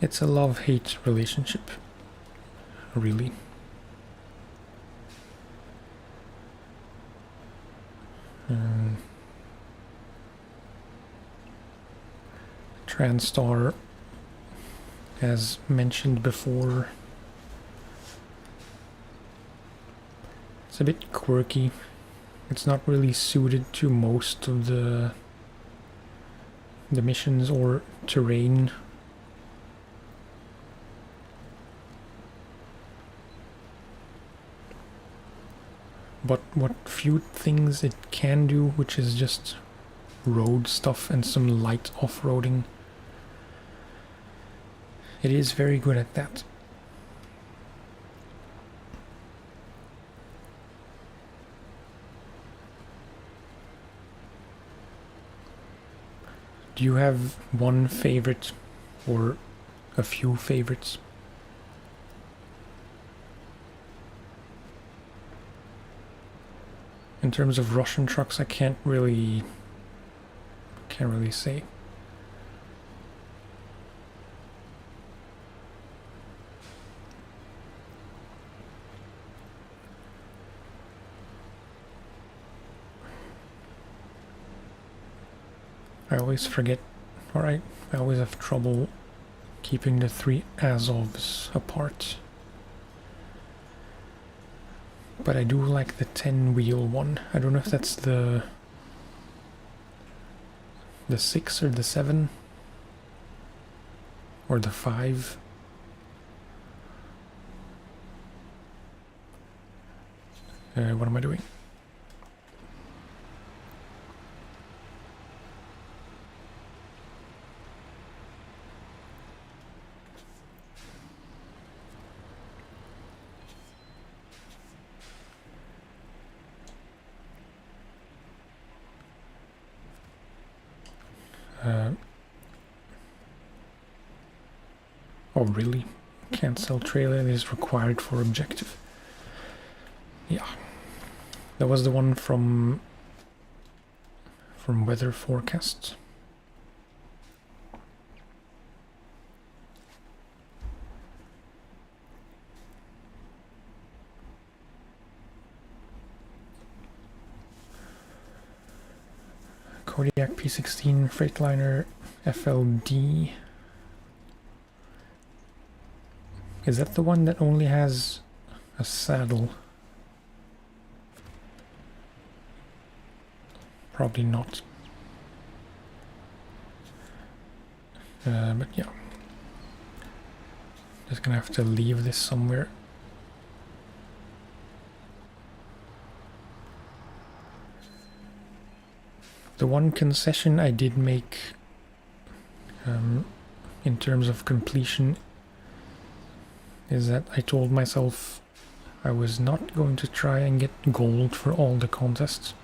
A: It's a love-hate relationship, really. Transstar, as mentioned before, it's a bit quirky. It's not really suited to most of the missions or terrain. But what few things it can do, which is just road stuff and some light off-roading, it is very good at that. Do you have one favorite or a few favorites? In terms of Russian trucks, I can't really say. I always forget, or I always have trouble keeping the three Azovs apart. But I do like the 10-wheel one. I don't know if that's the 6 or the 7 or the 5. What am I doing? Oh really? Cancel trailer is required for objective. Yeah. That was the one from weather forecasts. Kodiak P16 Freightliner FLD. Is that the one that only has a saddle? Probably not. But yeah, just gonna have to leave this somewhere. The one concession I did make in terms of completion is that I told myself I was not going to try and get gold for all the contests.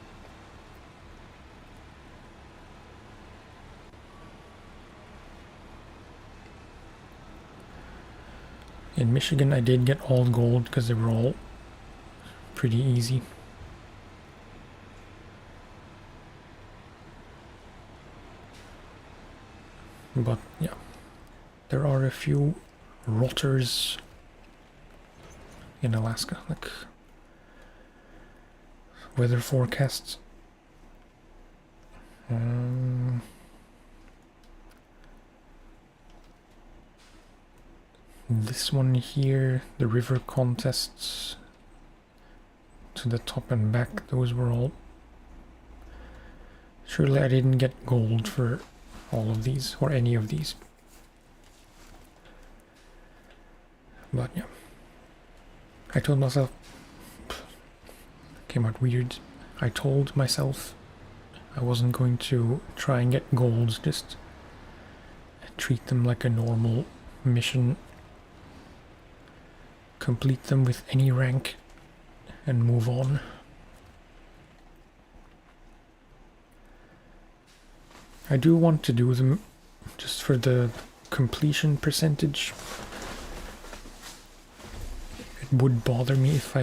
A: In Michigan I did get all gold because they were all pretty easy. But yeah, there are a few rotters in Alaska, like weather forecasts. This one here, the river contests to the top and back, those were all... Surely I didn't get gold for all of these, or any of these. But yeah, I told myself... Came out weird. I told myself I wasn't going to try and get golds, just treat them like a normal mission. Complete them with any rank and move on. I do want to do them just for the completion percentage. It would bother me if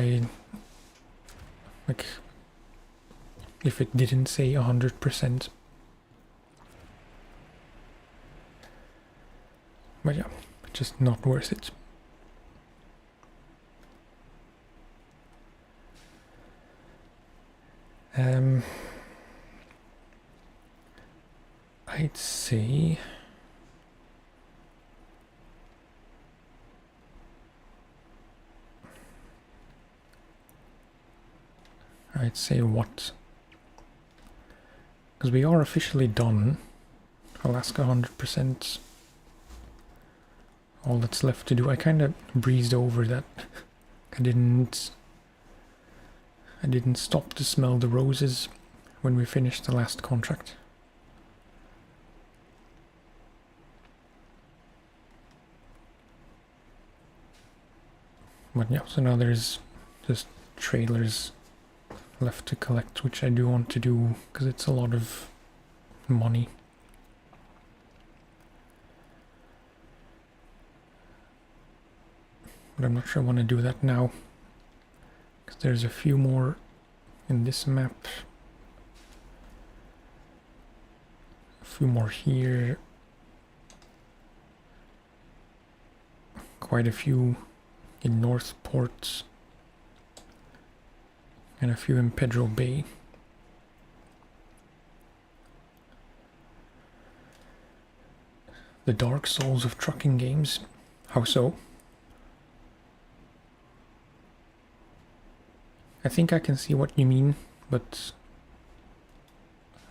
A: if it didn't say 100%. But yeah, just not worth it. I'd say what? Because we are officially done. Alaska 100%. All that's left to do. I kind of breezed over that. I didn't stop to smell the roses when we finished the last contract. But yeah, so now there's just trailers left to collect, which I do want to do because it's a lot of money. But I'm not sure I want to do that now because there's a few more in this map. A few more here. Quite a few in Northport. And a few in Pedro Bay. The Dark Souls of trucking games. How so? I think I can see what you mean, but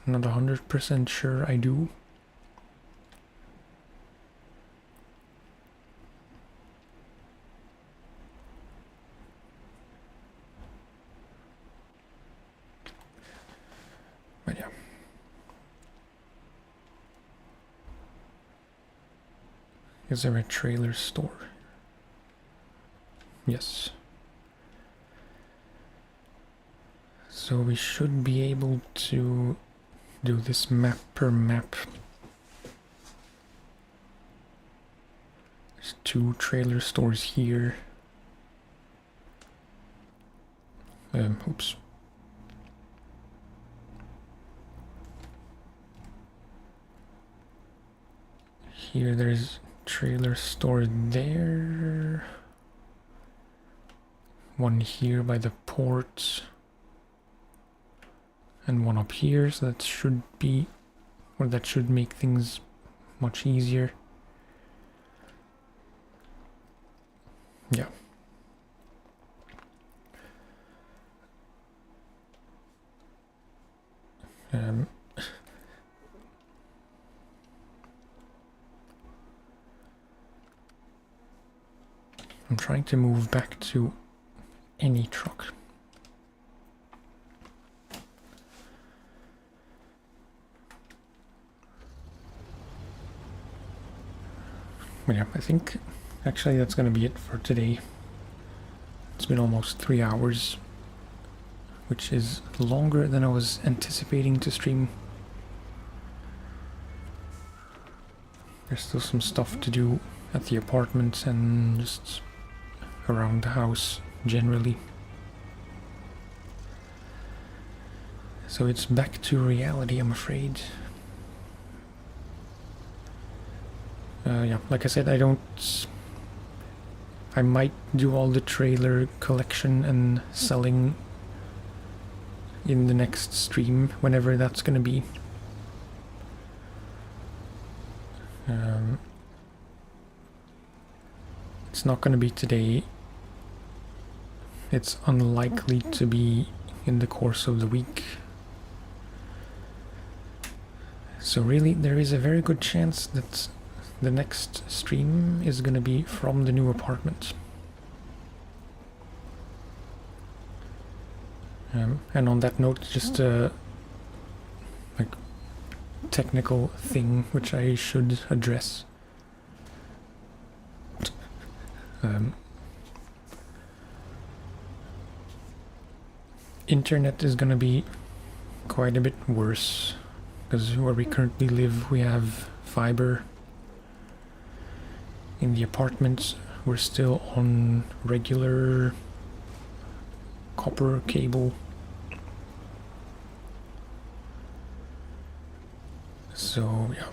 A: not 100% sure I do. But yeah. Is there a trailer store? Yes. So we should be able to do this map per map. There's 2 trailer stores here. Oops. Here there's trailer store there. One here by the port. And one up here, so that should be, or that should make things much easier. Yeah. I'm trying to move back to any truck. But yeah, I think actually that's going to be it for today. It's been almost 3 hours, which is longer than I was anticipating to stream. There's still some stuff to do at the apartment and just around the house generally. So it's back to reality, I'm afraid. Yeah, like I said, I might do all the trailer collection and selling in the next stream, whenever that's gonna be. It's not gonna be today. It's unlikely to be in the course of the week. So really, there is a very good chance that the next stream is gonna be from the new apartment. And on that note, just a like technical thing which I should address. Internet is gonna be quite a bit worse, because where we currently live we have fiber. In the apartments we're still on regular copper cable. So yeah,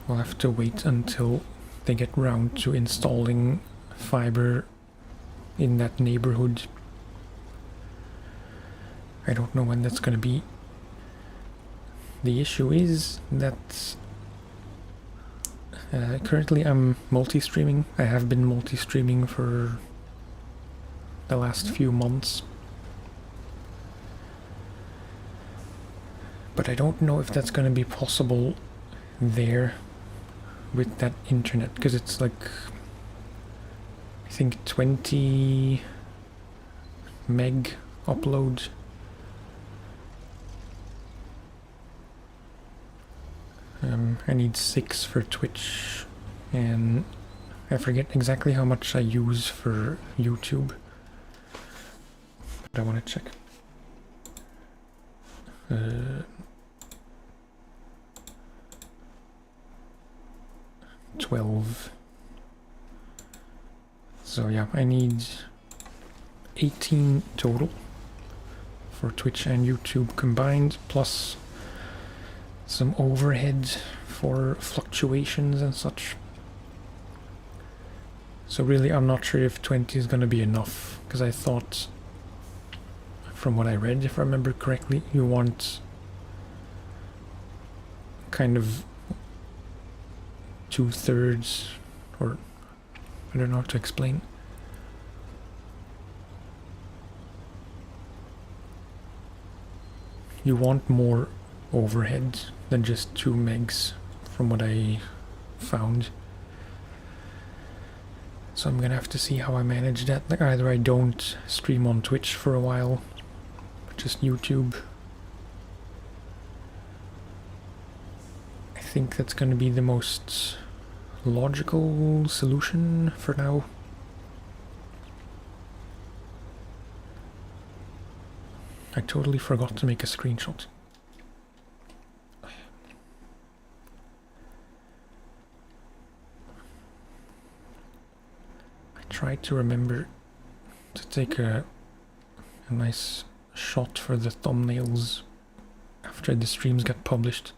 A: we'll have to wait until they get round to installing fiber in that neighborhood. I don't know when that's gonna be. The issue is that currently I'm multi-streaming. I have been multi-streaming for the last few months. But I don't know if that's going to be possible there with that internet, because it's like, I think 20 meg upload. I need 6 for Twitch, and I forget exactly how much I use for YouTube, but I want to check. 12. So yeah, I need 18 total for Twitch and YouTube combined, plus some overhead for fluctuations and such. So really, I'm not sure if 20 is gonna be enough, because I thought, from what I read, if I remember correctly, you want kind of 2/3, or I don't know how to explain. You want more overhead than just 2 megs, from what I found. So I'm gonna have to see how I manage that. Like, either I don't stream on Twitch for a while, just YouTube. I think that's gonna be the most logical solution for now. I totally forgot to make a screenshot. I tried to remember to take a nice shot for the thumbnails after the streams got published.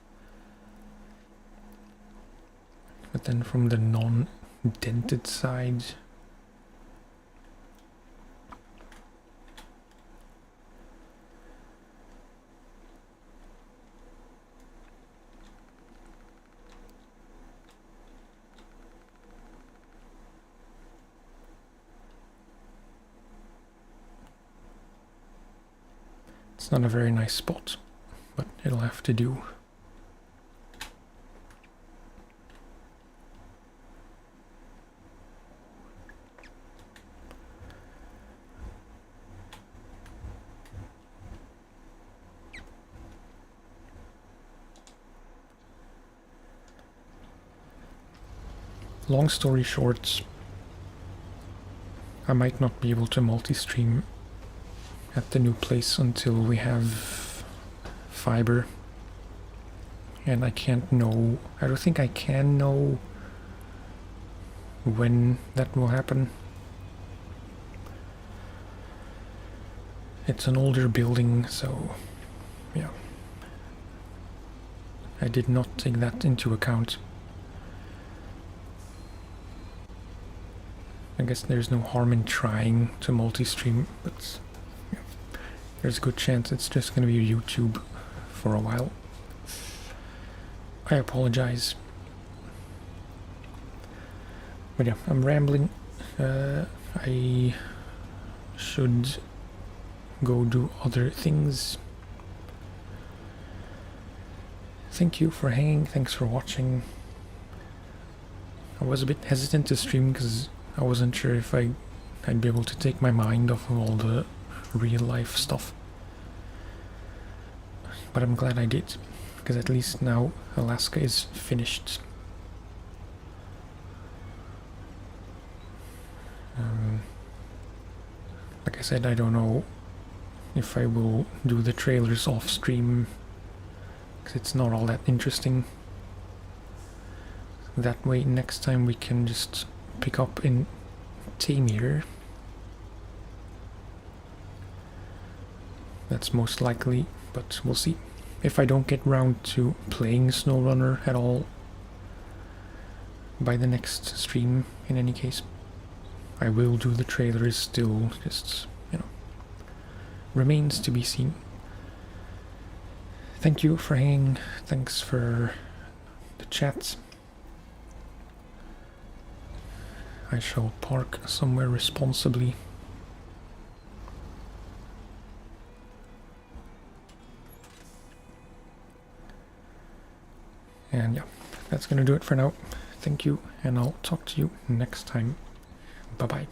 A: But then from the non-dented side, it's not a very nice spot, but it'll have to do. long story short, I might not be able to multi-stream at the new place until we have fiber. And I can't know, I don't think I can know when that will happen. It's an older building, so yeah. I did not take that into account. I guess there's no harm in trying to multi-stream, but yeah, there's a good chance it's just gonna be YouTube for a while. I apologize. But yeah, I'm rambling. I should go do other things. Thank you for hanging, thanks for watching. I was a bit hesitant to stream because I wasn't sure if I'd be able to take my mind off of all the real life stuff. But I'm glad I did, because at least now Alaska is finished. Like I said, I don't know if I will do the trailers off stream, because it's not all that interesting. That way next time we can just pick up in Tamir. That's most likely, but we'll see. If I don't get round to playing SnowRunner at all by the next stream, in any case, I will do the trailers still, just, you know, remains to be seen. Thank you for hanging, thanks for the chat. I shall park somewhere responsibly. And yeah, that's gonna do it for now. Thank you, and I'll talk to you next time. Bye-bye.